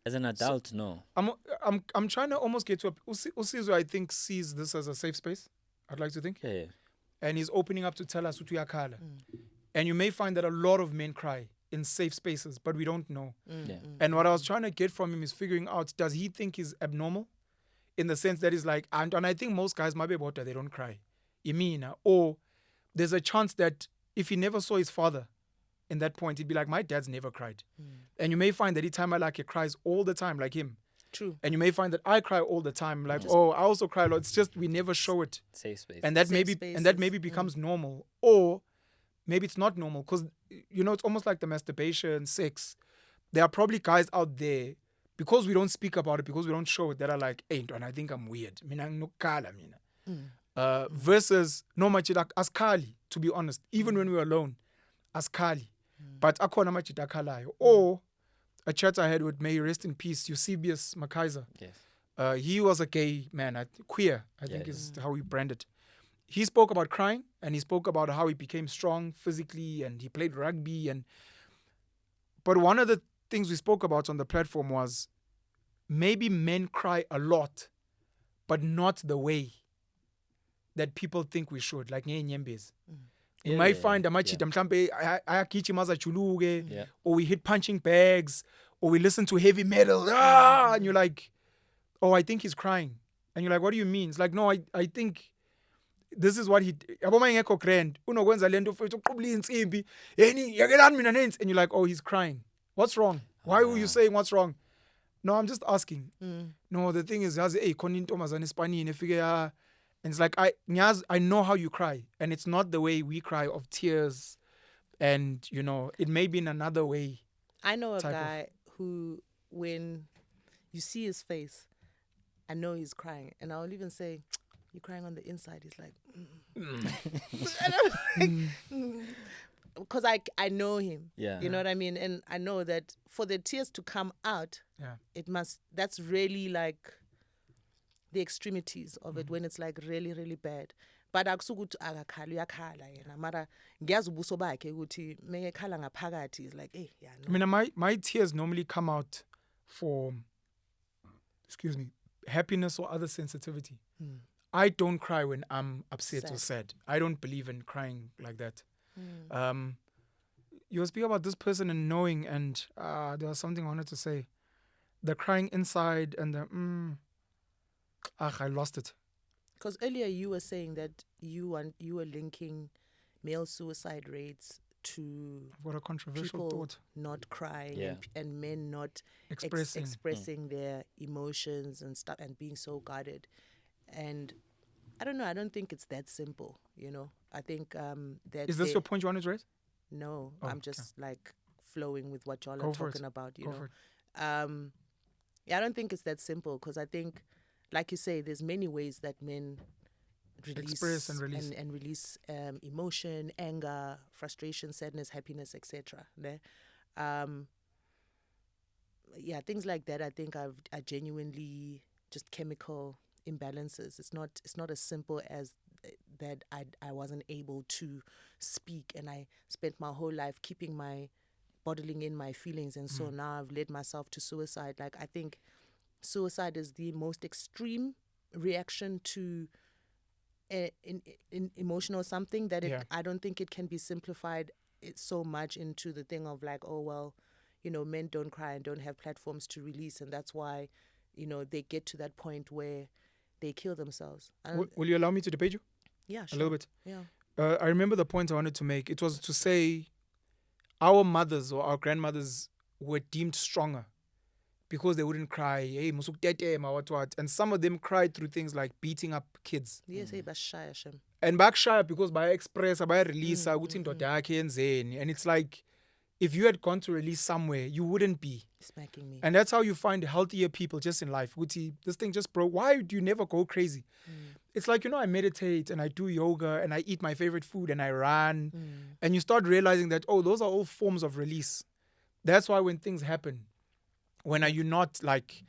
As an adult, no. I'm trying to almost get to Sizwe, I think, sees this as a safe space. I'd like to think. Yeah. And he's opening up to tell us utuyakhala. And you may find that a lot of men cry in safe spaces, but we don't know. And what I was trying to get from him is figuring out, does he think he's abnormal? In the sense that he's like, and I think most guys, maybe about that, they don't cry. Imina. Or there's a chance that if he never saw his father in that point, he'd be like, my dad's never cried. And you may find that he cries all the time like him. True. And you may find that I cry all the time, like, I also cry a lot. It's just we never show it. Safe space. And that maybe becomes normal. Or maybe it's not normal, because it's almost like the masturbation, sex. There are probably guys out there, because we don't speak about it, because we don't show it, that are like, hey, and I think I'm weird. Versus no much like askali, to be honest. Even when we were alone, askali. But akhona machita khalayo. Or a chat I had with, may he rest in peace, Eusebius Makaiser. Yes. He was a gay man, queer, I think is how he branded. He spoke about crying, and he spoke about how he became strong physically, and he played rugby. But one of the things we spoke about on the platform was maybe men cry a lot, but not the way that people think we should, like nyembezi. You might find amachita mhlambe ayagijima azajuluke, or we hit punching bags, or we listen to heavy metal, and you're like, oh, I think he's crying. And you're like, what do you mean? It's like, no, I think this is what he aboma ngekho grand unokwenza lento mfethu uqubula insimbi yeni yakelani mina nensi, and you're like, oh, he's crying. What's wrong? Why were you saying what's wrong? No, I'm just asking. No, the thing is, yazi khona intombazana esipanini efike and it's like, I know how you cry, and it's not the way we cry of tears, and it may be in another way. I know a guy who, when you see his face, I know he's crying, and I'll even say, you're crying on the inside. He's like, and I'm like, because I know him. Yeah. You know what I mean? And I know that for the tears to come out, that's really like the extremities of it, when it's like really, really bad. but akusukuthi akakhali uyakhala yena mara ngiyazi ubuso bakhe ukuthi mekekhala ngaphakathi is like yeah no. I mean, my tears normally come out for, happiness or other sensitivity. I don't cry when I'm upset or sad. I don't believe in crying like that. You speak about this person and knowing, and there was something I wanted to say. The crying inside and the I lost it. Because earlier you were saying that you were linking male suicide rates to what a controversial people thought. Not crying and men not expressing their emotions and stuff and being so guarded. And I don't know, I don't think it's that simple, you know. I think that is this your point you wanted to raise? No, I'm just like flowing with what y'all are talking about, you know. I don't think it's that simple because I think, like you say, there's many ways that men express and release and release emotion, anger, frustration, sadness, happiness, etc. Things like that I think are genuinely just chemical imbalances. It's not as simple as that I wasn't able to speak and I spent my whole life bottling in my feelings, and so now I've led myself to suicide. Like, I think suicide is the most extreme reaction to in emotional something that I don't think it can be simplified so much into the thing of like, oh well, you know, men don't cry and don't have platforms to release, and that's why, you know, they get to that point where they kill themselves. Will you allow me to debate you? Yeah, sure. A little bit. Yeah. I remember the point I wanted to make. It was to say our mothers or our grandmothers were deemed stronger because they wouldn't cry. Hey, what. And some of them cried through things like beating up kids. Yes, and back shy because by express, by release, and it's like, if you had gone to release somewhere, you wouldn't be smacking me. And that's how you find healthier people just in life. This thing just broke. Why do you never go crazy? It's like, you know, I meditate and I do yoga and I eat my favorite food and I run. And you start realizing that, oh, those are all forms of release. That's why when things happen, when are you not like,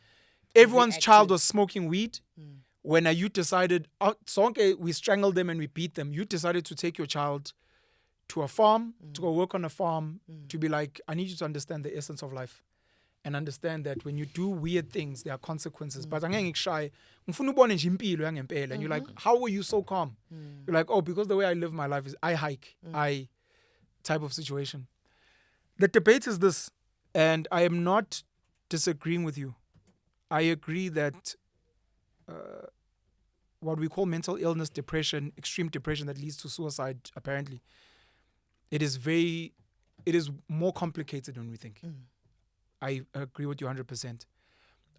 everyone's child was smoking weed. When are you decided, we strangled them and we beat them. You decided to take your child to a farm, to go work on a farm, to be like, I need you to understand the essence of life and understand that when you do weird things, there are consequences. But I'm getting shy. And you're like, how are you so calm? You're like, oh, because the way I live my life is I hike, type of situation. The debate is this, and I am not disagreeing with you. I agree that what we call mental illness, depression, extreme depression that leads to suicide, apparently, it is more complicated than we think. I agree with you 100%.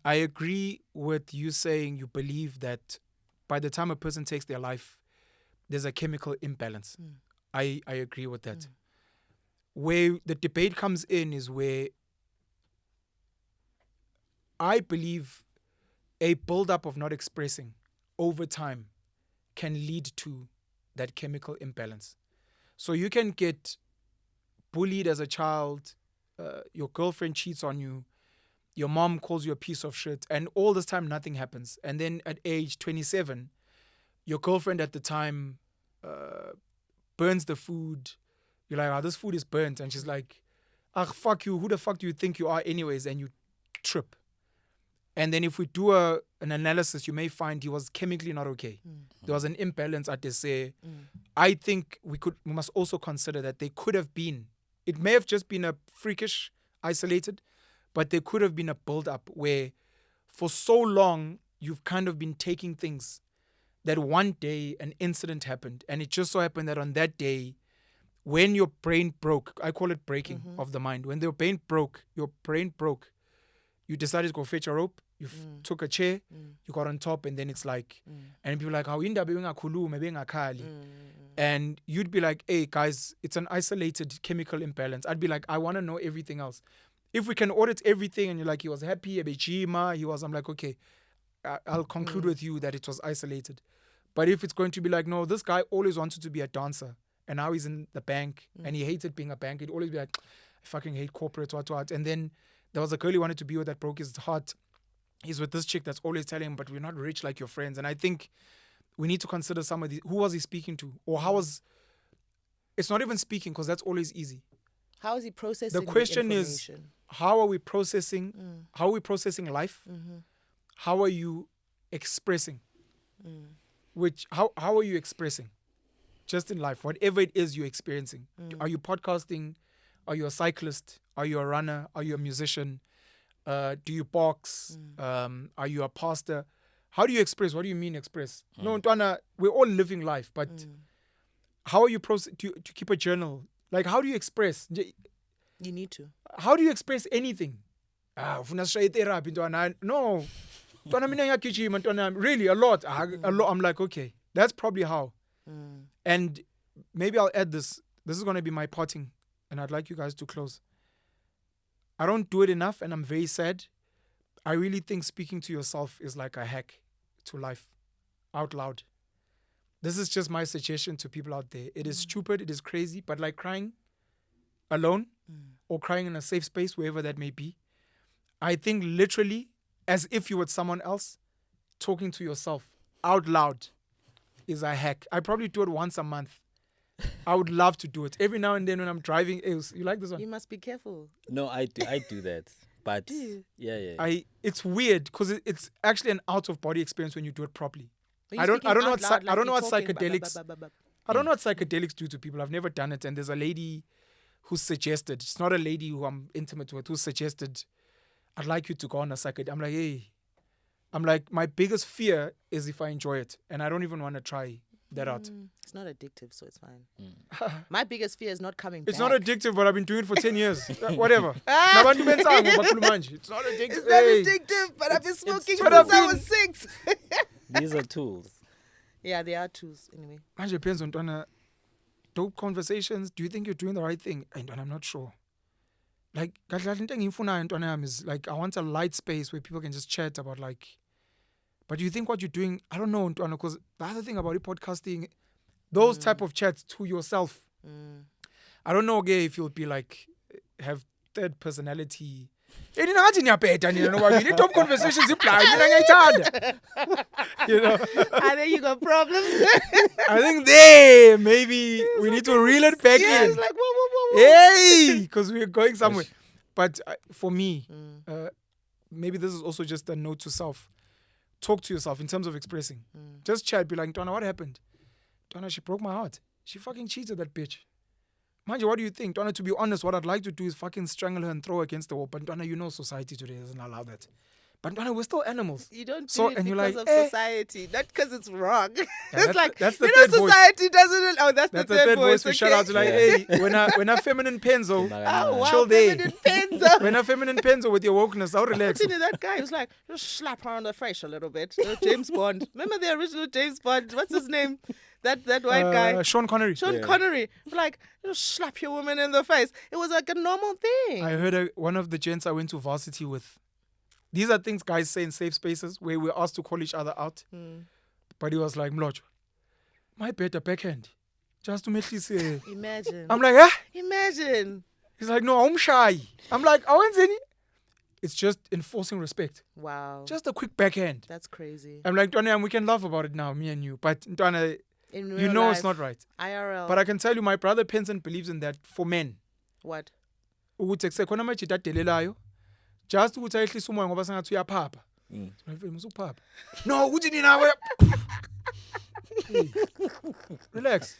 I agree with you saying you believe that by the time a person takes their life, there's a chemical imbalance. I agree with that. Where the debate comes in is where I believe a build-up of not expressing over time can lead to that chemical imbalance. So you can get bullied as a child, your girlfriend cheats on you, your mom calls you a piece of shit, and all this time nothing happens. And then at age 27, your girlfriend at the time burns the food. You're like, oh, this food is burnt. And she's like, ah, fuck you. Who the fuck do you think you are anyways? And you trip. And then if we do an analysis, you may find he was chemically not okay. There was an imbalance at the say. I think we must also consider that they could have been, it may have just been a freakish, isolated, but there could have been a build-up where for so long you've kind of been taking things that one day an incident happened. And it just so happened that on that day, when your brain broke, I call it breaking of the mind. When your brain broke, you decided to go fetch a rope, you took a chair, you got on top, and then it's like, and people are like, how and you'd be like, hey guys, it's an isolated chemical imbalance. I'd be like, I want to know everything else. If we can audit everything and you're like, he was happy, I'm like, okay, I'll conclude with you that it was isolated. But if it's going to be like, no, this guy always wanted to be a dancer and now he's in the bank and he hated being a bank, he'd always be like, I fucking hate corporate, what. And then there was a girl he wanted to be with that broke his heart. He's with this chick that's always telling him, but we're not rich like your friends. And I think we need to consider some of these. Who was he speaking to? Or how was... It's not even speaking, because that's always easy. How is he processing the question is, how are we processing? How are we processing life? How are you expressing? How are you expressing? Just in life, whatever it is you're experiencing. Are you podcasting? Are you a cyclist? Are you a runner? Are you a musician? Do you box? Are you a pastor? How do you express? What do you mean express? No, Ntwana, we're all living life, but how are you to keep a journal? Like, how do you express? You need to. How do you express anything? No. Really, a lot. I'm like, okay, that's probably how. And maybe I'll add this. This is going to be my parting, and I'd like you guys to close. I don't do it enough, and I'm very sad. I really think speaking to yourself is like a hack to life, out loud. This is just my suggestion to people out there. It is stupid, it is crazy, but like crying alone or crying in a safe space, wherever that may be, I think literally as if you were someone else, talking to yourself out loud is a hack. I probably do it once a month. I would love to do it. Every now and then when I'm driving, you like this one? You must be careful. No, I do that. But yeah. It's weird because it's actually an out of body experience when you do it properly. I don't know what psychedelics. I don't know what psychedelics do to people. I've never done it, and there's a lady who suggested. It's not a lady who I'm intimate with who suggested, I'd like you to go on a psychedelic. I'm like, hey. I'm like, my biggest fear is if I enjoy it, and I don't even want to try that out. It's not addictive, so it's fine. My biggest fear is not coming back. It's not addictive, but I've been doing it for 10 years. Whatever. It's not addictive. It's not addictive, but I've been smoking since I was 6. These are tools. Yeah, they are tools, anyway. It depends on dope conversations. Do you think you're doing the right thing? And I'm not sure. Like, is like, I want a light space where people can just chat about, like, but do you think what you're doing, I don't know, because the other thing about podcasting, those type of chats to yourself, I don't know, if you'll be like, have third personality. You know, top conversations you know. I think you got problems. I think maybe we need to reel it back in. It's like, whoa. Hey, because we're going somewhere. But for me, maybe this is also just a note to self. Talk to yourself in terms of expressing. Just chat, be like, Donna, what happened? Donna, she broke my heart. She fucking cheated, that bitch. Mind you, what do you think? Donna, to be honest, what I'd like to do is fucking strangle her and throw her against the wall. But Donna, you know society today doesn't allow that. But Donna, we're still animals. You don't do it because of society, not because it's wrong. Yeah, it's like, that's the third society voice. Doesn't... Oh, that's the third voice. We shout out to like, hey, when a feminine penzo, chill there. When a feminine penzo with your wokeness, I'll relax. That guy was like, just slap her on the face a little bit. James Bond. Remember the original James Bond? What's his name? That white guy. Sean Connery. Connery. Like, just slap your woman in the face. It was like a normal thing. I heard one of the gents I went to varsity with. These are things guys say in safe spaces where we're asked to call each other out. But he was like, Mlojo, my better backhand. Just to make you say. Imagine. I'm like, huh? Imagine. He's like, no, I'm shy. I'm like, I won't say any. It's just enforcing respect. Wow. Just a quick backhand. That's crazy. I'm like, Donna, we can laugh about it now, me and you. But Donna, you know life, it's not right. IRL. But I can tell you, my brother Vincent believes in that for men. What? Just to tell you someone ngoba sengathi uyaphapha. Usuphapha. No, uthi nina relax.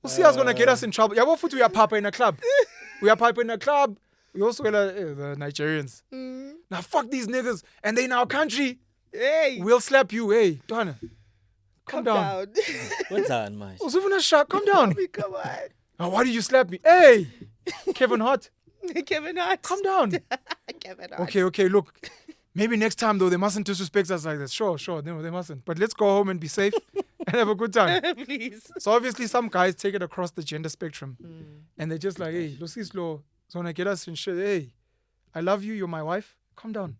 Usiya's gonna get us in trouble. Yabo futhi uyaphapha in a club. Uyaphapha in a club. We also get the Nigerians. Now fuck these niggas and they in our country. Hey. We'll slap you. Hey, Donna. Calm down. What's on, man? Calm down. Come on. Now, why did you slap me? Hey, Kevin Hart. Kevin Hart. Calm down. Kevin Hart. Okay, look. Maybe next time, though, they mustn't disrespect us like this. Sure, no, they mustn't. But let's go home and be safe and have a good time. Please. So obviously, some guys take it across the gender spectrum. And they're just like, hey, Nosisi Ngakane, it's going to get us in shit. Hey, I love you. You're my wife. Calm down.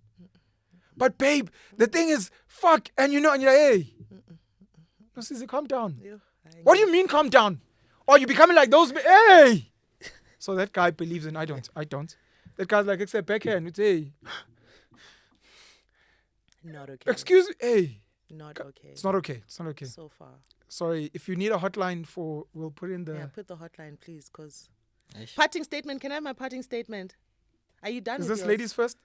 But babe, the thing is, fuck. And and you're like, hey, Nosisi, calm down. What do you mean calm down? Or you becoming like those, hey. So that guy believes in, I don't. That guy's like, except backhand, it's hey. Not okay. Excuse me, hey. Not okay. It's not okay. It's not okay. So far. Sorry. If you need a hotline we'll put in the... Yeah, put the hotline, please, because... Parting statement. Can I have my parting statement? Are you done Is with this yours? ladies first?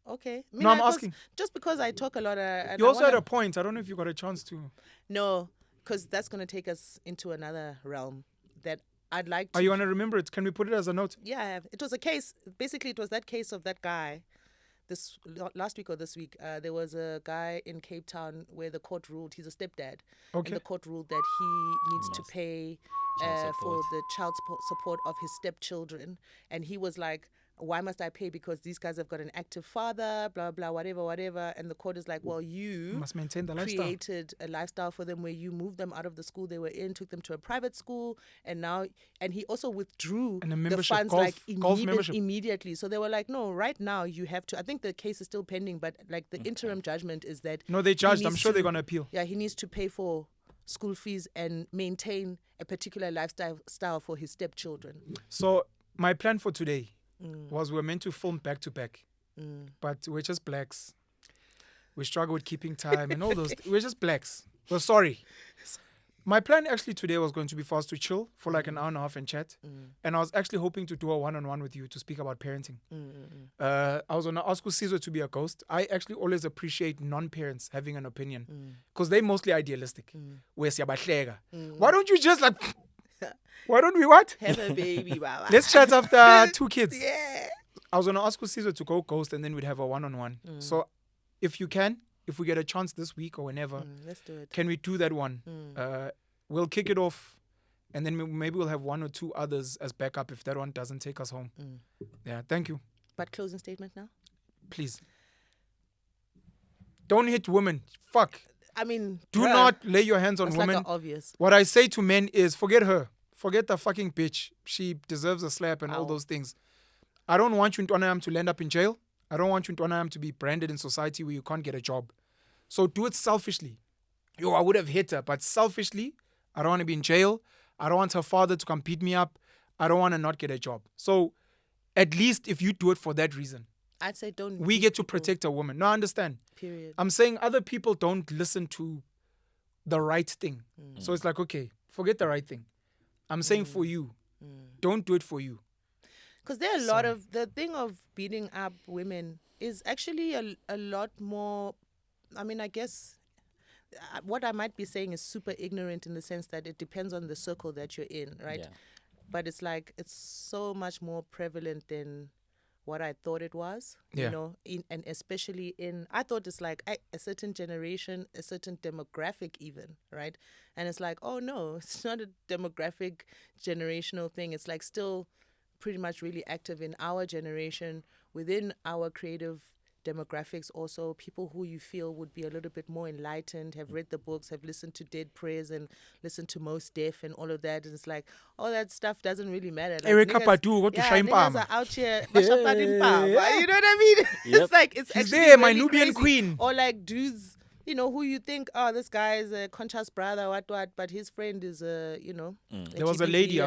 Okay. No, I'm asking. Just because I talk a lot... and you I also had a point. I don't know if you got a chance to... No, because that's going to take us into another realm that I'd like to... Are you going to remember it? Can we put it as a note? Yeah, I have. It was a case. Basically, it was that case of that guy. This last week or this week, there was a guy in Cape Town where the court ruled, he's a stepdad. Okay. And the court ruled that he needs to pay for the child support of his stepchildren. And he was like, why must I pay? Because these guys have got an active father, blah, blah, whatever. And the court is like, well, you must maintain the lifestyle. Created a lifestyle for them where you moved them out of the school they were in, took them to a private school. And he also withdrew the funds immediately. So they were like, no, right now you have to, I think the case is still pending, but like the interim judgment is that. No, they judged. I'm sure they're going to appeal. Yeah, he needs to pay for school fees and maintain a particular lifestyle for his stepchildren. So my plan for today was we're meant to film back to back, but we're just blacks. We struggle with keeping time and all those. We're just blacks. We're sorry. My plan actually today was going to be for us to chill for like an hour and a half and chat. And I was actually hoping to do a one-on-one with you to speak about parenting. I was going to ask Sizwe to be a ghost. I actually always appreciate non-parents having an opinion because they're mostly idealistic. Why don't you just like... Why don't we what? Have a baby, Baba. Let's chat after 2 kids. Yeah. I was going to ask Sizwe to go ghost and then we'd have a one-on-one. So if you can, if we get a chance this week or whenever, let's do it. Can we do that one? We'll kick it off and then maybe we'll have 1 or 2 others as backup if that one doesn't take us home. Yeah, thank you. But closing statement now? Please. Don't hit women. Fuck. I mean... Do not lay your hands on women. Like obvious. What I say to men is forget her. Forget the fucking bitch. She deserves a slap and all those things. I don't want you to land up in jail. I don't want you to be branded in society where you can't get a job. So do it selfishly. I would have hit her, but selfishly, I don't want to be in jail. I don't want her father to come beat me up. I don't want to not get a job. So at least if you do it for that reason, I'd say don't. We get to protect a woman. No, I understand. Period. I'm saying other people don't listen to the right thing. So it's like, okay, forget the right thing. I'm saying for you, don't do it for you. Because there are a lot of, the thing of beating up women is actually a lot more, I mean, I guess what I might be saying is super ignorant in the sense that it depends on the circle that you're in, right? Yeah. But it's like, it's so much more prevalent than what I thought it was, you know, and especially I thought it's like a certain generation, a certain demographic even, right? And it's like, oh no, it's not a demographic generational thing. It's like still pretty much really active in our generation, within our creative demographics also, people who you feel would be a little bit more enlightened, have read the books, have listened to Dead Prayers and listened to Most Deaf and all of that. And it's like, all that stuff doesn't really matter. Like, niggas are out here, you know what I mean? Yep. It's like, it's She's actually there, my really Nubian crazy. queen. Or like dudes, you know, who you think, oh, this guy is a conscious brother, what, but his friend is a, you know. There was a lady,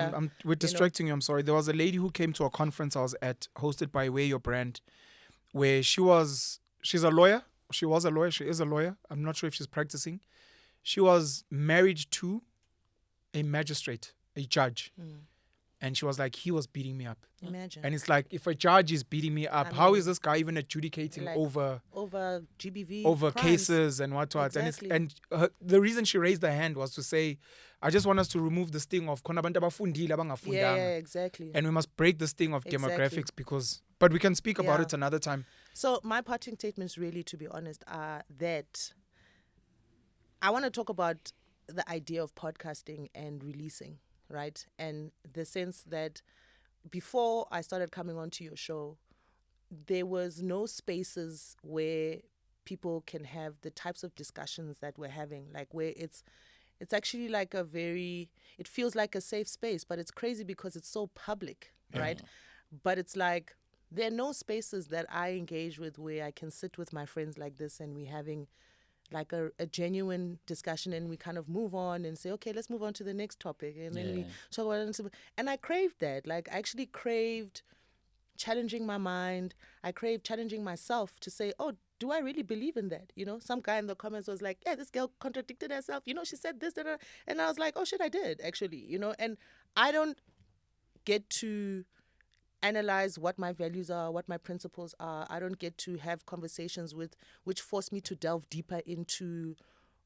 we're distracting you, I'm sorry. There was a lady who came to a conference I was at, hosted by Wear Your Brand, where she's a lawyer. She was a lawyer. She is a lawyer. I'm not sure if she's practicing. She was married to a magistrate, a judge. And she was like, he was beating me up. Imagine. And it's like, if a judge is beating me up, how is this guy even adjudicating like over GBV, over crimes. cases and what? Exactly. And the reason she raised her hand was to say, I just want us to remove this thing of yeah, exactly. and we must break this thing of demographics but we can speak about it another time. So my parting statements really, to be honest, are that I want to talk about the idea of podcasting and releasing, right? And the sense that before I started coming onto your show, there was no spaces where people can have the types of discussions that we're having, like where it's actually like it feels like a safe space, but it's crazy because it's so public, right? But it's like, there are no spaces that I engage with where I can sit with my friends like this and we're having like a genuine discussion and we kind of move on and say, okay, let's move on to the next topic. And then we talk about it. And I craved that. Like, I actually craved challenging my mind. I craved challenging myself to say, oh, do I really believe in that? You know, some guy in the comments was like, yeah, this girl contradicted herself. You know, she said this, and I was like, oh shit, I did actually, you know, and I don't get to analyze what my values are, what my principles are. I don't get to have conversations which force me to delve deeper into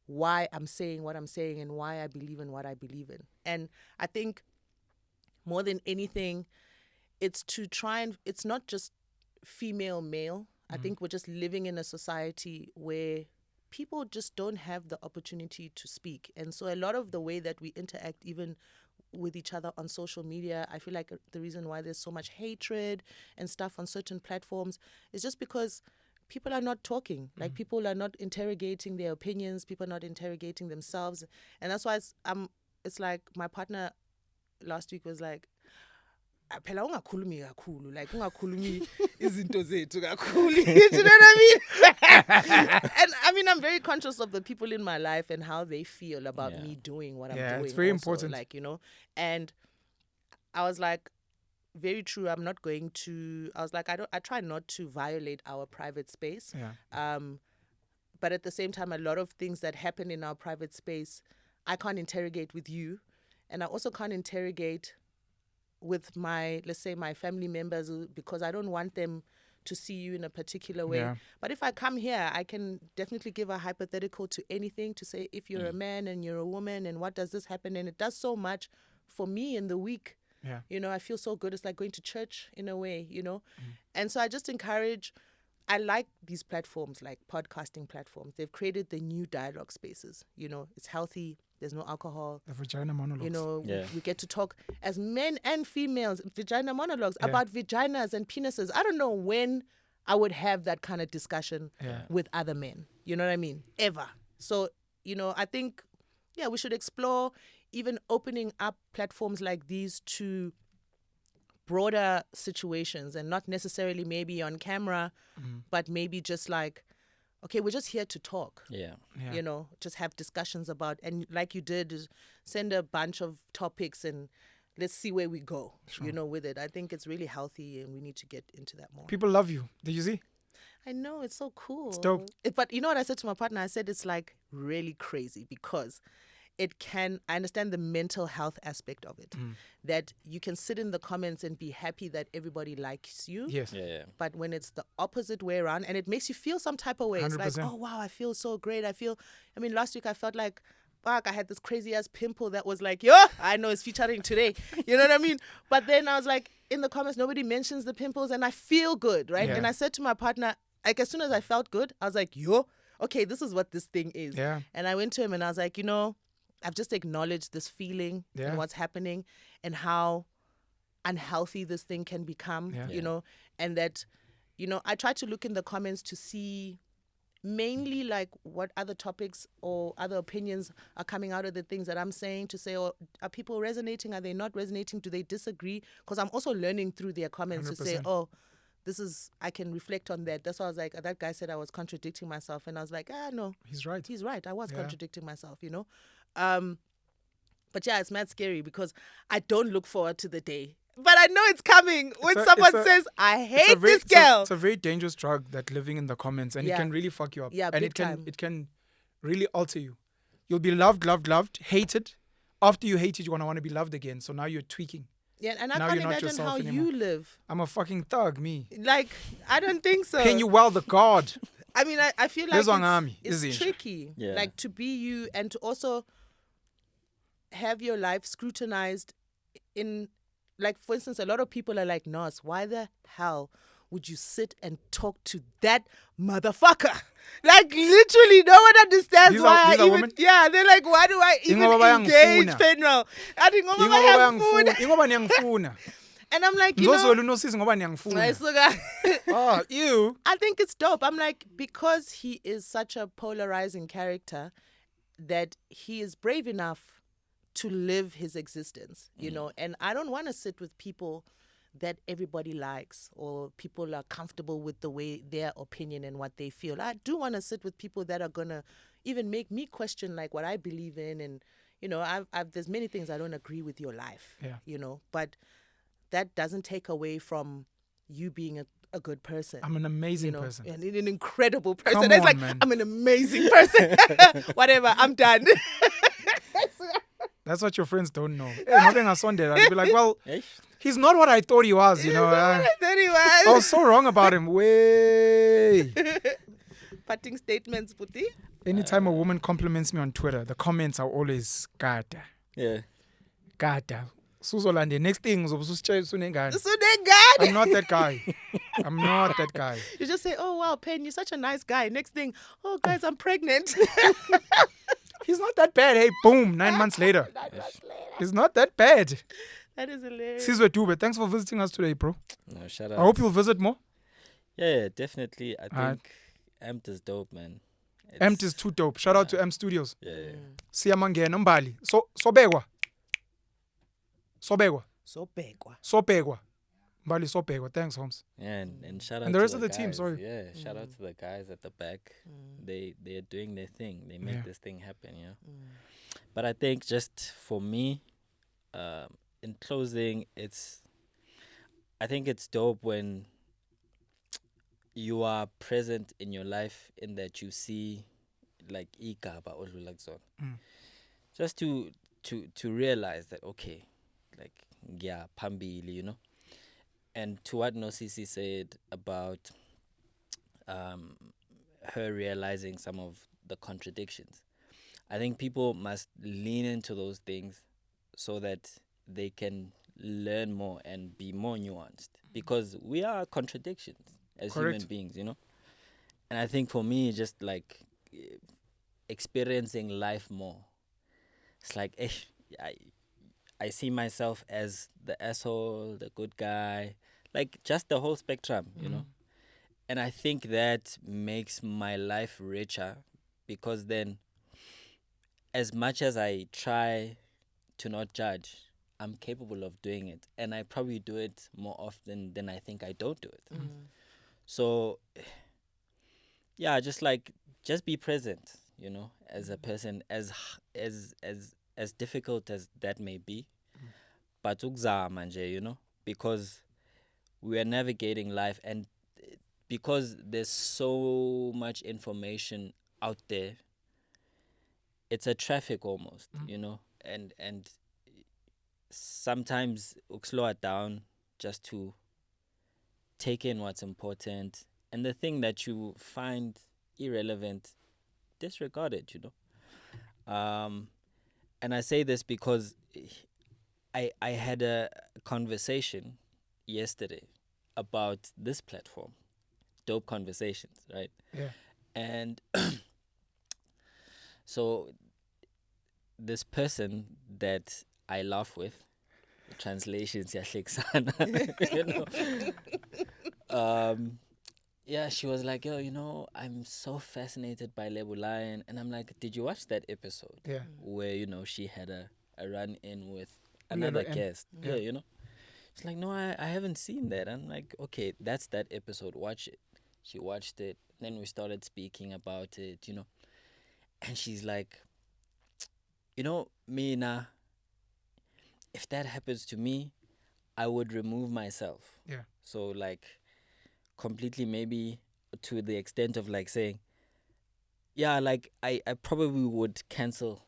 why I'm saying what I'm saying and why I believe in what I believe in. And I think more than anything, it's to try and, it's not just female, male. I think we're just living in a society where people just don't have the opportunity to speak. And so a lot of the way that we interact, even with each other on social media, I feel like the reason why there's so much hatred and stuff on certain platforms is just because people are not talking. Like people are not interrogating their opinions, people are not interrogating themselves. And that's why it's like my partner last week was like, phela ungakhulumi kakhulu, like ungakhulumi izinto zethu kakhulu. You know what I mean? And I mean, I'm very conscious of the people in my life and how they feel about me doing what I'm doing. Yeah, it's very also, important. like, you know, and I was like, very true. I'm not going to. I was like, I try not to violate our private space. Yeah. But at the same time, a lot of things that happen in our private space, I can't interrogate with you, and I also can't interrogate with my, let's say, my family members, because I don't want them to see you in a particular way. Yeah. But if I come here, I can definitely give a hypothetical to anything, to say if you're a man and you're a woman and what does this happen, and it does so much for me in the week. Yeah. You know, I feel so good. It's like going to church in a way, you know. And so I just encourage, I like these platforms, like podcasting platforms. They've created the new dialogue spaces. You know, it's healthy. There's no alcohol. The vagina monologues. You know, we get to talk as men and females, vagina monologues about vaginas and penises. I don't know when I would have that kind of discussion with other men. You know what I mean? Ever. So, you know, I think, we should explore even opening up platforms like these to broader situations, and not necessarily maybe on camera, but maybe just like, okay, we're just here to talk. Yeah. You know, just have discussions about, and like you did, is send a bunch of topics and let's see where we go, you know, with it. I think it's really healthy and we need to get into that more. People love you. Did you see? I know, it's so cool. It's dope. But you know what I said to my partner? I said it's like really crazy because I understand the mental health aspect of it, that you can sit in the comments and be happy that everybody likes you. Yes. Yeah. But when it's the opposite way around, and it makes you feel some type of way, it's 100%. like, oh, wow, I feel so great. I mean, last week I felt like, fuck, I had this crazy ass pimple that was like, I know it's featuring today. You know what I mean? But then I was like, in the comments, nobody mentions the pimples and I feel good, right? Yeah. And I said to my partner, like, as soon as I felt good, I was like, okay, this is what this thing is. Yeah. And I went to him and I was like, you know, I've just acknowledged this feeling and what's happening and how unhealthy this thing can become, you know, and that, you know, I try to look in the comments to see mainly like what other topics or other opinions are coming out of the things that I'm saying, to say, are people resonating? Are they not resonating? Do they disagree? Because I'm also learning through their comments 100%. To say, I can reflect on that. That's why I was like, that guy said I was contradicting myself. And I was like, no. He's right. He's right. I was contradicting myself, you know. But it's mad scary because I don't look forward to the day. But I know it's coming when someone says, I hate this girl. It's a very dangerous drug, that living in the comments, and it can really fuck you up. Yeah, and big time. it can really alter you. You'll be loved, hated. After you hate it, you're going to want to be loved again. So now you're tweaking. Yeah, and I now can't imagine how anymore. you live. I'm a fucking thug, me. Like, I don't think so. Can you well the God? I mean, I feel like it's tricky. Yeah. Like, to be you and to also have your life scrutinized in, like, for instance, a lot of people are like, Nos, why the hell would you sit and talk to that motherfucker? Like, literally, no one understands why I even... Women? Yeah, they're like, why do I even engage Fenwell? I think and I'm like, you know... I think it's dope. I'm like, because he is such a polarizing character, that he is brave enough to live his existence, you know? And I don't want to sit with people that everybody likes, or people are comfortable with the way their opinion and what they feel. I do want to sit with people that are going to even make me question like what I believe in. And, you know, there's many things I don't agree with your life, you know, but that doesn't take away from you being a good person. I'm an amazing person. And an incredible person. Come It's on, like, man. I'm an amazing person. Whatever, I'm done. That's what your friends don't know. Hey, having a Sunday, I'd be like, well, he's not what I thought he was, you know. I was so wrong about him. Way. Parting statements, Puti. Anytime a woman compliments me on Twitter, the comments are always gada. Yeah. Gada. Suzolande, next thing, I'm I'm not that guy. I'm not that guy. You just say, oh, wow, Pen, you're such a nice guy. Next thing, oh, guys, I'm pregnant. He's not that bad. Hey, boom, 9 months later. He's not that bad. That is hilarious. Sizwe Dube, thanks for visiting us today, bro. No, shout out. I hope you'll visit more. Yeah, definitely. I think Amped is dope, man. Amped is too dope. Shout out to Amped Studios. Yeah. Siyamangena Mbali. Sobegwa. Mbali Sobegwa. Thanks, Holmes. Yeah, and shout out And the to rest of the guys. team, sorry. Yeah, shout out to the guys at the back. They're doing their thing. They make this thing happen, you know. But I think just for me, in closing, I think it's dope when you are present in your life in that you see like igaba or like so. Just to realize that okay, like yeah, pambili, you know. And to what Nosisi said about her realizing some of the contradictions, I think people must lean into those things so that they can learn more and be more nuanced, because we are contradictions as human beings, you know. And I think for me, just like experiencing life more, it's like I see myself as the asshole, the good guy, like just the whole spectrum, you know. And I think that makes my life richer, because then as much as I try to not judge, I'm capable of doing it. And I probably do it more often than I think I don't do it. So, yeah, just be present, you know, as a person, as difficult as that may be. But ukuzama nje, you know, because we are navigating life, and because there's so much information out there, it's a traffic almost, you know, and sometimes slow it down just to take in what's important, and the thing that you find irrelevant, disregard it, you know. And I say this because I had a conversation yesterday about this platform, Dope Conversations, right? Yeah. And so this person that I laugh with, translations you know, yeah, she was like, yo, you know, I'm so fascinated by Lebu Lion. And I'm like, did you watch that episode? Yeah. Where, you know, she had a run-in with another guest. Yeah, you know. She's like, no, I haven't seen that. I'm like, okay, that's that episode. Watch it. She watched it. Then we started speaking about it, you know. And she's like, you know, Mina, if that happens to me, I would remove myself. Yeah. So, like, completely, maybe to the extent of, like, saying, yeah, like, I probably would cancel,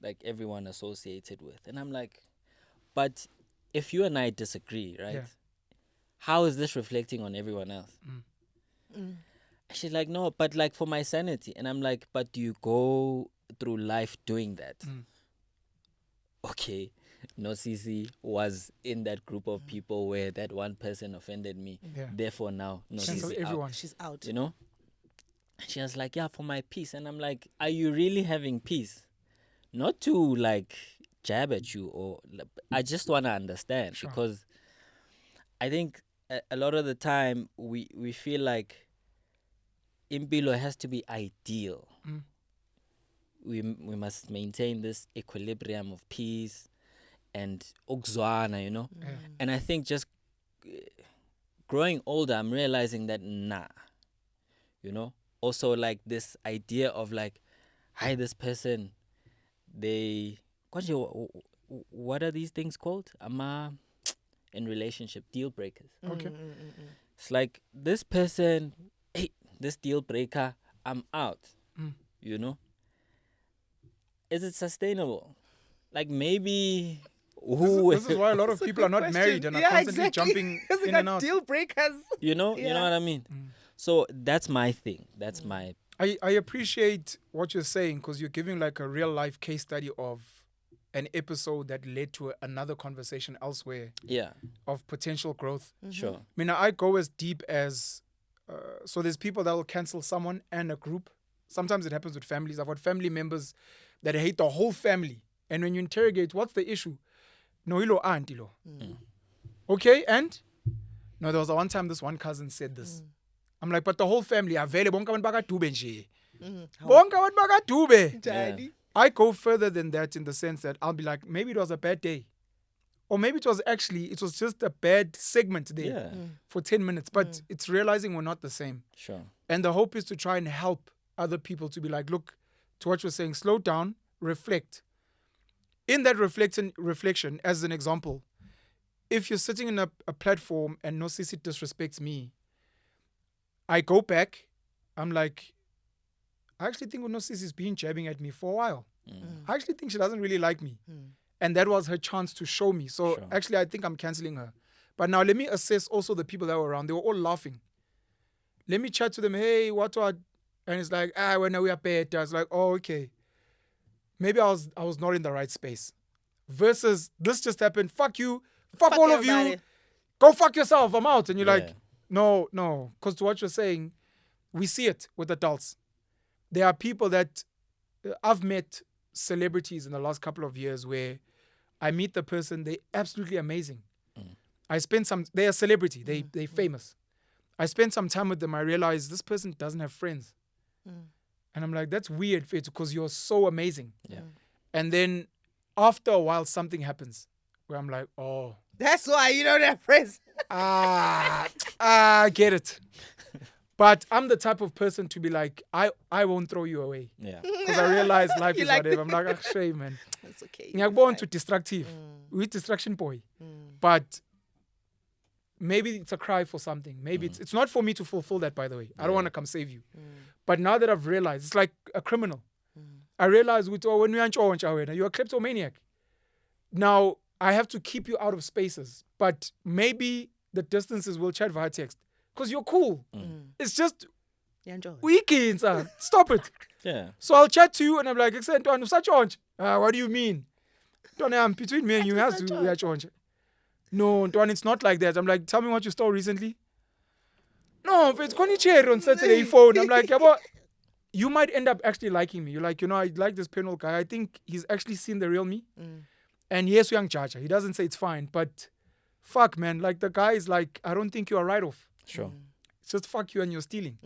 like, everyone associated with. And I'm like, but if you and I disagree, right? Yeah. How is this reflecting on everyone else? She's like, no, but like for my sanity. And I'm like, but do you go through life doing that? Okay, Nosisi was in that group of people where that one person offended me. Yeah. Therefore now Nosisi everyone. She's out. You know? She was like, yeah, for my peace. And I'm like, are you really having peace? Not to like jab at you, or I just want to understand. Sure. Because I think a lot of the time we feel like impilo has to be ideal. We must maintain this equilibrium of peace and okzwana, you know. And I think just growing older, I'm realizing that nah, you know. Also, like this idea of like, hi, this person, what are these things called? In relationship, deal breakers. Okay. It's like this person, hey, this deal breaker, I'm out. You know? Is it sustainable? Like maybe this is why a lot of people are not married and are constantly jumping in and out. Deal breakers. You know what I mean? So that's my thing. That's my... I appreciate what you're saying because you're giving like a real life case study of an episode that led to another conversation elsewhere. Yeah. Of potential growth. Sure. I mean, I go as deep as... so there's people that will cancel someone and a group. Sometimes it happens with families. I've got family members that hate the whole family. And when you interrogate, what's the issue? No, ilo auntie lo. Okay, and? No, there was one time this one cousin said this. I'm like, but the whole family are very bonka abantu bakadube nje. Bonka abantu bakadube. I go further than that in the sense that I'll be like, maybe it was a bad day. Or maybe it was just a bad segment there for 10 minutes. But it's realizing we're not the same. Sure. And the hope is to try and help other people to be like, look, to what you're saying, slow down, reflect. In that reflection, as an example, if you're sitting in a platform and Nosisi disrespects me, I go back, I'm like, I actually think Nosisi's been jabbing at me for a while. I actually think she doesn't really like me. And that was her chance to show me. So actually, I think I'm canceling her. But now let me assess also the people that were around. They were all laughing. Let me chat to them. Hey, what? And it's like, when we are better. I was like, oh, okay. Maybe I was not in the right space. Versus, this just happened. Fuck you. Fuck all everybody. Of you. Go fuck yourself. I'm out. And you're like, no. Because to what you're saying, we see it with adults. There are people that I've met celebrities in the last couple of years where I meet the person, they're absolutely amazing. They're a celebrity, they're famous. I spend some time with them, I realize this person doesn't have friends. And I'm like, that's weird, Fetu, because you're so amazing. Yeah. And then after a while, something happens where I'm like, oh. That's why you don't have friends. I get it. But I'm the type of person to be like, I won't throw you away. Yeah. Because I realize life is whatever. I'm like, shame, man. That's okay. I'm born to destructive. We're distraction boy. But maybe it's a cry for something. Maybe it's not for me to fulfill that, by the way. I don't want to come save you. But now that I've realized, it's like a criminal. I realize when you're a kleptomaniac. Now, I have to keep you out of spaces. But maybe the distances will chat via text. Because you're cool. It's just weekends. Stop it. Yeah. So I'll chat to you and I'm like, what do you mean? Between me and you has to. No, it's not like that. I'm like, tell me what you stole recently. No, it's chair on Saturday phone. I'm like, you might end up actually liking me. You're like, I like this penal guy. I think he's actually seen the real me. And yes, young Chacha. He doesn't say it's fine, but fuck, man. Like the guy is like, I don't think you are right off. Sure. It's just fuck you and you're stealing.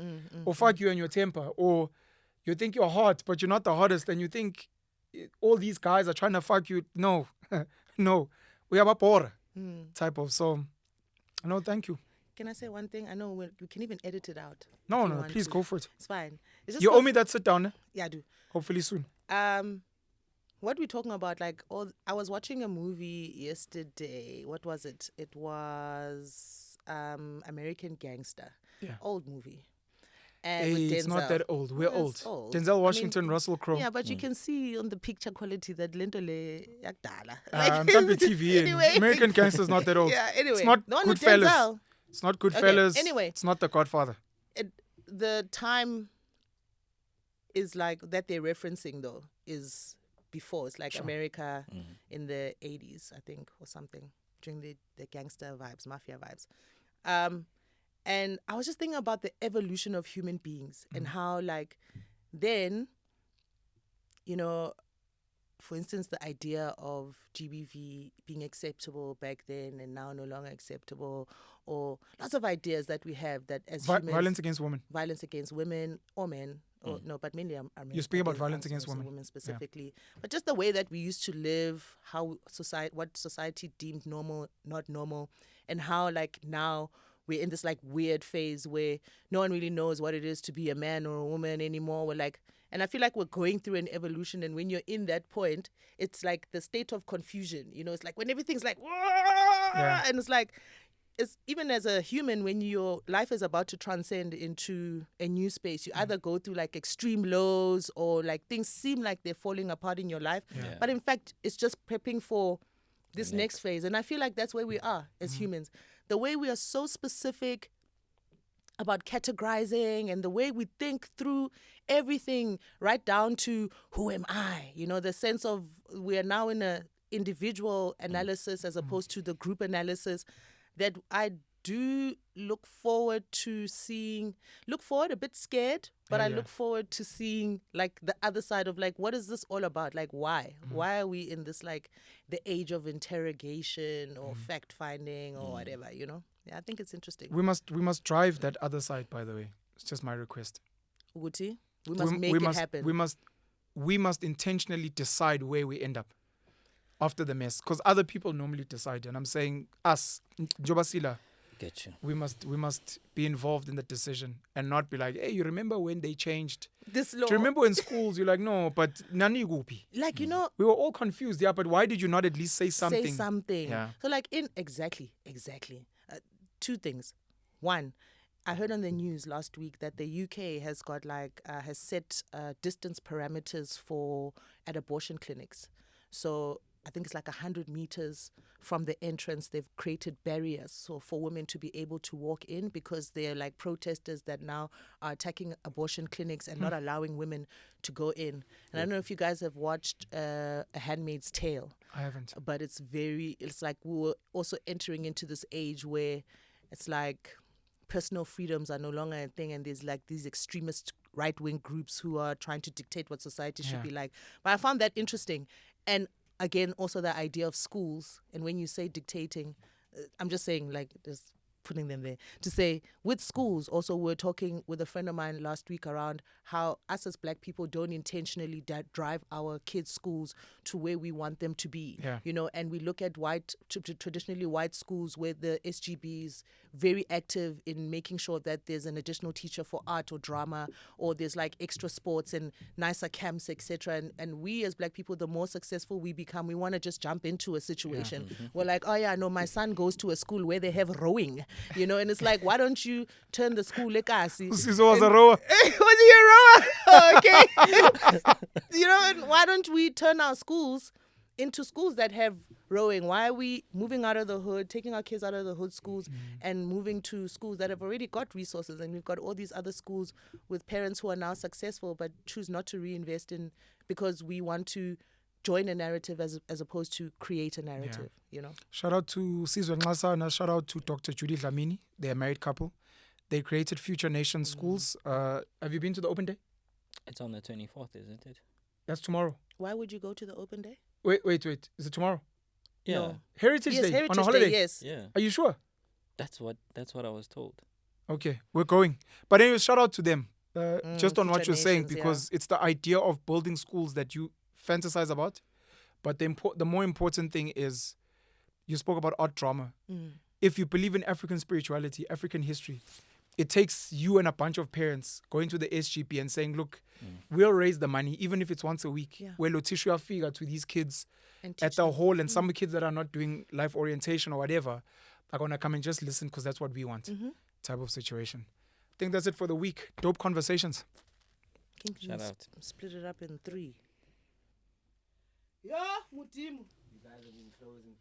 Or fuck you and your temper. Or you think you're hot, but you're not the hottest. And you think all these guys are trying to fuck you. No. No. We have a poor type of. So, no, thank you. Can I say one thing? I know we can even edit it out. No, please go for it. It's fine. It's just you owe me that sit down. Yeah, I do. Hopefully soon. What we're talking about, I was watching a movie yesterday. What was it? It was American Gangster. Yeah. Old movie. And with Denzel. It's not that old. We're old. Denzel Washington, Russell Crowe. Yeah, but you can see on the picture quality that Lento le yakdala. TV. Anyway. American Gangster is not that old. Yeah, anyway. It's not Goodfellas. It's not Goodfellas. Anyway. It's not The Godfather. The time is like that they're referencing though is before. It's like America in the 80s, I think, or something, during the gangster vibes, mafia vibes. And I was just thinking about the evolution of human beings and how, then, for instance, the idea of GBV being acceptable back then and now no longer acceptable, or lots of ideas that we have that as humans... Violence against women or men. No, but mainly are men. You speak about violence against women specifically. Yeah. But just the way that we used to live, what society deemed normal, not normal, and how now we're in this weird phase where no one really knows what it is to be a man or a woman anymore. And I feel like we're going through an evolution, and when you're in that point, it's like the state of confusion. It's like when everything's and it's like it's even as a human, when your life is about to transcend into a new space, you either go through like extreme lows or like things seem like they're falling apart in your life. Yeah. But in fact, it's just prepping for this next phase. And I feel like that's where we are as humans. The way we are so specific about categorizing and the way we think through everything right down to who am I? You know, the sense of we are now in a individual analysis as opposed to the group analysis that I do look forward to seeing, a bit scared, but I look forward to seeing like the other side of like, what is this all about? Like, why? Why are we in this like the age of interrogation or fact finding or whatever, you know? Yeah, I think it's interesting. We must drive that other side, by the way. It's just my request. Uguti, we must make it happen. We must intentionally decide where we end up after the mess, because other people normally decide, and I'm saying us, Njobasila. Get you. We must be involved in the decision and not be like, hey, you remember when they changed This law. Do you remember in schools you're like, no, but nani gupi? Like, you know, we were all confused, yeah, but why did you not at least say something? Say something. Yeah. So like exactly. Two things. One, I heard on the news last week that the UK has got has set distance parameters at abortion clinics. So I think it's like 100 meters from the entrance. They've created barriers so for women to be able to walk in, because they're like protesters that now are attacking abortion clinics and not allowing women to go in. And I don't know if you guys have watched A Handmaid's Tale. I haven't. But it's like we were also entering into this age where it's like personal freedoms are no longer a thing, and there's like these extremist right-wing groups who are trying to dictate what society should be like. But I found that interesting. And again, also the idea of schools. And when you say dictating, I'm just saying, like, just putting them there to say with schools. Also, we were talking with a friend of mine last week around how us as Black people don't intentionally drive our kids' schools to where we want them to be. Yeah. You know, and we look at traditionally white schools where the SGBs very active in making sure that there's an additional teacher for art or drama, or there's like extra sports and nicer camps, etc. And we as Black people, the more successful we become, we want to just jump into a situation. Yeah. We're like, oh yeah, no, my son goes to a school where they have rowing, you know, and it's like, why don't you turn the school lekasi? Sizwe was a rower. Was he a rower? Oh, okay. You know, and why don't we turn our schools into schools that have rowing? Why are we moving out of the hood, taking our kids out of the hood schools and moving to schools that have already got resources? And we've got all these other schools with parents who are now successful but choose not to reinvest in, because we want to join a narrative as opposed to create a narrative, you know. Shout out to Sizwe Ngakane, shout out to Dr. Judy Dlamini. They're a married couple. They created Future Nation schools. Have you been to the open day? It's on the 24th, isn't it? That's tomorrow. Why would you go to the open day? Wait. Is it tomorrow? Yeah. No. Heritage Day Heritage on a holiday? Day, yes. Yeah. Are you sure? That's what I was told. Okay, we're going. But anyway, shout out to them. Just on what Future you're saying, Nations, because it's the idea of building schools that you fantasize about. But the more important thing is, you spoke about art drama. If you believe in African spirituality, African history, it takes you and a bunch of parents going to the SGP and saying, look, we'll raise the money, even if it's once a week. Yeah. We'll teach you a figure to these kids at the them. hall, and some kids that are not doing life orientation or whatever are going to come and just listen because that's what we want, type of situation. I think that's it for the week. Dope conversations. Shout out. Split it up in 3. Yeah, Mutimu. You guys have been closing